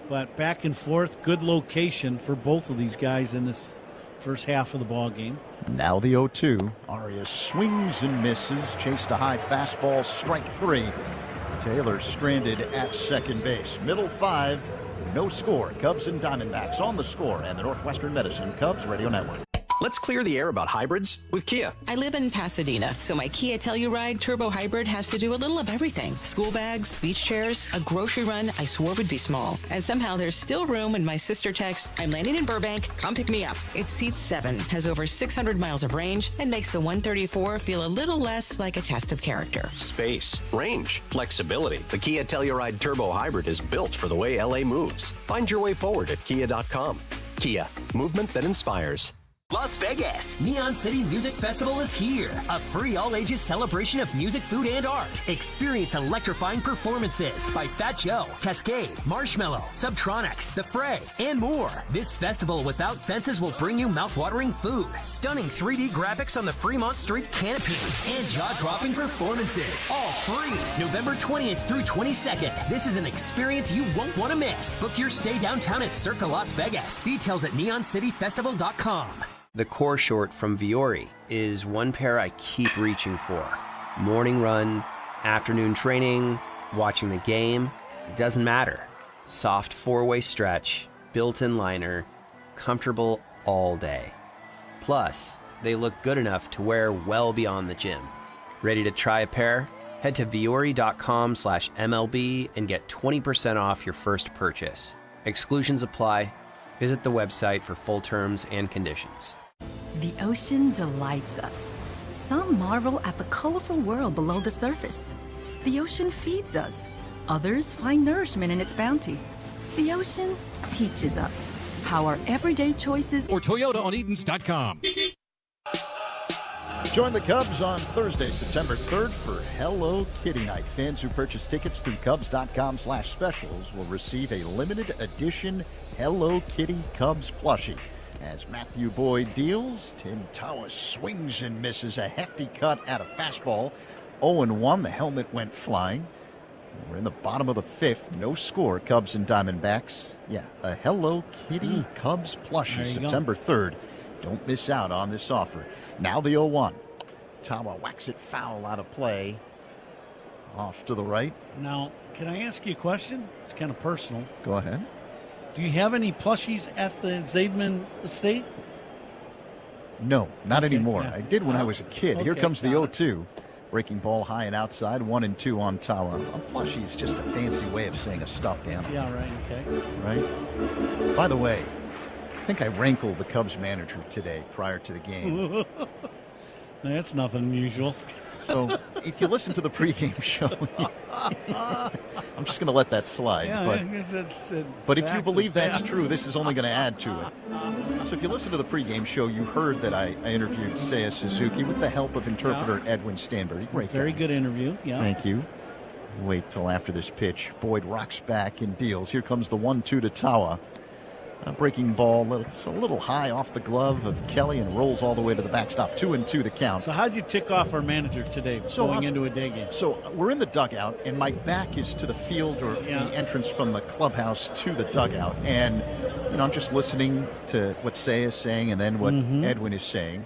but back and forth, good location for both of these guys in this first half of the ball game. Now the 0-2. Arias swings and misses. Chased a high fastball, strike 3. Taylor stranded at second base. Middle 5, no score. Cubs and Diamondbacks on the Score and the Northwestern Medicine Cubs Radio Network. Let's clear the air about hybrids with Kia. I live in Pasadena, so my Kia Telluride Turbo Hybrid has to do a little of everything. School bags, beach chairs, a grocery run I swore would be small. And somehow there's still room when my sister texts, "I'm landing in Burbank, come pick me up." It seats 7, has over 600 miles of range, and makes the 134 feel a little less like a test of character. Space, range, flexibility. The Kia Telluride Turbo Hybrid is built for the way LA moves. Find your way forward at kia.com. Kia, movement that inspires. Las Vegas, Neon City Music Festival is here. A free all-ages celebration of music, food, and art. Experience electrifying performances by Fat Joe, Cascade, Marshmello, Subtronics, The Fray, and more. This festival without fences will bring you mouth-watering food, stunning 3D graphics on the Fremont Street canopy, and jaw-dropping performances. All free. November 20th through 22nd. This is an experience you won't want to miss. Book your stay downtown at Circa Las Vegas. Details at neoncityfestival.com. The core short from Viore is one pair I keep reaching for. Morning run, afternoon training, watching the game, it doesn't matter. Soft 4-way stretch, built-in liner, comfortable all day. Plus, they look good enough to wear well beyond the gym. Ready to try a pair? Head to viore.com/MLB and get 20% off your first purchase. Exclusions apply. Visit the website for full terms and conditions. The ocean delights us. Some marvel at the colorful world below the surface. The ocean feeds us. Others find nourishment in its bounty. The ocean teaches us how our everyday choices... Or Toyota on Edens.com. Join the Cubs on Thursday, September 3rd for Hello Kitty Night. Fans who purchase tickets through Cubs.com/specials will receive a limited edition Hello Kitty Cubs plushie. As Matthew Boyd deals, Tim Tawa swings and misses a hefty cut at a fastball. 0-1, the helmet went flying. We're in the bottom of the 5th, no score, Cubs and Diamondbacks. Yeah, a Hello Kitty Cubs plushie, September 3rd. Don't miss out on this offer. Now the 0-1. Tawa whacks it foul out of play. Off to the right. Now, can I ask you a question? It's kind of personal. Go ahead. Do you have any plushies at the Zaidman estate? No, not anymore. Yeah. I did when I was a kid. Here comes the 0-2. Breaking ball high and outside, 1-2 on Tawa. A plushie is just a fancy way of saying a stuffed animal. Yeah, right, okay. Right? By the way, I think I rankled the Cubs manager today prior to the game. That's nothing unusual. So if you listen to the pregame show, I'm just going to let that slide. Yeah, but if you believe that's true, this is only going to add to it. So if you listen to the pregame show, you heard that I interviewed Seiya Suzuki with the help of interpreter Edwin Stanbury. Great guy. Very good interview. Yeah. Thank you. Wait till after this pitch. Boyd rocks back and deals. Here comes the 1-2 to Tawa. A breaking ball, it's a little high off the glove of Kelly and rolls all the way to the backstop. 2-2 the count. So how'd you tick off our manager today going into a day game? So we're in the dugout, and my back is to the field or the entrance from the clubhouse to the dugout. And, I'm just listening to what Seiya is saying and then what Edwin is saying.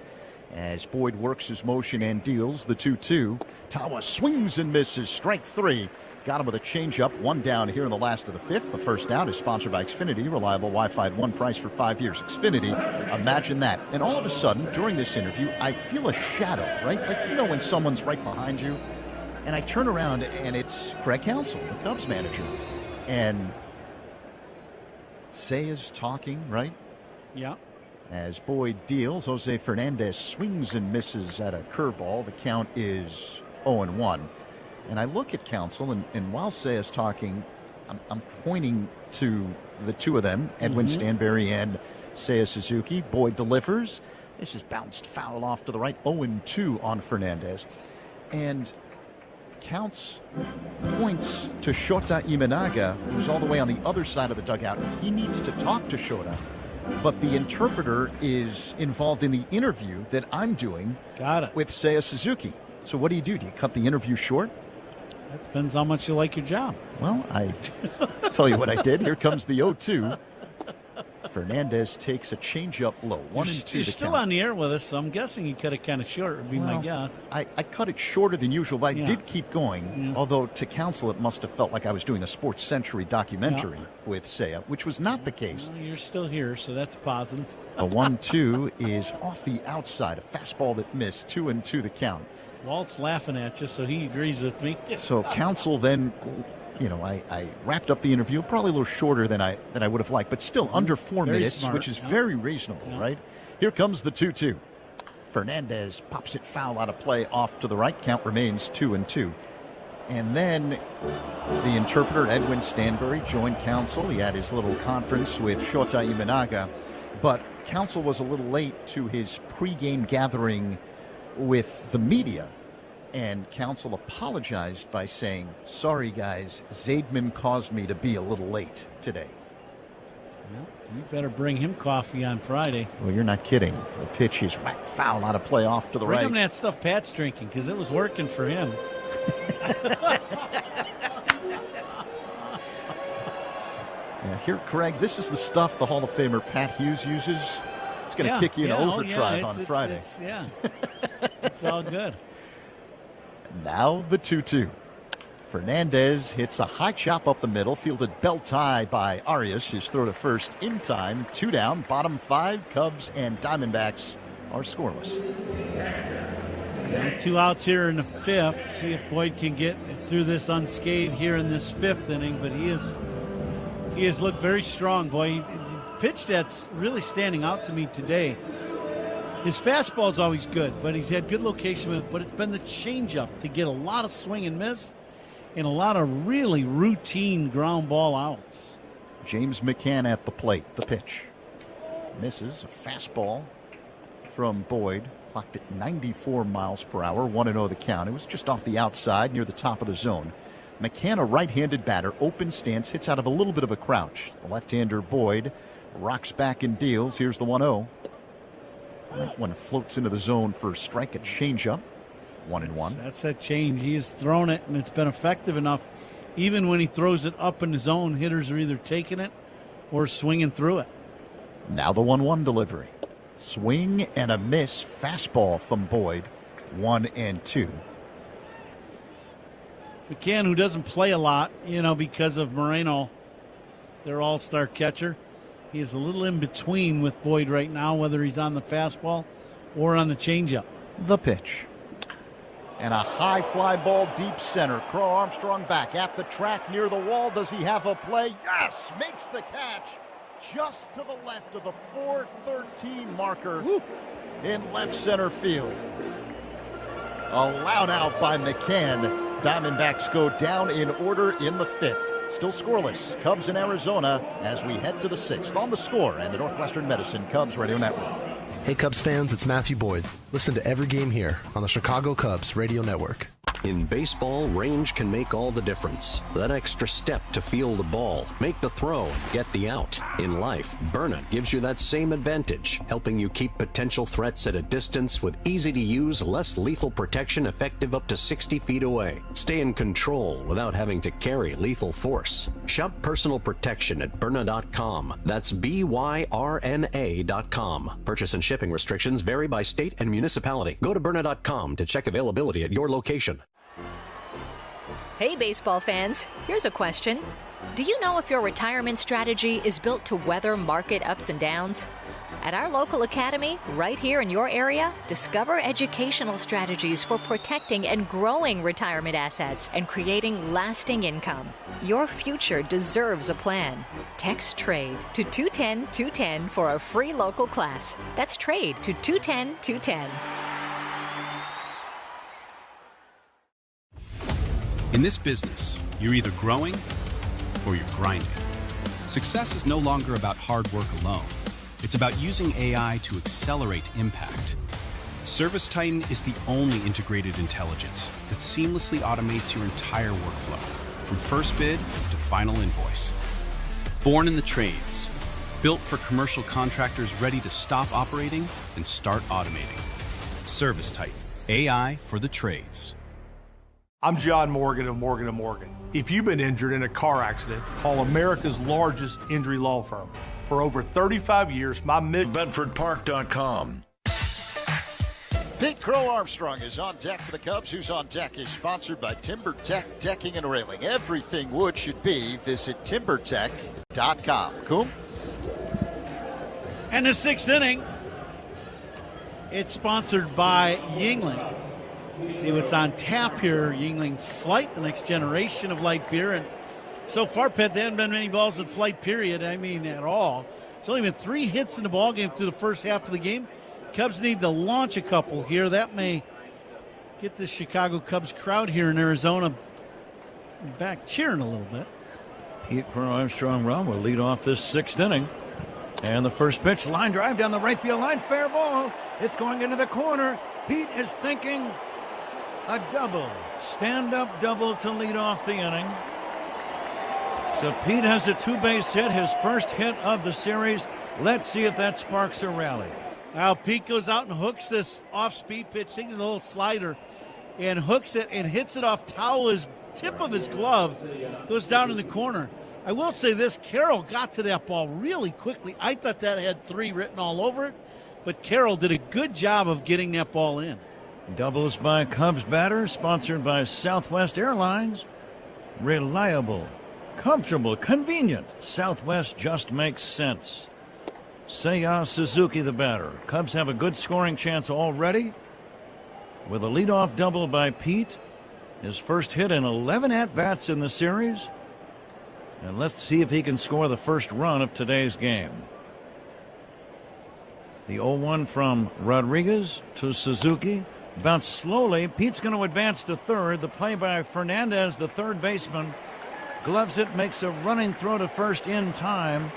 As Boyd works his motion and deals the 2-2. Tawa swings and misses. Strike 3. Got him with a changeup. 1 down here in the last of the 5th. The first out is sponsored by Xfinity. Reliable Wi-Fi at one price for 5 years. Xfinity. Imagine that. And all of a sudden, during this interview, I feel a shadow, right? Like, when someone's right behind you. And I turn around, and it's Craig Counsell, the Cubs manager. And Seiya's talking, right? Yeah. As Boyd deals, Jose Fernandez swings and misses at a curveball. The count is 0-1. And I look at Counsell, and while Seiya's talking, I'm pointing to the two of them, Edwin Stanberry and Seiya Suzuki. Boyd delivers. This is bounced foul off to the right. 0-2 on Fernandez. And Counts points to Shota Imanaga, who's all the way on the other side of the dugout. He needs to talk to Shota, but the interpreter is involved in the interview that I'm doing with Seiya Suzuki. So what do? Do you cut the interview short? That depends how much you like your job. Well, I tell you what I did. Here comes the 0-2. Fernandez takes a changeup low. 1-2 You're to still count. on the air with us, so I'm guessing you cut it kind of short, would be my guess. I cut it shorter than usual, but I did keep going. Although to Counsell, it must have felt like I was doing a Sports Century documentary with Seiya, which was not the case. Well, you're still here, so that's positive. The 1-2 is off the outside. A fastball that missed. 2-2 the count. Walt's laughing at you, so he agrees with me. So Counsell then, I wrapped up the interview probably a little shorter than I would have liked, but still under 4 Very minutes, smart. which is very reasonable, right? Here comes the 2-2. Fernandez pops it foul out of play off to the right. Count remains 2-2. And then the interpreter, Edwin Stanberry, joined Counsell. He had his little conference with Shota Imanaga, but Counsell was a little late to his pregame gathering with the media. And Counsell apologized by saying, "Sorry, guys, Zaidman caused me to be a little late today." Well, you better bring him coffee on Friday. Well, you're not kidding. The pitch is whacked foul out of play off to the Bring right. him that stuff Pat's drinking, because it was working for him. Yeah, here, Craig, this is the stuff the Hall of Famer Pat Hughes uses. It's going to kick you in overdrive on Friday. It's all good. Now the 2-2. Fernandez hits a high chop up the middle, fielded belt high by Arias. His throw to first in time. 2 down, bottom 5. Cubs and Diamondbacks are scoreless. 2 outs here in the 5th. See if Boyd can get through this unscathed here in this 5th inning, but he has looked very strong, boy. Pitch that's really standing out to me today. His fastball is always good, but he's had good location with it, but it's been the changeup to get a lot of swing and miss and a lot of really routine ground ball outs. James McCann at the plate. The pitch. Misses. A fastball from Boyd. Clocked at 94 miles per hour. 1-0 the count. It was just off the outside near the top of the zone. McCann, a right-handed batter, open stance, hits out of a little bit of a crouch. The left-hander Boyd rocks back and deals. Here's the 1-0. That one floats into the zone for a strike, a changeup. 1-1. That's that change. He has thrown it, and it's been effective enough. Even when he throws it up in the zone, hitters are either taking it or swinging through it. Now the 1-1 delivery. Swing and a miss. Fastball from Boyd. 1-2. McCann, who doesn't play a lot, because of Moreno, their all-star catcher. He is a little in between with Boyd right now, whether he's on the fastball or on the changeup. The pitch. And a high fly ball deep center. Crow Armstrong back at the track near the wall. Does he have a play? Yes! Makes the catch just to the left of the 413 marker in left center field. A loud out by McCann. Diamondbacks go down in order in the 5th. Still scoreless. Cubs in Arizona as we head to the 6th on The Score and the Northwestern Medicine Cubs Radio Network. Hey Cubs fans, it's Matthew Boyd. Listen to every game here on the Chicago Cubs Radio Network. In baseball, range can make all the difference. That extra step to field the ball, make the throw, and get the out. In life, Byrna gives you that same advantage, helping you keep potential threats at a distance with easy-to-use, less lethal protection effective up to 60 feet away. Stay in control without having to carry lethal force. Shop personal protection at Byrna.com. That's BYRNA.com. Purchase and shipping restrictions vary by state and municipality. Go to Byrna.com to check availability at your location. Hey, baseball fans, here's a question. Do you know if your retirement strategy is built to weather market ups and downs? At our local academy, right here in your area, discover educational strategies for protecting and growing retirement assets and creating lasting income. Your future deserves a plan. Text TRADE to 210-210 for a free local class. That's TRADE to 210-210. In this business, you're either growing or you're grinding. Success is no longer about hard work alone. It's about using AI to accelerate impact. ServiceTitan is the only integrated intelligence that seamlessly automates your entire workflow, from first bid to final invoice. Born in the trades, built for commercial contractors ready to stop operating and start automating. ServiceTitan, AI for the trades. I'm John Morgan of Morgan & Morgan. If you've been injured in a car accident, call America's largest injury law firm. For over 35 years, my mission... BedfordPark.com. Pete Crow Armstrong is on deck for the Cubs. Who's on Deck is sponsored by TimberTech Decking and Railing. Everything wood should be. Visit TimberTech.com. Cool? And the sixth inning, it's sponsored by Yuengling. See what's on tap here. Yuengling Flight, the next generation of light beer. And so far, Pet, there haven't been many balls in flight, period. I mean, at all. It's only been 3 hits in the ballgame through the first half of the game. Cubs need to launch a couple here. That may get the Chicago Cubs crowd here in Arizona back cheering a little bit. Pete Crow Armstrong will lead off this sixth inning. And the first pitch, line drive down the right field line, fair ball. It's going into the corner. Pete is thinking a double, stand-up double to lead off the inning. So Pete has a 2-base hit, his first hit of the series. Let's see if that sparks a rally. Now Pete goes out and hooks this off-speed pitch, thinking a little slider, and hooks it and hits it off tip of his glove, goes down in the corner. I will say this, Carroll got to that ball really quickly. I thought that had 3 written all over it, but Carroll did a good job of getting that ball in. Doubles by Cubs batter, sponsored by Southwest Airlines. Reliable, comfortable, convenient. Southwest just makes sense. Seiya Suzuki, the batter. Cubs have a good scoring chance already with a leadoff double by Pete. His first hit in 11 at-bats in the series. And let's see if he can score the first run of today's game. The 0-1 from Rodriguez to Suzuki. Bounced slowly. Pete's going to advance to third. The play by Fernandez, the third baseman. Gloves it, makes a running throw to first in time.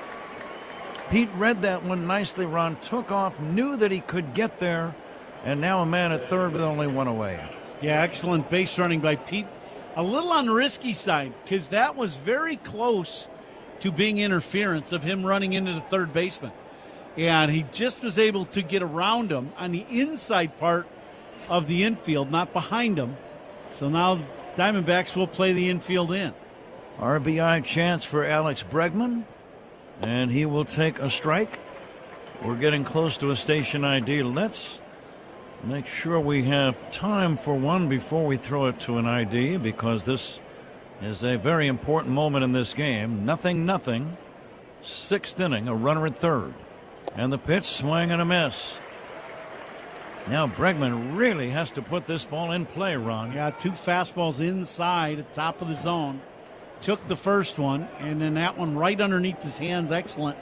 Pete read that one nicely. Ron took off, knew that he could get there, and now a man at third with only 1 away. Yeah, excellent base running by Pete. A little on the risky side because that was very close to being interference of him running into the third baseman. And he just was able to get around him on the inside part of the infield, not behind him. So now Diamondbacks will play the infield in. RBI chance for Alex Bregman. And he will take a strike. We're getting close to a station ID. Let's make sure we have time for one before we throw it to an ID, because this is a very important moment in this game. 0-0. Sixth inning, a runner at third. And the pitch, swing and a miss. Now Bregman really has to put this ball in play, Ron. Yeah, 2 fastballs inside at top of the zone. Took the first one, and then that one right underneath his hands. Excellent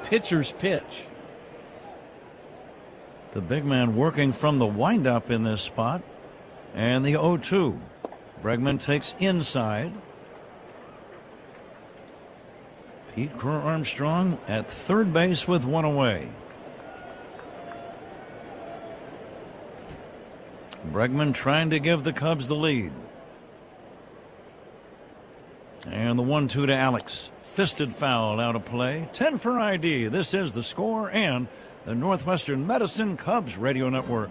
pitcher's pitch. The big man working from the windup in this spot. And the 0-2. Bregman takes inside. Pete Crow Armstrong at third base with 1 away. Bregman trying to give the Cubs the lead. And the 1-2 to Alex. Fisted foul out of play. 10 for ID. This is The Score and the Northwestern Medicine Cubs Radio Network.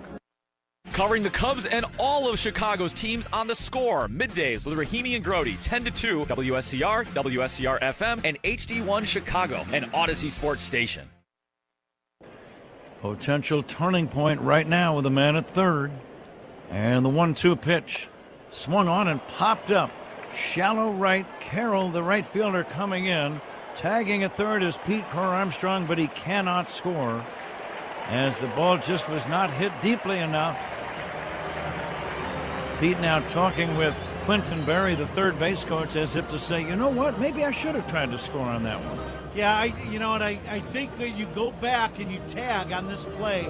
Covering the Cubs and all of Chicago's teams on The Score. Middays with Rahimi and Grody. 10 to 2. WSCR, WSCR FM, and HD1 Chicago. An Odyssey Sports station. Potential turning point right now with a man at third. And the 1-2 pitch. Swung on and popped up. Shallow right. Carroll, the right fielder, coming in. Tagging at third is Pete Crow Armstrong, but he cannot score as the ball just was not hit deeply enough. Pete now talking with Quentin Berry, the third base coach, as if to say, you know what, maybe I should have tried to score on that one. Yeah, I think that you go back and you tag on this play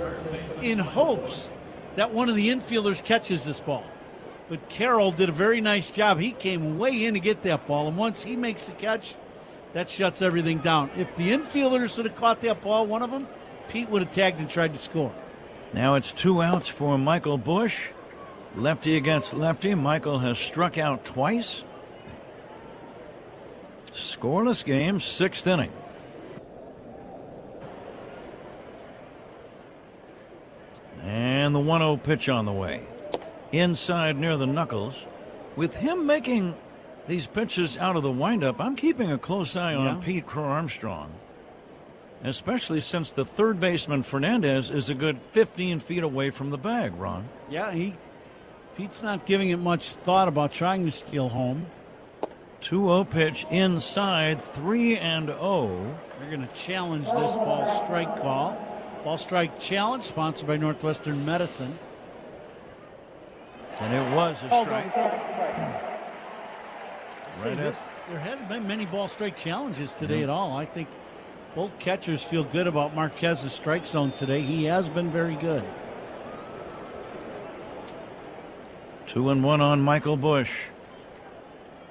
in hopes that one of the infielders catches this ball. But Carroll did a very nice job. He came way in to get that ball, and once he makes the catch, that shuts everything down. If the infielders would have caught that ball, one of them, Pete would have tagged and tried to score. Now it's 2 outs for Michael Busch. Lefty against lefty. Michael has struck out twice. Scoreless game, 6th inning. And the 1-0 pitch on the way. Inside near the knuckles. With him making these pitches out of the windup, I'm keeping a close eye on Pete Crow-Armstrong. Especially since the third baseman, Fernandez, is a good 15 feet away from the bag, Ron. Yeah, Pete's not giving it much thought about trying to steal home. 2-0 pitch inside, 3-0. They're going to challenge this ball strike call. Ball strike challenge sponsored by Northwestern Medicine. And it was a strike. There haven't been many ball strike challenges today at all. I think both catchers feel good about Marquez's strike zone today. He has been very good. 2-1 on Michael Busch.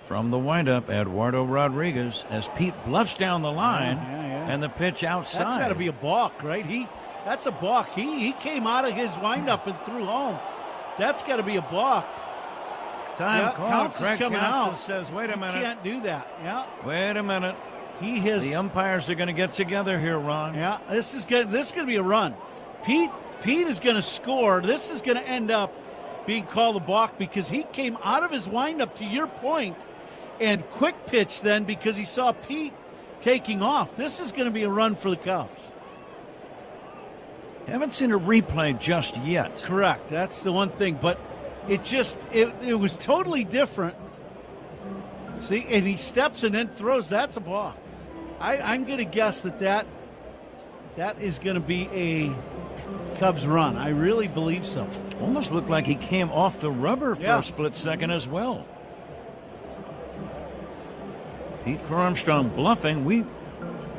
From the windup, Eduardo Rodriguez, as Pete bluffs down the line, and the pitch outside. That's got to be a balk, right? That's a balk. He came out of his windup and threw home. That's got to be a balk. Time call. Counts Craig is coming out. says, wait a minute. You can't do that. Yeah. Wait a minute. The umpires are going to get together here, Ron. Yeah, this is going to be a run. Pete is going to score. This is going to end up being called a balk because he came out of his windup, to your point, and quick pitch then because he saw Pete taking off. This is going to be a run for the Cubs. Haven't seen a replay just yet. Correct. That's the one thing. But it was totally different. See, and he steps and then throws. That's a balk. I'm going to guess that is going to be a Cubs run. I really believe so. Almost looked like he came off the rubber for a split second as well. Pete Crow-Armstrong bluffing. We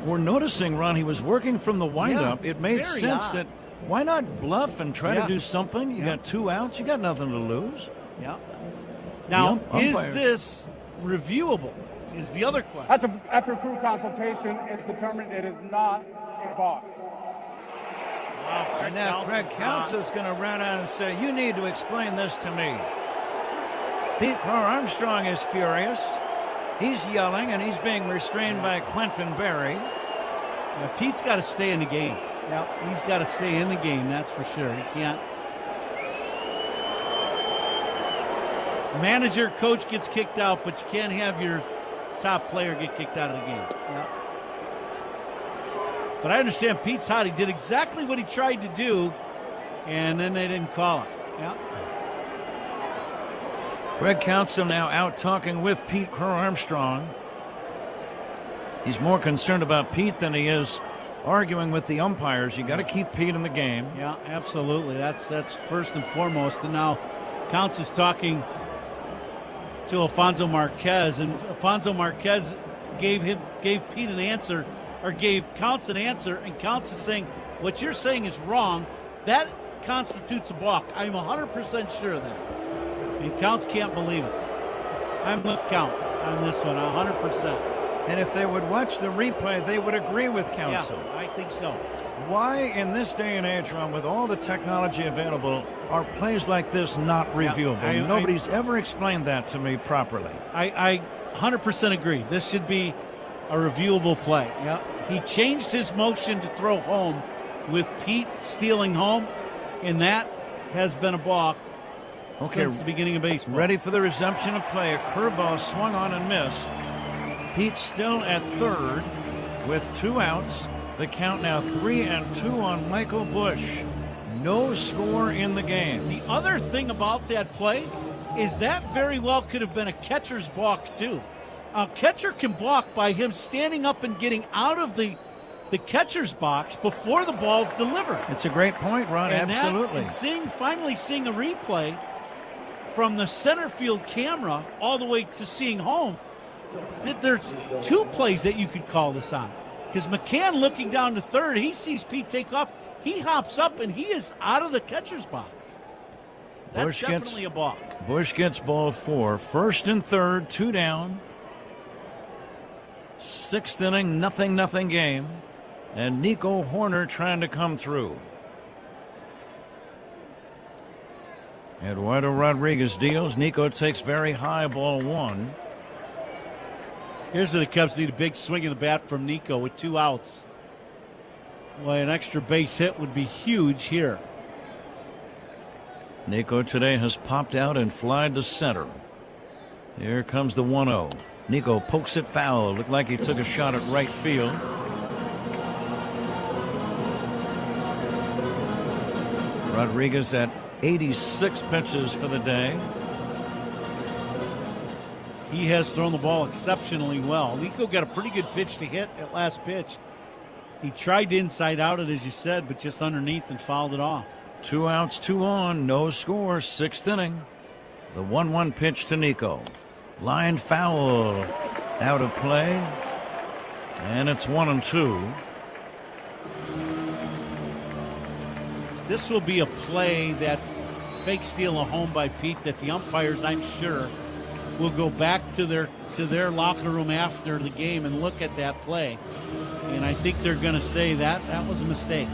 were noticing, Ron, he was working from the windup. It made sense that why not bluff and try to do something? You got 2 outs. You got nothing to lose. Yeah. Now, is this reviewable? Is the other question. After crew consultation, it's determined it is not a balk. Wow, and now Craig Counts is going to run out and say, you need to explain this to me. Pete Crow-Armstrong is furious. He's yelling, and he's being restrained by Quentin Berry. Yeah, Pete's got to stay in the game. Yeah, he's got to stay in the game, that's for sure. He can't. Manager, coach gets kicked out, but you can't have your top player get kicked out of the game. Yeah. But I understand Pete's hot. He did exactly what he tried to do, and then they didn't call it. Yeah. Greg Counsell now out talking with Pete Crow-Armstrong. He's more concerned about Pete than he is arguing with the umpires. You got to keep Pete in the game. Yeah, absolutely. That's first and foremost. And now Counts is talking to Alfonso Marquez, and Alfonso Marquez gave Pete an answer, or gave Counts an answer, and Counts is saying, what you're saying is wrong. That constitutes a balk. I'm 100% sure of that. And Counts can't believe it. I'm with Counts on this one, 100%. And if they would watch the replay, they would agree with Counsell. Yeah, I think so. Why, in this day and age, Ron, with all the technology available, are plays like this not reviewable? Nobody's ever explained that to me properly. I 100% agree. This should be a reviewable play. Yeah, he changed his motion to throw home with Pete stealing home, and that has been a balk since the beginning of baseball. Ready for the resumption of play. A curveball swung on and missed. Pete still at third with 2 outs. The count now 3-2 on Michael Busch. No score in the game. The other thing about that play is that very well could have been a catcher's balk too. A catcher can balk by him standing up and getting out of the catcher's box before the ball's delivered. It's a great point, Ron. And absolutely. Finally seeing a replay from the center field camera all the way to seeing home, there's 2 plays that you could call this on. Because McCann looking down to third, he sees Pete take off. He hops up, and he is out of the catcher's box. That's definitely a balk. Bush gets ball 4. 1st and 3rd, 2 down. 6th inning, nothing game. And Nico Horner trying to come through. Eduardo Rodriguez deals. Nico takes very high, ball 1. Here's where the Cubs need a big swing of the bat from Nico with 2 outs. Boy, an extra base hit would be huge here. Nico today has popped out and flied to center. Here comes the 1-0. Nico pokes it foul. Looked like he took a shot at right field. Rodriguez at 86 pitches for the day. He has thrown the ball exceptionally well. Nico got a pretty good pitch to hit at last pitch. He tried to inside out it, as you said, but just underneath and fouled it off. 2 outs, 2 on, no score, 6th inning. The 1-1 pitch to Nico. Line foul, out of play, and it's 1-2. This will be a play that fake steal a home by Pete that the umpires, I'm sure, will go back to their locker room after the game and look at that play. And I think they're going to say that was a mistake.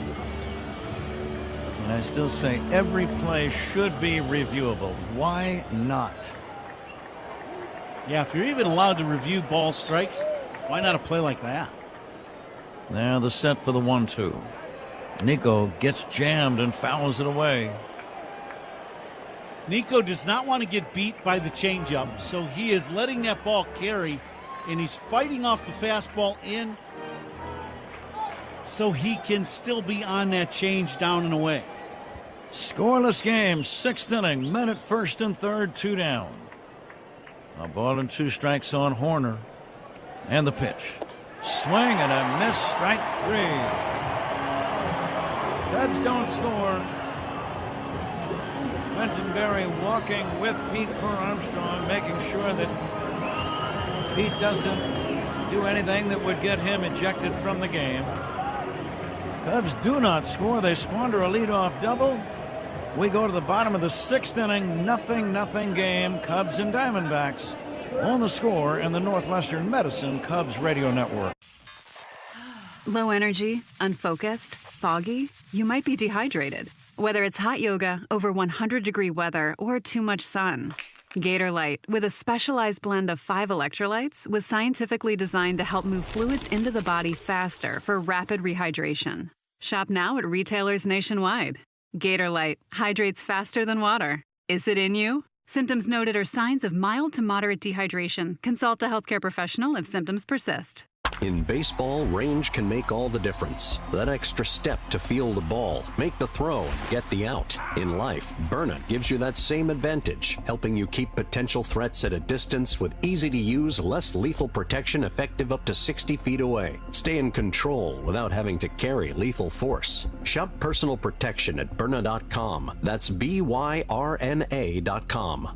And I still say every play should be reviewable. Why not? Yeah, if you're even allowed to review ball strikes, why not a play like that? Now the set for the 1-2. Nico gets jammed and fouls it away. Nico does not want to get beat by the changeup, so he is letting that ball carry, and he's fighting off the fastball in so he can still be on that change down and away. Scoreless game, 6th inning, men at 1st and 3rd, 2 down. A ball and 2 strikes on Horner. And the pitch. Swing and a miss, strike 3. Cubs don't score. Quentin Berry walking with Pete Armstrong, making sure that Pete doesn't do anything that would get him ejected from the game. Cubs do not score. They squander a leadoff double. We go to the bottom of the 6th inning. Nothing game. Cubs and Diamondbacks on the score in the Northwestern Medicine Cubs Radio Network. Low energy, unfocused, foggy. You might be dehydrated. Whether it's hot yoga, over 100-degree weather, or too much sun. Gatorlyte, with a specialized blend of 5 electrolytes, was scientifically designed to help move fluids into the body faster for rapid rehydration. Shop now at retailers nationwide. Gatorlyte hydrates faster than water. Is it in you? Symptoms noted are signs of mild to moderate dehydration. Consult a healthcare professional if symptoms persist. In baseball, range can make all the difference. That extra step to feel the ball, make the throw, and get the out. In life, Burnett gives you that same advantage, helping you keep potential threats at a distance with easy-to-use, less lethal protection effective up to 60 feet away. Stay in control without having to carry lethal force. Shop personal protection at Byrna.com. That's BYRNA.com.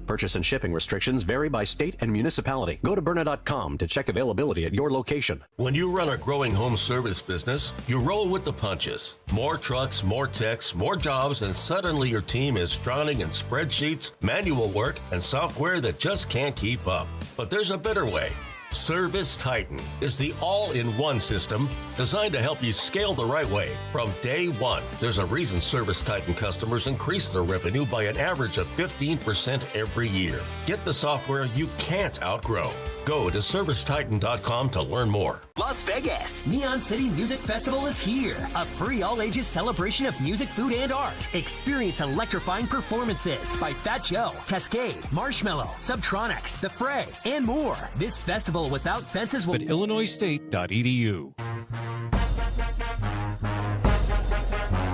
Purchase and shipping restrictions vary by state and municipality. Go to Byrna.com to check availability at your location. When you run a growing home service business, you roll with the punches. More trucks, more techs, more jobs, and suddenly your team is drowning in spreadsheets, manual work, and software that just can't keep up. But there's a better way. Service Titan is the all-in-one system designed to help you scale the right way from day one. There's a reason Service Titan customers increase their revenue by an average of 15% every year. Get the software you can't outgrow. Go to ServiceTitan.com to learn more. Las Vegas, Neon City Music Festival is here. A free all-ages celebration of music, food, and art. Experience electrifying performances by Fat Joe, Cascade, Marshmello, Subtronics, The Fray, and more. This festival without fences will... at illinoisstate.edu.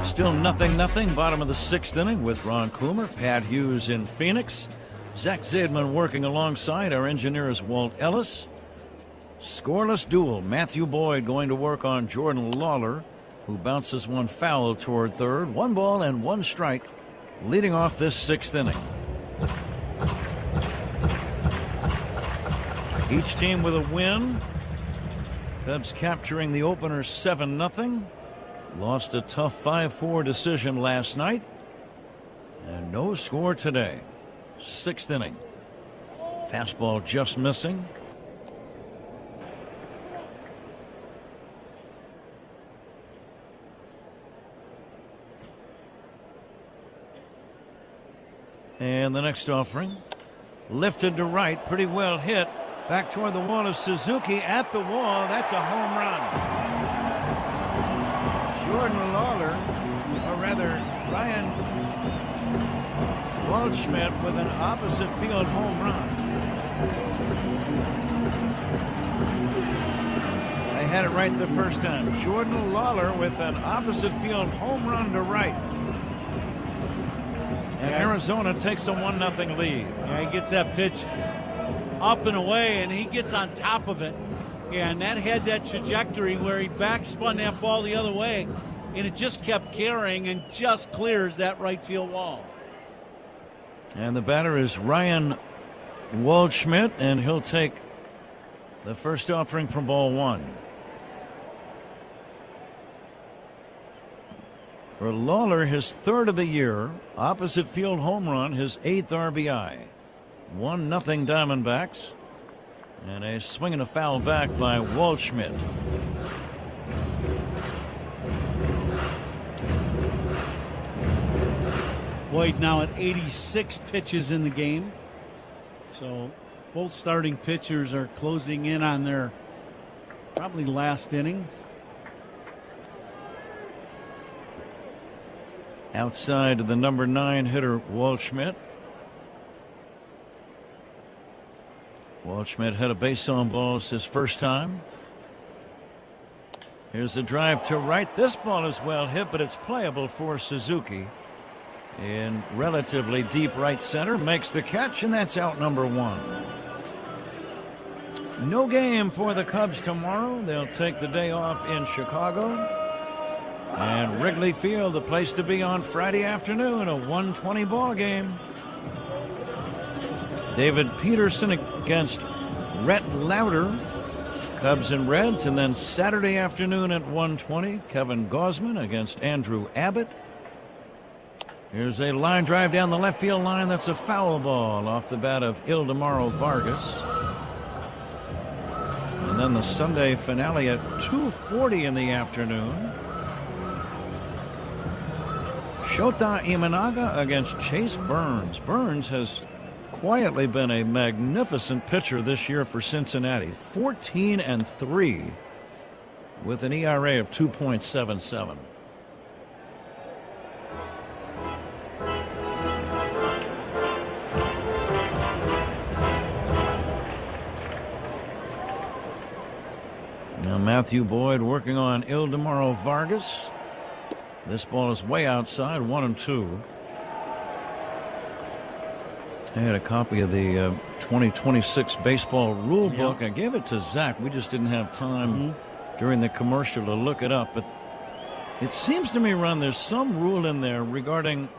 Still nothing. Bottom of the 6th inning with Ron Coomer, Pat Hughes in Phoenix. Zach Zaidman working alongside our engineers Walt Ellis. Scoreless duel. Matthew Boyd going to work on Jordan Lawler, who bounces one foul toward third. 1 ball and 1 strike, leading off this 6th inning. Each team with a win. Cubs capturing the opener 7-0. Lost a tough 5-4 decision last night. And no score today. 6th inning. Fastball just missing. And the next offering. Lifted to right. Pretty well hit. Back toward the wall is Suzuki at the wall. That's a home run. Jordan Lawler, or rather Ryan Waldschmidt with an opposite field home run. I had it right the first time. Jordan Lawler with an opposite field home run to right. And Arizona takes a 1-0 lead. Yeah, he gets that pitch up and away, and he gets on top of it. Yeah, and that had that trajectory where he backspun that ball the other way, and it just kept carrying and just clears that right field wall. And the batter is Ryan Waldschmidt, and he'll take the first offering from ball 1. For Lawler, his 3rd of the year, opposite field home run, his 8th RBI. 1-0 Diamondbacks. And a swing and a foul back by Waldschmidt. Boyd now at 86 pitches in the game. So both starting pitchers are closing in on their probably last innings. Outside the number 9 hitter, Waldschmidt. Waldschmidt had a base on balls his first time. Here's a drive to right. This ball is well hit, but it's playable for Suzuki. In relatively deep right center, makes the catch, and that's out number 1. No game for the Cubs tomorrow. They'll take the day off in Chicago. And Wrigley Field, the place to be on Friday afternoon, a 1:20 ball game. David Peterson against Rhett Lauder, Cubs and Reds, and then Saturday afternoon at 1:20, Kevin Gausman against Andrew Abbott. Here's a line drive down the left field line. That's a foul ball off the bat of Ildemaro Vargas. And then the Sunday finale at 2:40 in the afternoon. Shota Imanaga against Chase Burns. Burns has quietly been a magnificent pitcher this year for Cincinnati. 14-3 with an ERA of 2.77. Now Matthew Boyd working on Ildemaro Vargas. This ball is way outside, 1-2. I had a copy of the 2026 baseball rule book. I gave it to Zach. We just didn't have time during the commercial to look it up. But it seems to me, Ron, there's some rule in there regarding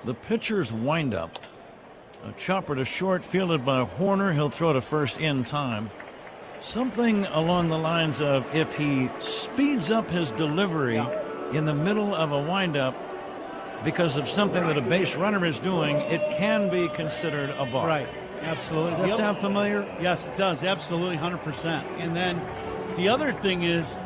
the pitcher's windup. A chopper to short, fielded by Horner. He'll throw to first in time. Something along the lines of if he speeds up his delivery in the middle of a windup because of something that a base runner is doing, it can be considered a balk. Right, absolutely. Does that sound familiar? Yes, it does. Absolutely, 100%. And then the other thing is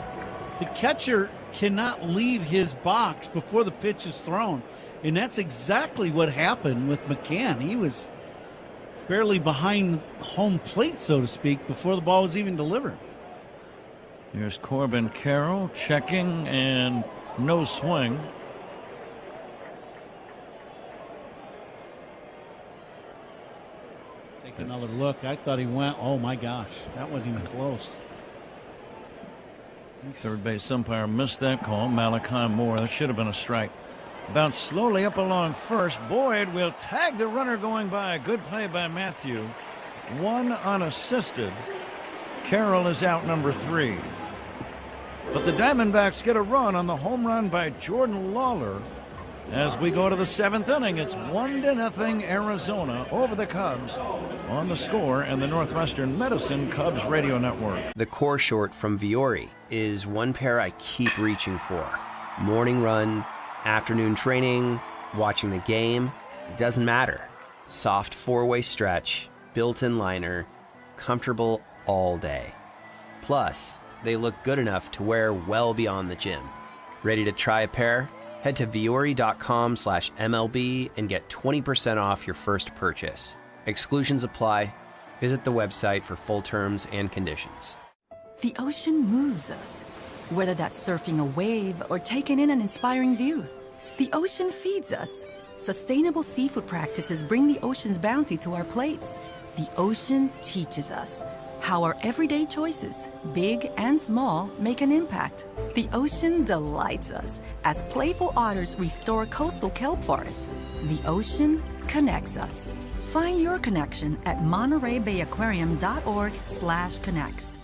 the catcher cannot leave his box before the pitch is thrown. And that's exactly what happened with McCann. He was barely behind home plate, so to speak, before the ball was even delivered. Here's Corbin Carroll checking, and no swing. Take another look. I thought he went. Oh my gosh, that wasn't even close. Third base umpire missed that call. Malachi Moore. That should have been a strike. Bounced slowly up along first. Boyd will tag the runner going by. Good play by Matthew. One unassisted. Carroll is out number 3. But the Diamondbacks get a run on the home run by Jordan Lawler. As we go to the 7th inning, it's 1-0 Arizona over the Cubs on The Score and the Northwestern Medicine Cubs Radio Network. The core short from Viore is one pair I keep reaching for. Morning run, afternoon training, watching the game. It doesn't matter. Soft four-way stretch, built-in liner, comfortable all day. Plus, they look good enough to wear well beyond the gym. Ready to try a pair? Head to Vuori.com/MLB and get 20% off your first purchase. Exclusions apply. Visit the website for full terms and conditions. The ocean moves us, whether that's surfing a wave or taking in an inspiring view. The ocean feeds us. Sustainable seafood practices bring the ocean's bounty to our plates. The ocean teaches us how our everyday choices, big and small, make an impact. The ocean delights us as playful otters restore coastal kelp forests. The ocean connects us. Find your connection at MontereyBayAquarium.org/connects.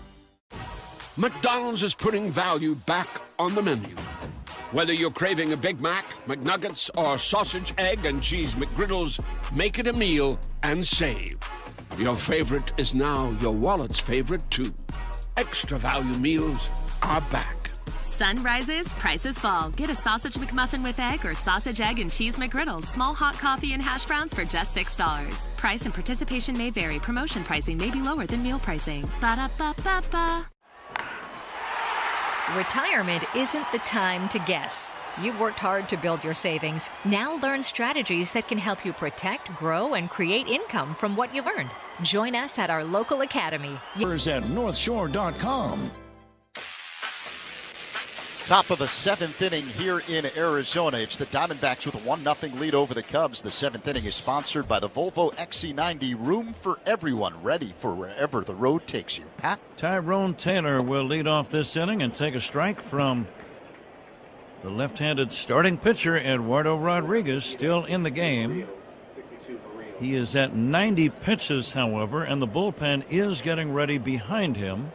McDonald's is putting value back on the menu. Whether you're craving a Big Mac, McNuggets, or sausage, egg, and cheese McGriddles, make it a meal and save. Your favorite is now your wallet's favorite, too. Extra value meals are back. Sun rises, prices fall. Get a sausage McMuffin with egg or sausage, egg, and cheese McGriddles. Small hot coffee and hash browns for just $6. Price and participation may vary. Promotion pricing may be lower than meal pricing. Ba-da-ba-ba-ba. Retirement isn't the time to guess. You've worked hard to build your savings. Now learn strategies that can help you protect, grow, and create income from what you've earned. Join us at our local academy. At NorthShore.com. Top of the seventh inning here in Arizona. It's the Diamondbacks with a 1-0 lead over the Cubs. The seventh inning is sponsored by the Volvo XC90. Room for everyone, ready for wherever the road takes you. Pat? Tyrone Taylor will lead off this inning and take a strike from the left-handed starting pitcher, Eduardo Rodriguez, still in the game. He is at 90 pitches, however, and the bullpen is getting ready behind him.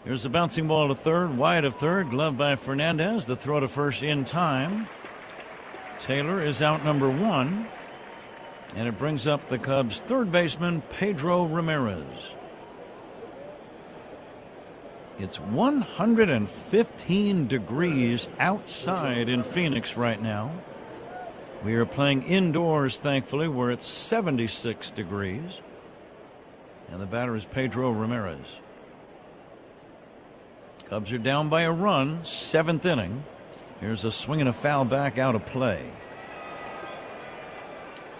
Here's the bouncing ball to third, wide of third, gloved by Fernandez. The throw to first in time. Taylor is out number one, and it brings up the Cubs' third baseman, Pedro Ramirez. It's 115 degrees outside in Phoenix right now. We are playing indoors, thankfully, where it's 76 degrees. And the batter is Pedro Ramirez. Cubs are down by a run, seventh inning. Here's a swing and a foul back out of play.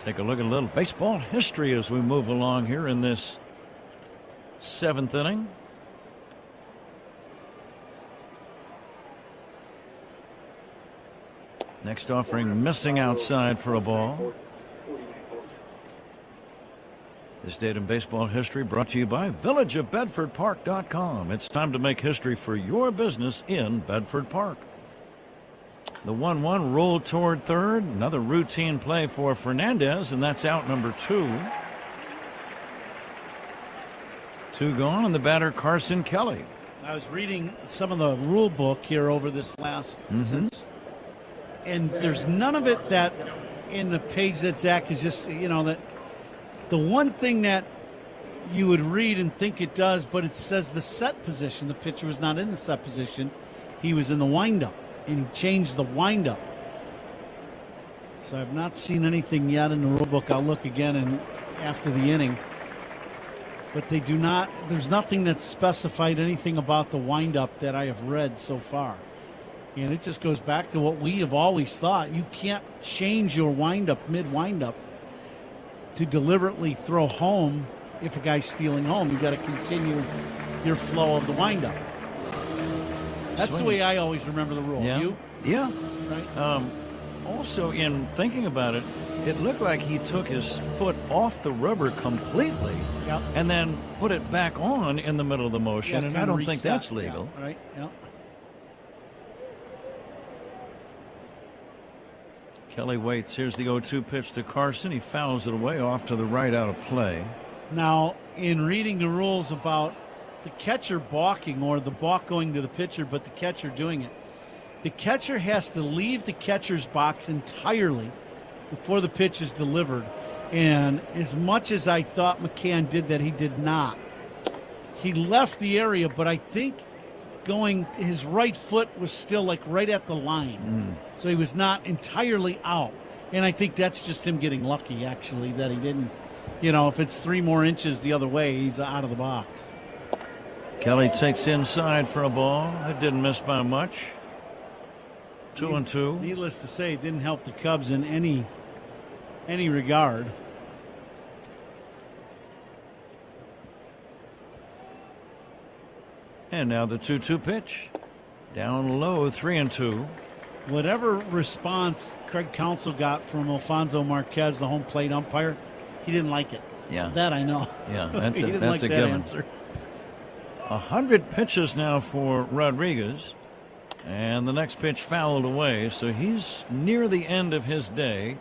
Take a look at a little baseball history as we move along here in this seventh inning. Next offering missing outside for a ball. This date in baseball history brought to you by villageofbedfordpark.com. It's time to make history for your business in Bedford Park. The 1-1 roll toward third. Another routine play for Fernandez, and that's out number two. Two gone, and the batter Carson Kelly. I was reading some of the rule book here over this last and there's none of it that in the page that Zach is just, that the one thing that you would read and think it does, but it says the set position. The pitcher was not in the set position. He was in the windup, and he changed the windup. So I've not seen anything yet in the rule book. I'll look again after the inning. But they do not, there's nothing that's specified anything about the windup that I have read so far. And it just goes back to what we have always thought. You can't change your windup mid-windup to deliberately throw home if a guy's stealing home. You've got to continue your flow of the windup. That's the way I always remember the rule. Yeah. You? Yeah. Right. Also, in thinking about it, it looked like he took his foot off the rubber completely and then put it back on in the middle of the motion, and I don't think that's legal. Yeah, right, yeah. Kelly waits. Here's the 0-2 pitch to Carson. He fouls it away off to the right out of play. Now, in reading the rules about the catcher balking or the balk going to the pitcher, but the catcher doing it, the catcher has to leave the catcher's box entirely before the pitch is delivered. And as much as I thought McCann did that, he did not. He left the area, but I think his right foot was still like right at the line. So he was not entirely out. And I think that's just him getting lucky, actually, that he didn't. If it's 3 more inches the other way, he's out of the box. Kelly takes inside for a ball. It didn't miss by much. 2-2. Needless to say, it didn't help the Cubs in any regard. And now the 2-2 pitch. Down low, 3-2. Whatever response Craig Counsell got from Alfonso Marquez, the home plate umpire, he didn't like it. Yeah. That I know. Yeah, that's he a, didn't that's like a that given. answer. 100 pitches now for Rodriguez. And the next pitch fouled away, so he's near the end of his day.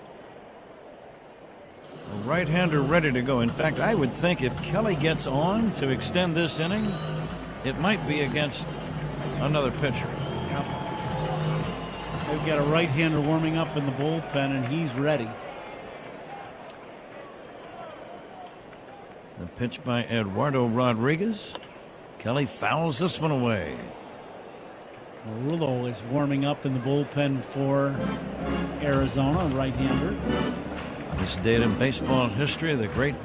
A right-hander ready to go. In fact, I would think if Kelly gets on to extend this inning, it might be against another pitcher. Yep. They've got a right-hander warming up in the bullpen, and he's ready. The pitch by Eduardo Rodriguez. Kelly fouls this one away. Murillo is warming up in the bullpen for Arizona, right-hander. This date in baseball history, the great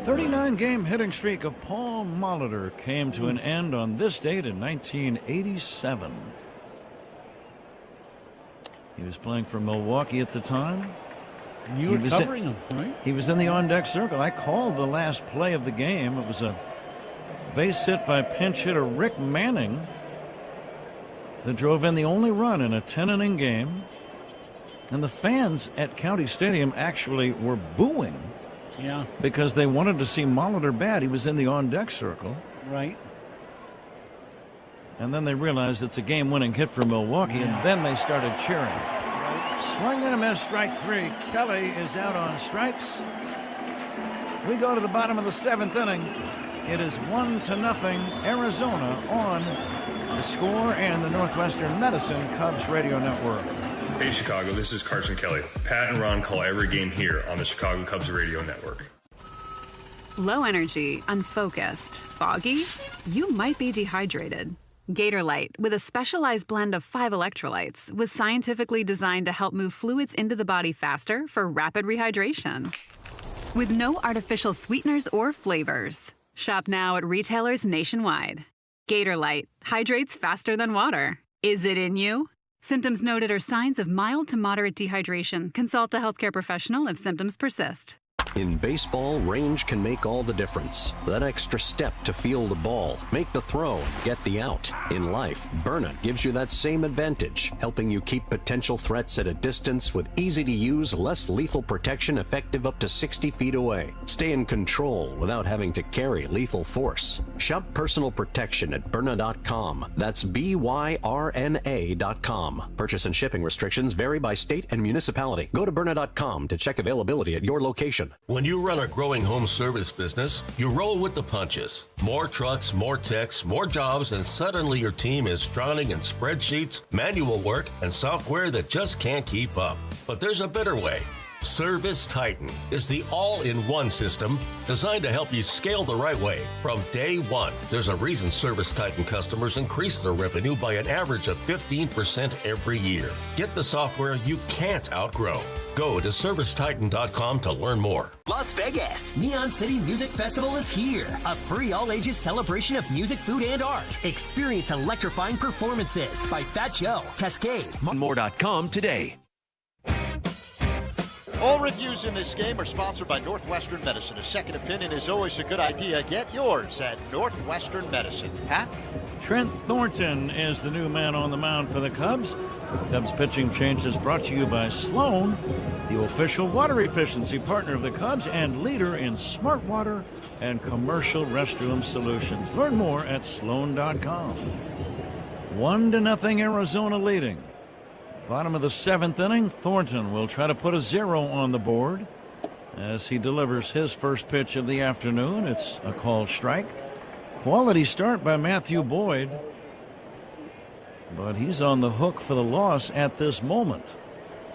39-game hitting streak of Paul Molitor came to an end on this date in 1987. He was playing for Milwaukee at the time. And you were covering him, right? He was in the on-deck circle. I called the last play of the game. It was a base hit by pinch hitter Rick Manning that drove in the only run in a 10-inning game. And the fans at County Stadium actually were booing. Yeah. Because they wanted to see Molitor bat. He was in the on-deck circle. Right. And then they realized it's a game-winning hit for Milwaukee, and then they started cheering. Swing and a miss, strike 3. Kelly is out on strikes. We go to the bottom of the 7th inning. It is 1-0 Arizona on The Score and the Northwestern Medicine Cubs Radio Network. Hey Chicago, this is Carson Kelly. Pat and Ron call every game here on the Chicago Cubs Radio Network. Low energy, unfocused, foggy? You might be dehydrated. Gator Light, with a specialized blend of 5 electrolytes, was scientifically designed to help move fluids into the body faster for rapid rehydration. With no artificial sweeteners or flavors. Shop now at retailers nationwide. Gator Light hydrates faster than water. Is it in you? Symptoms noted are signs of mild to moderate dehydration. Consult a healthcare professional if symptoms persist. In baseball, range can make all the difference. That extra step to field a ball, make the throw, and get the out. In life, Byrna gives you that same advantage, helping you keep potential threats at a distance with easy-to-use, less lethal protection effective up to 60 feet away. Stay in control without having to carry lethal force. Shop personal protection at Byrna.com. That's BYRNA.com. Purchase and shipping restrictions vary by state and municipality. Go to Byrna.com to check availability at your location. When you run a growing home service business, you roll with the punches. More trucks, more techs, more jobs, and suddenly your team is drowning in spreadsheets, manual work, and software that just can't keep up. But there's a better way. Service Titan is the all-in-one system designed to help you scale the right way from day one. There's a reason Service Titan customers increase their revenue by an average of 15% every year. Get the software you can't outgrow. Go to ServiceTitan.com to learn more. Las Vegas, Neon City Music Festival is here. A free all-ages celebration of music, food, and art. Experience electrifying performances by Fat Joe, Cascade. More.com today. All reviews in this game are sponsored by Northwestern Medicine. A second opinion is always a good idea. Get yours at Northwestern Medicine. Pat? Trent Thornton is the new man on the mound for the Cubs. Cubs pitching change is brought to you by Sloan, the official water efficiency partner of the Cubs and leader in smart water and commercial restroom solutions. Learn more at Sloan.com. 1-0 Arizona leading. Bottom of the 7th inning, Thornton will try to put a 0 on the board as he delivers his first pitch of the afternoon. It's a called strike. Quality start by Matthew Boyd, but he's on the hook for the loss at this moment.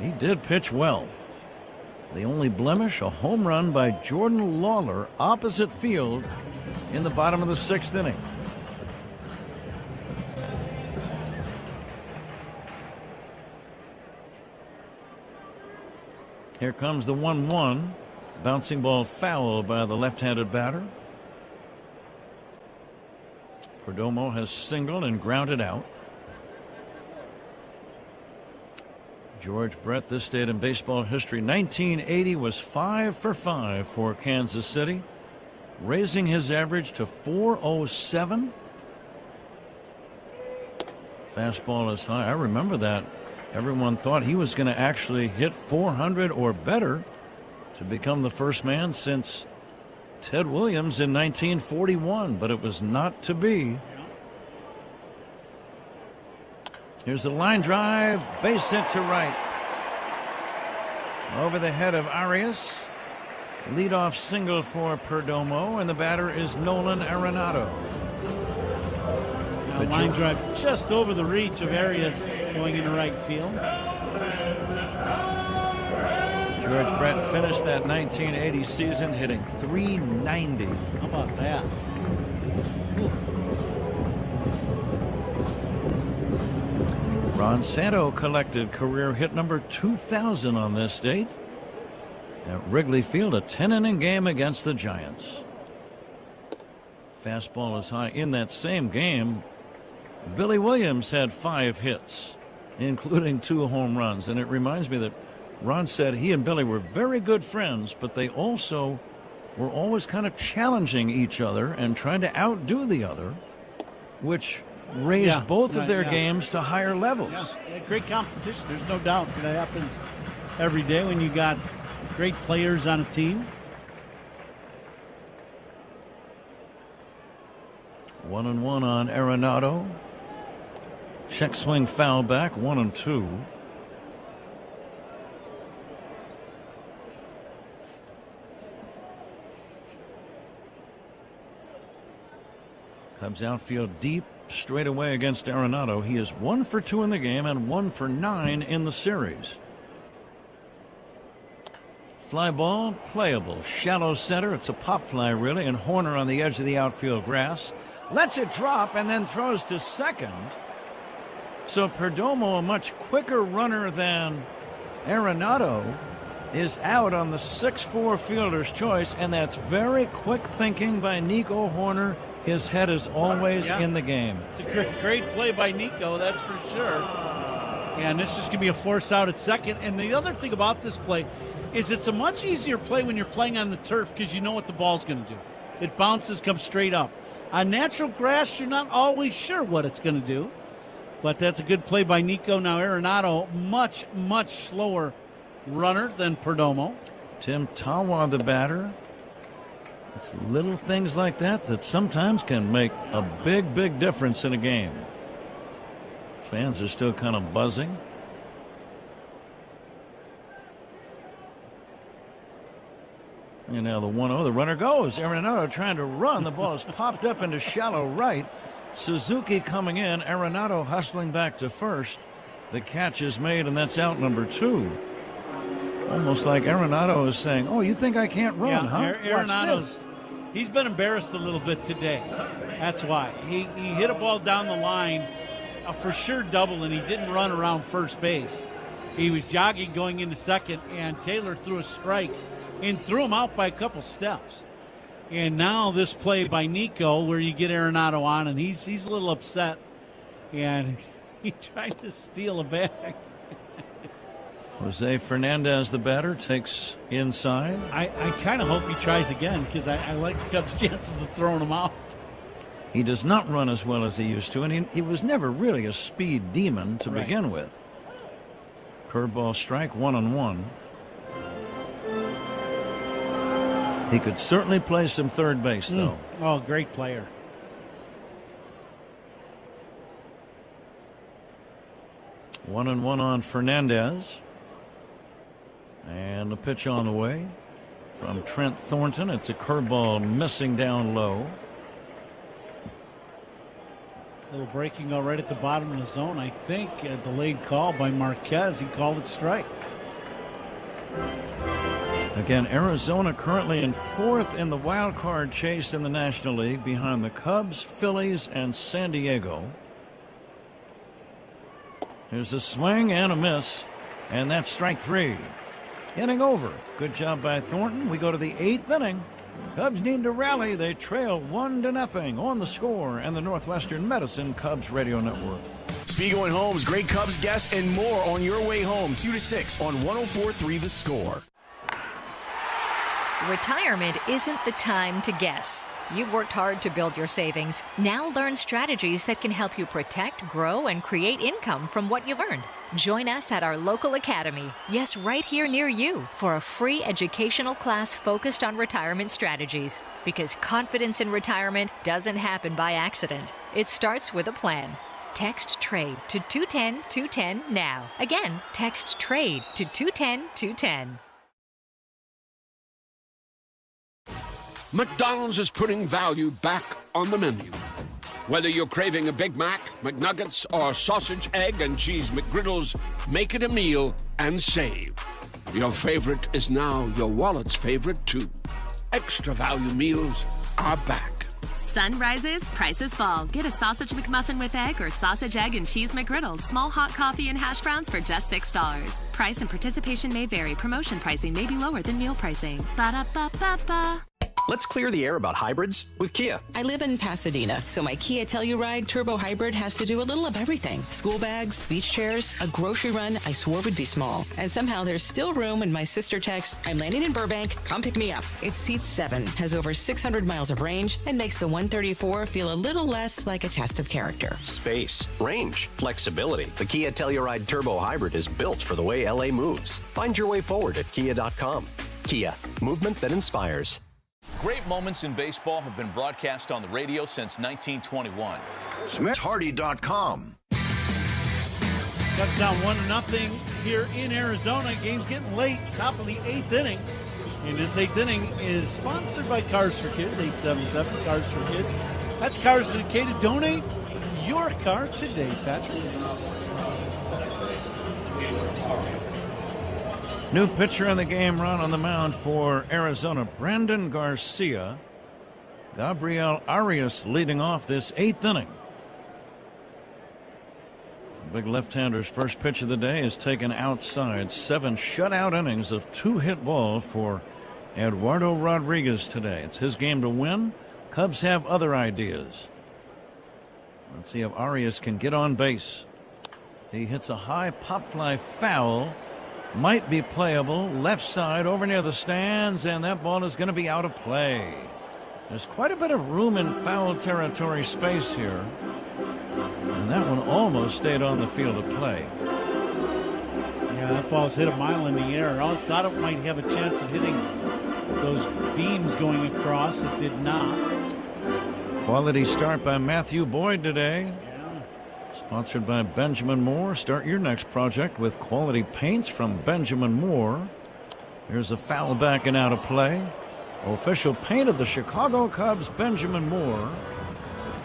He did pitch well. The only blemish, a home run by Jordan Lawler opposite field in the bottom of the 6th inning. Here comes the 1-1. Bouncing ball foul by the left-handed batter. Perdomo has singled and grounded out. George Brett, this date in baseball history, 1980 was 5 for 5 for Kansas City, raising his average to .407. Fastball is high. I remember that. Everyone thought he was going to actually hit 400 or better to become the first man since Ted Williams in 1941, but it was not to be. Here's the line drive, base hit to right. Over the head of Arias. Leadoff single for Perdomo, and the batter is Nolan Arenado. Now line drive just over the reach of Arias going into right field. George Brett finished that 1980 season hitting .390. How about that? Oof. Ron Santo collected career hit number 2,000 on this date. At Wrigley Field, a 10-inning game against the Giants. Fastball is high. In that same game, Billy Williams had 5 hits, including 2 home runs. And it reminds me that Ron said he and Billy were very good friends, but they also were always kind of challenging each other and trying to outdo the other, which raised both of their games to higher levels. Yeah, great competition. There's no doubt that happens every day when you got great players on a team. 1-1 on Arenado. Check swing foul back, 1-2. Cubs outfield deep, straight away against Arenado. He is 1 for 2 in the game and 1 for 9 in the series. Fly ball, playable. Shallow center. It's a pop fly, really. And Horner on the edge of the outfield grass. Lets it drop and then throws to second. So Perdomo, a much quicker runner than Arenado, is out on the 6-4 fielder's choice. And that's very quick thinking by Nico Horner. His head is always in the game. It's a great play by Nico, that's for sure. And this is going to be a force out at second. And the other thing about this play is it's a much easier play when you're playing on the turf because you know what the ball's going to do. It bounces, comes straight up. On natural grass, you're not always sure what it's going to do. But that's a good play by Nico. Now Arenado, much, much slower runner than Perdomo. Tim Tawa, the batter. It's little things like that that sometimes can make a big, big difference in a game. Fans are still kind of buzzing. And now the 1-0, the runner goes. Arenado trying to run. The ball is popped up into shallow right. Suzuki coming in. Arenado hustling back to first. The catch is made, and that's out number 2. Almost like Arenado is saying, oh, you think I can't run, huh? Arenado's, he's been embarrassed a little bit today. That's why. He hit a ball down the line, a for sure double, and he didn't run around first base. He was jogging going into second, and Taylor threw a strike and threw him out by a couple steps. And now this play by Nico where you get Arenado on, and he's a little upset, and he tried to steal a bag. Jose Fernandez, the batter, takes inside. I kind of hope he tries again because I like the Cubs' chances of throwing him out. He does not run as well as he used to, and he was never really a speed demon to begin with. Curveball strike, 1-1. He could certainly play some third base, though. Oh, great player. One on Fernandez. And the pitch on the way from Trent Thornton. It's a curveball missing down low. A little breaking right at the bottom of the zone, I think. A delayed call by Marquez. He called it strike. Again, Arizona currently in 4th in the wild card chase in the National League behind the Cubs, Phillies, and San Diego. Here's a swing and a miss, and that's strike 3. Inning over. Good job by Thornton. We go to the 8th inning. Cubs need to rally. They trail 1-0 on The Score and the Northwestern Medicine Cubs Radio Network. Spiegel and Holmes, great Cubs guests, and more on your way home. 2 to 6 on 104.3 The Score. Retirement isn't the time to guess. You've worked hard to build your savings. Now learn strategies that can help you protect, grow, and create income from what you've earned. Join us at our local academy, yes, right here near you, for a free educational class focused on retirement strategies. Because confidence in retirement doesn't happen by accident. It starts with a plan. Text TRADE to 210-210 now. Again, text TRADE to 210-210. McDonald's is putting value back on the menu. Whether you're craving a Big Mac, McNuggets, or sausage, egg, and cheese McGriddles, make it a meal and save. Your favorite is now your wallet's favorite, too. Extra value meals are back. Sunrises, prices fall. Get a sausage McMuffin with egg or sausage, egg, and cheese McGriddles. Small hot coffee and hash browns for just $6. Price and participation may vary. Promotion pricing may be lower than meal pricing. Ba-da-ba-ba-ba. Let's clear the air about hybrids with Kia. I live in Pasadena, so my Kia Telluride Turbo Hybrid has to do a little of everything. School bags, beach chairs, a grocery run I swore would be small. And somehow there's still room when my sister texts, "I'm landing in Burbank, come pick me up." It seats 7, has over 600 miles of range, and makes the 134 feel a little less like a test of character. Space, range, flexibility. The Kia Telluride Turbo Hybrid is built for the way LA moves. Find your way forward at Kia.com. Kia, movement that inspires. Great moments in baseball have been broadcast on the radio since 1921. Hardy.com. Cubs down 1-0 here in Arizona. Game's getting late. Top of the 8th inning. And this 8th inning is sponsored by Cars for Kids. 877 Cars for Kids. That's Cars dedicated. Donate your car today, Patrick. New pitcher in the game, run on the mound for Arizona, Brandon Garcia. Gabriel Arias leading off this 8th inning. The big left-hander's first pitch of the day is taken outside. 7 shutout innings of 2-hit ball for Eduardo Rodriguez today. It's his game to win. Cubs have other ideas. Let's see if Arias can get on base. He hits a high pop fly foul. Might be playable. Left side over near the stands, and that ball is going to be out of play. There's quite a bit of room in foul territory space here. And that one almost stayed on the field of play. Yeah, that ball's hit a mile in the air. I thought it might have a chance of hitting those beams going across. It did not. Quality start by Matthew Boyd today. Sponsored by Benjamin Moore. Start your next project with quality paints from Benjamin Moore. Here's a foul back and out of play. Official paint of the Chicago Cubs, Benjamin Moore.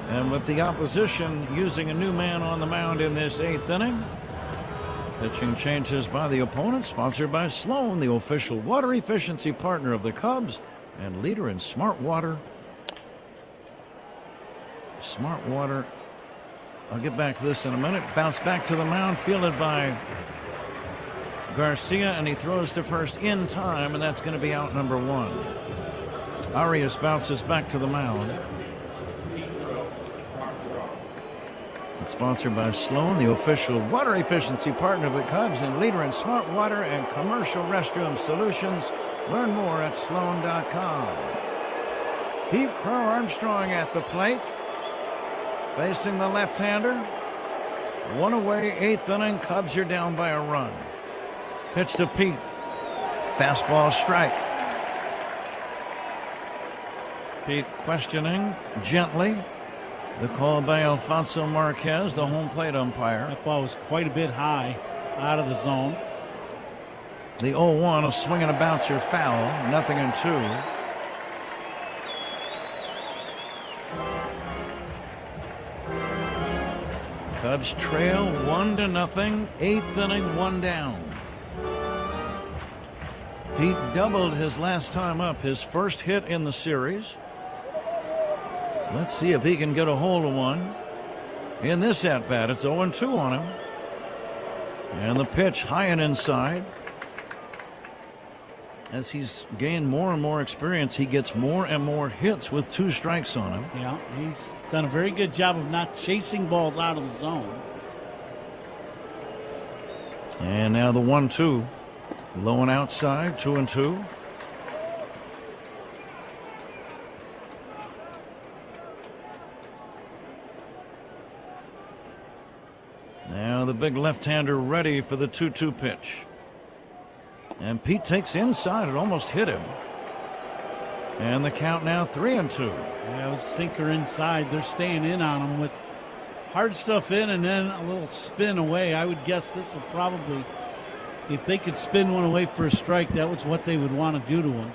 And with the opposition using a new man on the mound in this 8th inning. Pitching changes by the opponent. Sponsored by Sloan, the official water efficiency partner of the Cubs and leader in smart water. Smart water. I'll get back to this in a minute. Bounce back to the mound, fielded by Garcia, and he throws to first in time, and that's going to be out number 1. Arias bounces back to the mound. It's sponsored by Sloan, the official water efficiency partner of the Cubs and leader in smart water and commercial restroom solutions. Learn more at Sloan.com. Pete Crow Armstrong at the plate. Facing the left-hander. 1 away, 8th inning. Cubs are down by a run. Pitch to Pete. Fastball strike. Pete questioning gently. The call by Alfonso Marquez, the home plate umpire. That ball was quite a bit high out of the zone. The 0-1, a swing and a bouncer foul. 0-2. Cubs trail 1-0, 8th inning, 1 down. Pete doubled his last time up, his first hit in the series. Let's see if he can get a hold of one. In this at-bat, it's 0-2 on him. And the pitch high and inside. as he's gained more and more experience, he gets more and more hits with 2 strikes on him. Yeah, he's done a very good job of not chasing balls out of the zone. And now the 1-2. Low and outside, 2-2. Now the big left-hander ready for the 2-2 pitch. And Pete takes inside. It almost hit him. And the count now 3-2. Yeah, it was sinker inside. They're staying in on him with hard stuff in and then a little spin away. I would guess this will probably, if they could spin one away for a strike, that was what they would want to do to him.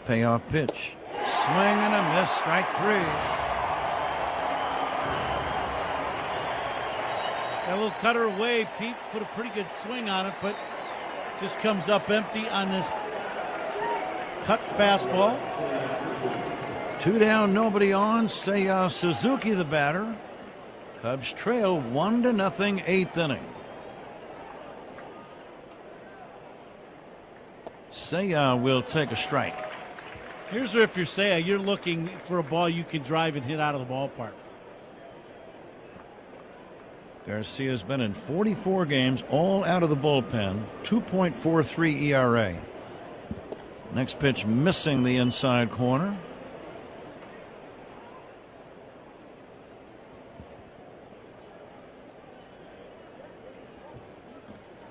Payoff pitch. Swing and a miss. Strike 3. That little cutter away, Pete put a pretty good swing on it, but just comes up empty on this cut fastball. 2 down, nobody on. Seiya Suzuki, the batter. Cubs trail 1-0, 8th inning. Seiya will take a strike. Here's where if you're Seiya, you're looking for a ball you can drive and hit out of the ballpark. Garcia's been in 44 games, all out of the bullpen, 2.43 ERA. Next pitch missing the inside corner.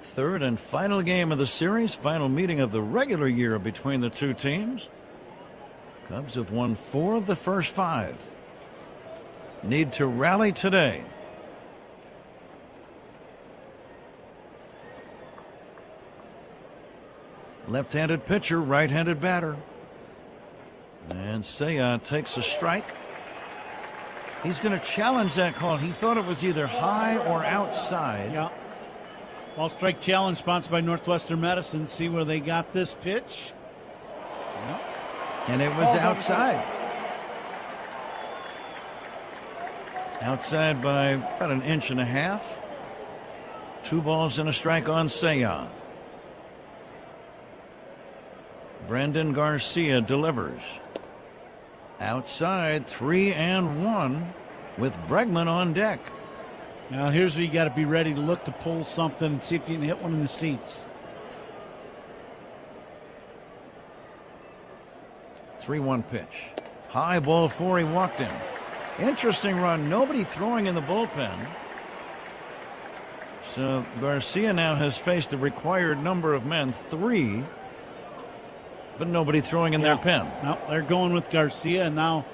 Third and final game of the series, final meeting of the regular year between the two teams. Cubs have won 4 of the first 5. Need to rally today. Left-handed pitcher, right-handed batter. And Seiya takes a strike. He's going to challenge that call. He thought it was either high or outside. Yeah. Ball strike challenge sponsored by Northwestern Medicine. See where they got this pitch. Yep. And it was outside. Outside by about 1.5 inches. 2 balls and a strike on Seiya. Brandon Garcia delivers. Outside, 3-1 with Bregman on deck. Now here's where you got to be ready to look to pull something and see if you can hit one in the seats. 3-1 pitch. High ball 4, he walked him. Interesting run. Nobody throwing in the bullpen. So Garcia now has faced the required number of men, 3. But nobody throwing in their pen. No, they're going with Garcia, and now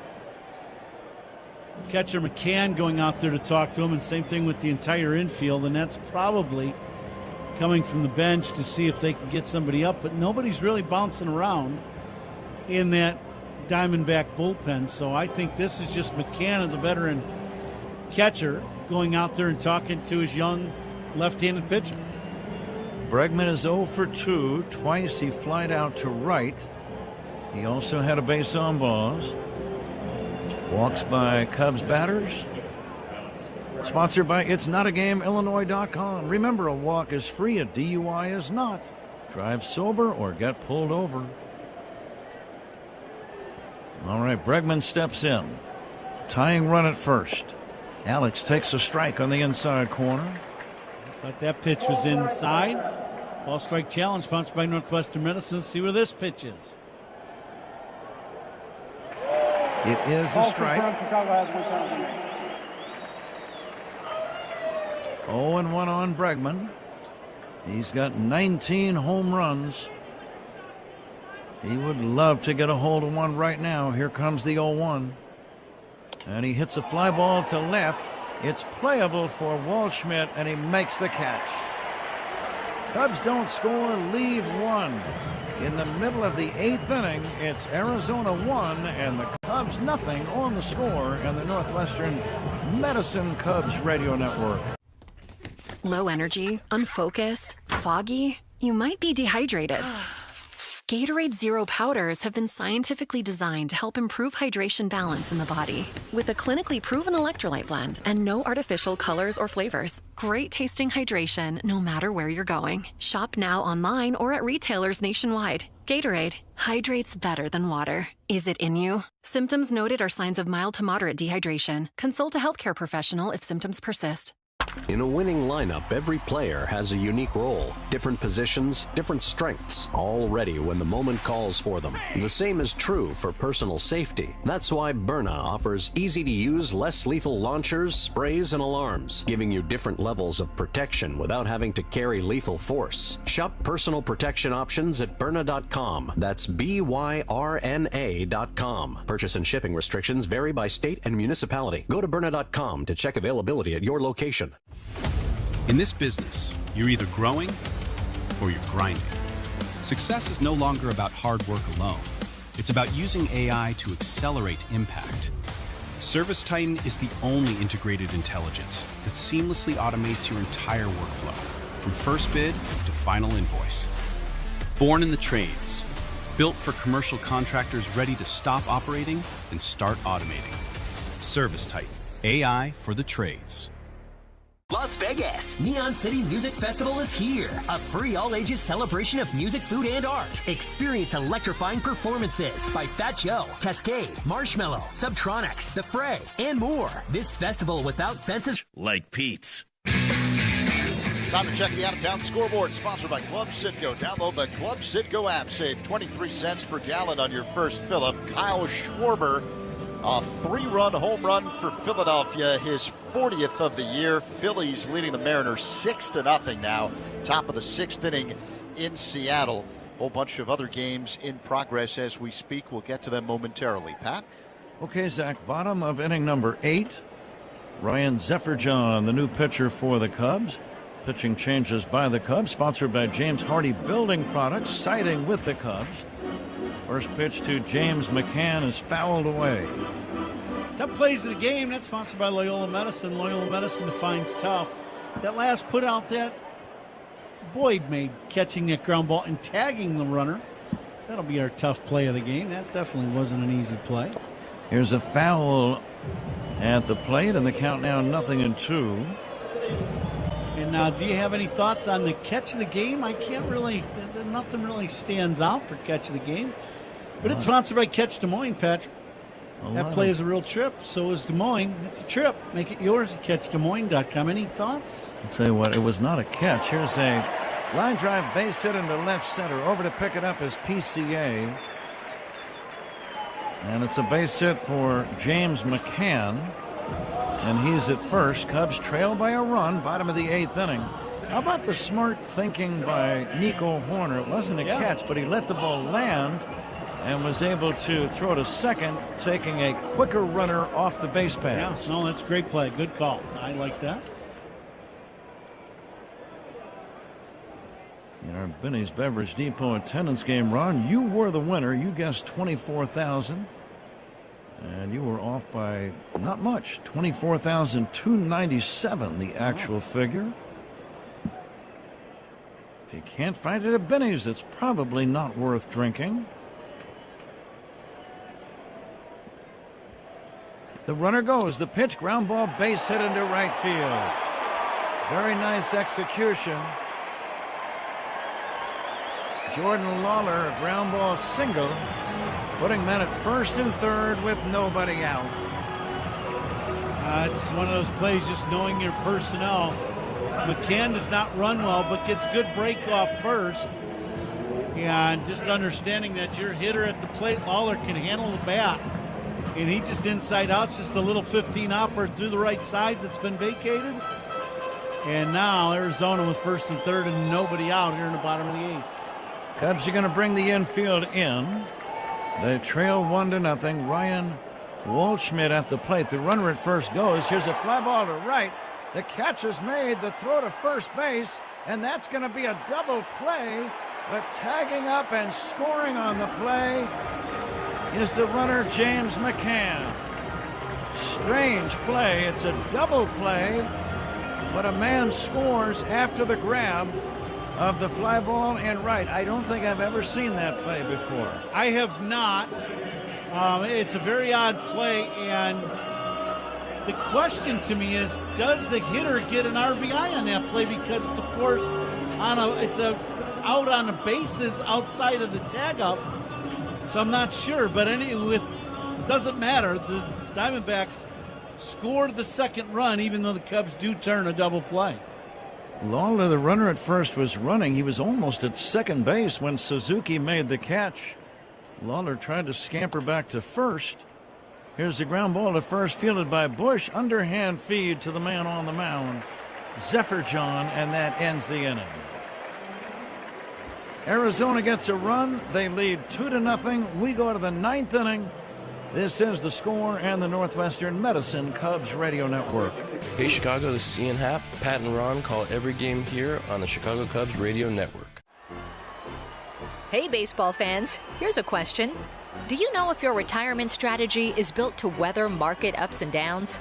catcher McCann going out there to talk to him, and same thing with the entire infield, and that's probably coming from the bench to see if they can get somebody up, but nobody's really bouncing around in that Diamondback bullpen, so I think this is just McCann as a veteran catcher going out there and talking to his young left-handed pitcher. Bregman is 0 for 2. Twice he flied out to right. He also had a base on balls. Walks by Cubs batters. Sponsored by It'sNotAGameIllinois.com. Remember, a walk is free, a DUI is not. Drive sober or get pulled over. All right, Bregman steps in. Tying run at first. Alex takes a strike on the inside corner. But that pitch was inside. Ball strike challenge sponsored by Northwestern Medicine. See where this pitch is. It is a strike. 0-1 on Bregman. He's got 19 home runs. He would love to get a hold of one right now. Here comes the 0-1. And he hits a fly ball to left. It's playable for Waldschmidt, and he makes the catch. Cubs don't score, leave 1. In the middle of the 8th inning, it's Arizona 1 and the Cubs nothing on the score and the Northwestern Medicine Cubs Radio Network. Low energy, unfocused, foggy. You might be dehydrated. Gatorade Zero powders have been scientifically designed to help improve hydration balance in the body. With a clinically proven electrolyte blend and no artificial colors or flavors. Great tasting hydration no matter where you're going. Shop now online or at retailers nationwide. Gatorade hydrates better than water. Is it in you? Symptoms noted are signs of mild to moderate dehydration. Consult a healthcare professional if symptoms persist. In a winning lineup, every player has a unique role, different positions, different strengths, all ready when the moment calls for them. The same is true for personal safety. That's why Byrna offers easy-to-use, less lethal launchers, sprays, and alarms, giving you different levels of protection without having to carry lethal force. Shop personal protection options at Byrna.com. That's BYRNA.com. Purchase and shipping restrictions vary by state and municipality. Go to Byrna.com to check availability at your location. In this business, you're either growing or you're grinding. Success is no longer about hard work alone. It's about using AI to accelerate impact. ServiceTitan is the only integrated intelligence that seamlessly automates your entire workflow, from first bid to final invoice. Born in the trades, built for commercial contractors ready to stop operating and start automating. ServiceTitan, AI for the trades. Las Vegas, Neon City Music Festival is here. A free all-ages celebration of music, food, and art. Experience electrifying performances by Fat Joe, Cascade, Marshmello, Subtronics, The Fray, and more. This festival without fences. Like Pete's. Time to check the out-of-town scoreboard, sponsored by Club Citgo. Download the Club Citgo app. Save 23 cents per gallon on your first fill-up. Kyle Schwarber, a 3-run home run for Philadelphia, his 40th of the year. Phillies leading the Mariners 6-0 now. Top of the 6th inning in Seattle. Whole bunch of other games in progress as we speak. We'll get to them momentarily. Pat? Okay, Zach, bottom of inning number 8. Ryan Zephyr-John, the new pitcher for the Cubs. Pitching changes by the Cubs, sponsored by James Hardy Building Products, siding with the Cubs. First pitch to James McCann is fouled away. Tough plays of the game. That's sponsored by Loyola Medicine. Loyola Medicine defines tough. That last put out that Boyd made, catching that ground ball and tagging the runner. That'll be our tough play of the game. That definitely wasn't an easy play. Here's a foul at the plate, and the count now 0-2. And now, do you have any thoughts on the catch of the game? I can't really, nothing really stands out for catch of the game. But it's sponsored by Catch Des Moines, Patrick. That play is a real trip. So is Des Moines. It's a trip. Make it yours at CatchDesMoines.com. Any thoughts? I'll tell you what, it was not a catch. Here's a line drive base hit into left center. Over to pick it up is PCA. And it's a base hit for James McCann. And he's at first. Cubs trail by a run, bottom of the 8th inning. How about the smart thinking by Nico Horner? It wasn't a catch, but he let the ball land and was able to throw to second, taking a quicker runner off the base pass. Yeah, no, that's a great play. Good call. I like that. In our Benny's Beverage Depot attendance game, Ron, you were the winner. You guessed 24,000. And you were off by not much, 24,297, the actual figure. If you can't find it at Benny's, it's probably not worth drinking. The runner goes, the pitch, ground ball, base hit into right field. Very nice execution. Jordan Lawler, a ground ball single, putting men at first and third with nobody out. It's one of those plays, just knowing your personnel. McCann does not run well, but gets good break off first. And just understanding that your hitter at the plate, Lawler, can handle the bat. And he just inside out, it's just a little 15-hopper through the right side that's been vacated. And now Arizona with first and third and nobody out here in the bottom of the 8th. Cubs are going to bring the infield in. They trail 1-0. Ryan Waldschmidt at the plate. The runner at first goes. Here's a fly ball to right. The catch is made. The throw to first base. And that's going to be a double play. But tagging up and scoring on the play is the runner, James McCann. Strange play. It's a double play. But a man scores after the grab. of the fly ball and right. I don't think I've ever seen that play before. I have not. It's a very odd play, and the question to me is, does the hitter get an RBI on that play? Because it's a force out on the bases outside of the tag up. So I'm not sure, but it doesn't matter. The Diamondbacks scored the second run, even though the Cubs do turn a double play. Lawler, the runner at first, was running. He was almost at second base when Suzuki made the catch. Lawler tried to scamper back to first. Here's the ground ball to first, fielded by Bush. Underhand feed to the man on the mound, Zephyr-John, and that ends the inning. Arizona gets a run. They lead 2-0. We go to the ninth inning. This is The Score and the Northwestern Medicine Cubs Radio Network. Hey Chicago, this is Ian Happ. Pat and Ron call every game here on the Chicago Cubs Radio Network. Hey baseball fans, here's a question. Do you know if your retirement strategy is built to weather market ups and downs?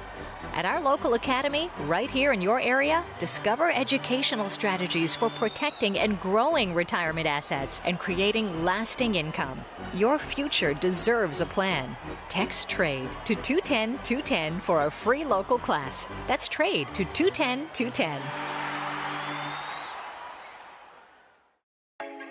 At our local academy, right here in your area, discover educational strategies for protecting and growing retirement assets and creating lasting income. Your future deserves a plan. Text TRADE to 210-210 for a free local class. That's TRADE to 210-210.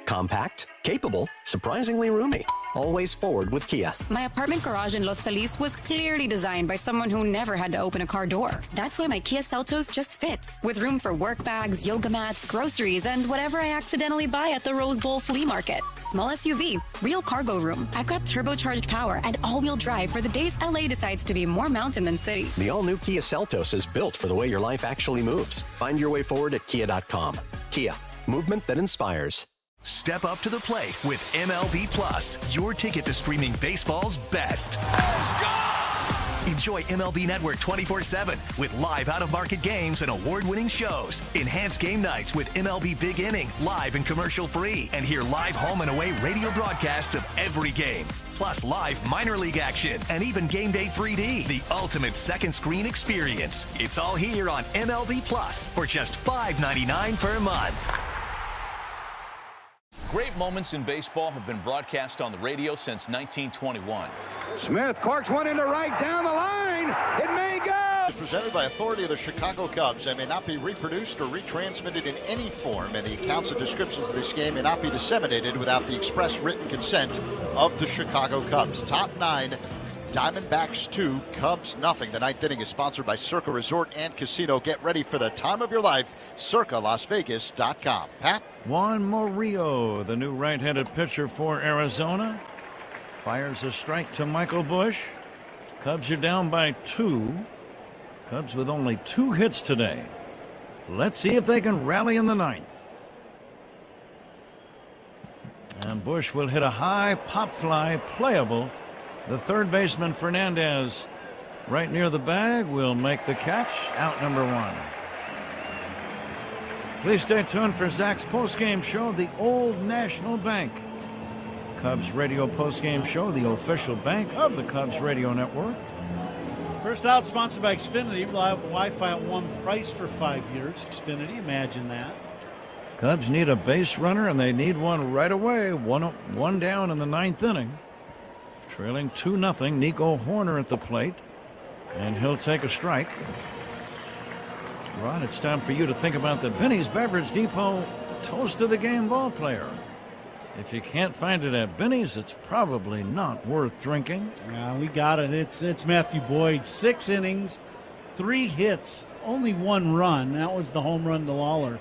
Compact, capable, surprisingly roomy. Always forward with Kia. My apartment garage in Los Feliz was clearly designed by someone who never had to open a car door. That's why my Kia Seltos just fits, with room for work bags, yoga mats, groceries, and whatever I accidentally buy at the Rose Bowl flea market. Small SUV, real cargo room. I've got turbocharged power and all-wheel drive for the days LA decides to be more mountain than city. The all-new Kia Seltos is built for the way your life actually moves. Find your way forward at kia.com. Kia, movement that inspires. Step up to the plate with MLB Plus, your ticket to streaming baseball's best. Let's go! Enjoy MLB Network 24/7 with live out-of-market games and award-winning shows. Enhance game nights with MLB Big Inning, live and commercial-free. And hear live home and away radio broadcasts of every game. Plus live minor league action and even Game Day 3D, the ultimate second screen experience. It's all here on MLB Plus for just $5.99 per month. Great moments in baseball have been broadcast on the radio since 1921. Smith corks one into right down the line. It may go. Presented by authority of the Chicago Cubs and may not be reproduced or retransmitted in any form, and the accounts and descriptions of this game may not be disseminated without the express written consent of the Chicago Cubs. Top 9, Diamondbacks 2, Cubs nothing. The ninth inning is sponsored by Circa Resort and Casino. Get ready for the time of your life. CircaLasVegas.com. Pat? Juan Murillo, the new right-handed pitcher for Arizona, fires a strike to Michael Bush. Cubs are down by 2. Cubs with only 2 hits today. Let's see if they can rally in the ninth. And Bush will hit a high pop fly, playable. The third baseman, Fernandez, right near the bag, will make the catch. Out number 1. Please stay tuned for Zach's postgame show, the Old National Bank. Cubs radio postgame show, the official bank of the Cubs radio network. First out, sponsored by Xfinity. Wi-Fi at one price for 5 years. Xfinity, imagine that. Cubs need a base runner, and they need one right away. One down in the ninth inning. Trailing 2-0. Nico Horner at the plate, and he'll take a strike. Ron, it's time for you to think about the Benny's Beverage Depot Toast of the Game ball player. If you can't find it at Benny's, it's probably not worth drinking. Yeah, we got it. It's Matthew Boyd. 6 innings, 3 hits, only 1 run. That was the home run to Lawler.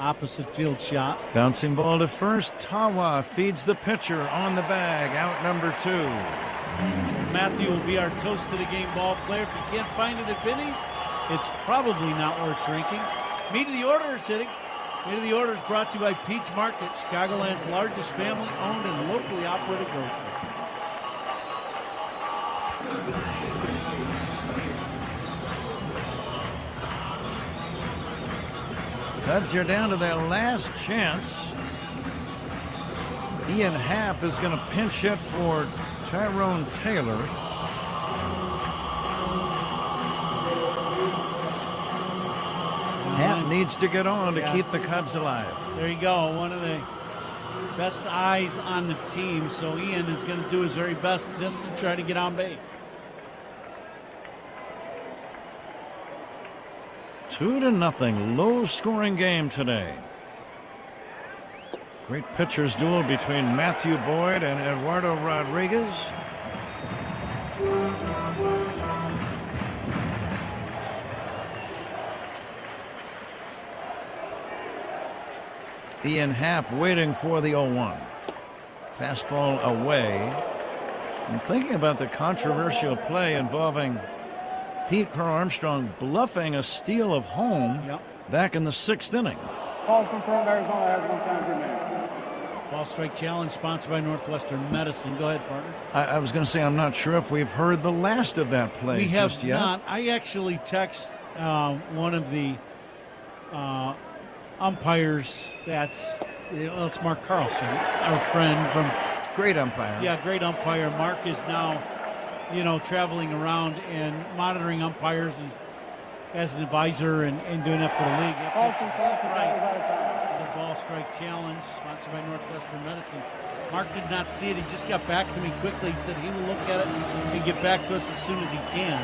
Opposite field shot. Bouncing ball to first. Tawa feeds the pitcher on the bag. Out number 2. So Matthew will be our Toast of the Game ball player. If you can't find it at Benny's, it's probably not worth drinking. Meat of the Order is hitting. Meat of the Order is brought to you by Pete's Market, Chicagoland's largest family-owned and locally operated grocery. Cubs are down to their last chance. Ian Happ is going to pinch hit for Tyrone Taylor. Happ needs to get on to keep the Cubs alive. There you go. One of the best eyes on the team. So Ian is going to do his very best just to try to get on base. 2-0, low-scoring game today. Great pitcher's duel between Matthew Boyd and Eduardo Rodriguez. Ian Happ waiting for the 0-1. Fastball away. I'm thinking about the controversial play involving Pete Crow Armstrong bluffing a steal of home back in the 6th inning. Call from Arizona has 1 time remaining. Ball strike challenge sponsored by Northwestern Medicine. Go ahead, partner. I was going to say, I'm not sure if we've heard the last of that play We have just yet. not. I actually text one of the umpires. It's Mark Carlson, our friend from. Great umpire. Yeah, great umpire. Mark is now, traveling around and monitoring umpires and as an advisor and doing that for the league. The ball strike challenge sponsored by Northwestern Medicine. Mark did not see it. He just got back to me quickly. He said he will look at it and get back to us as soon as he can.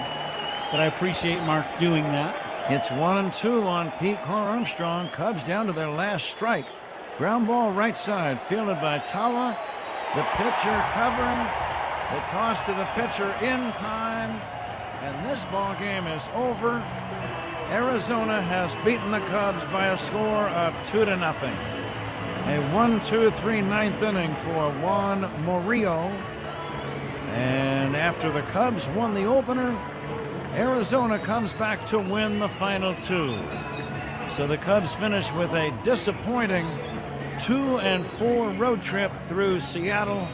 But I appreciate Mark doing that. It's 1-2 on Pete Crow Armstrong. Cubs down to their last strike. Ground ball right side, fielded by Tawa. The pitcher covering. The toss to the pitcher in time. And this ball game is over. Arizona has beaten the Cubs by a score of 2-0. A 1-2-3 ninth inning for Juan Murillo. And after the Cubs won the opener, Arizona comes back to win the final 2. So the Cubs finish with a disappointing 2-4 road trip through Seattle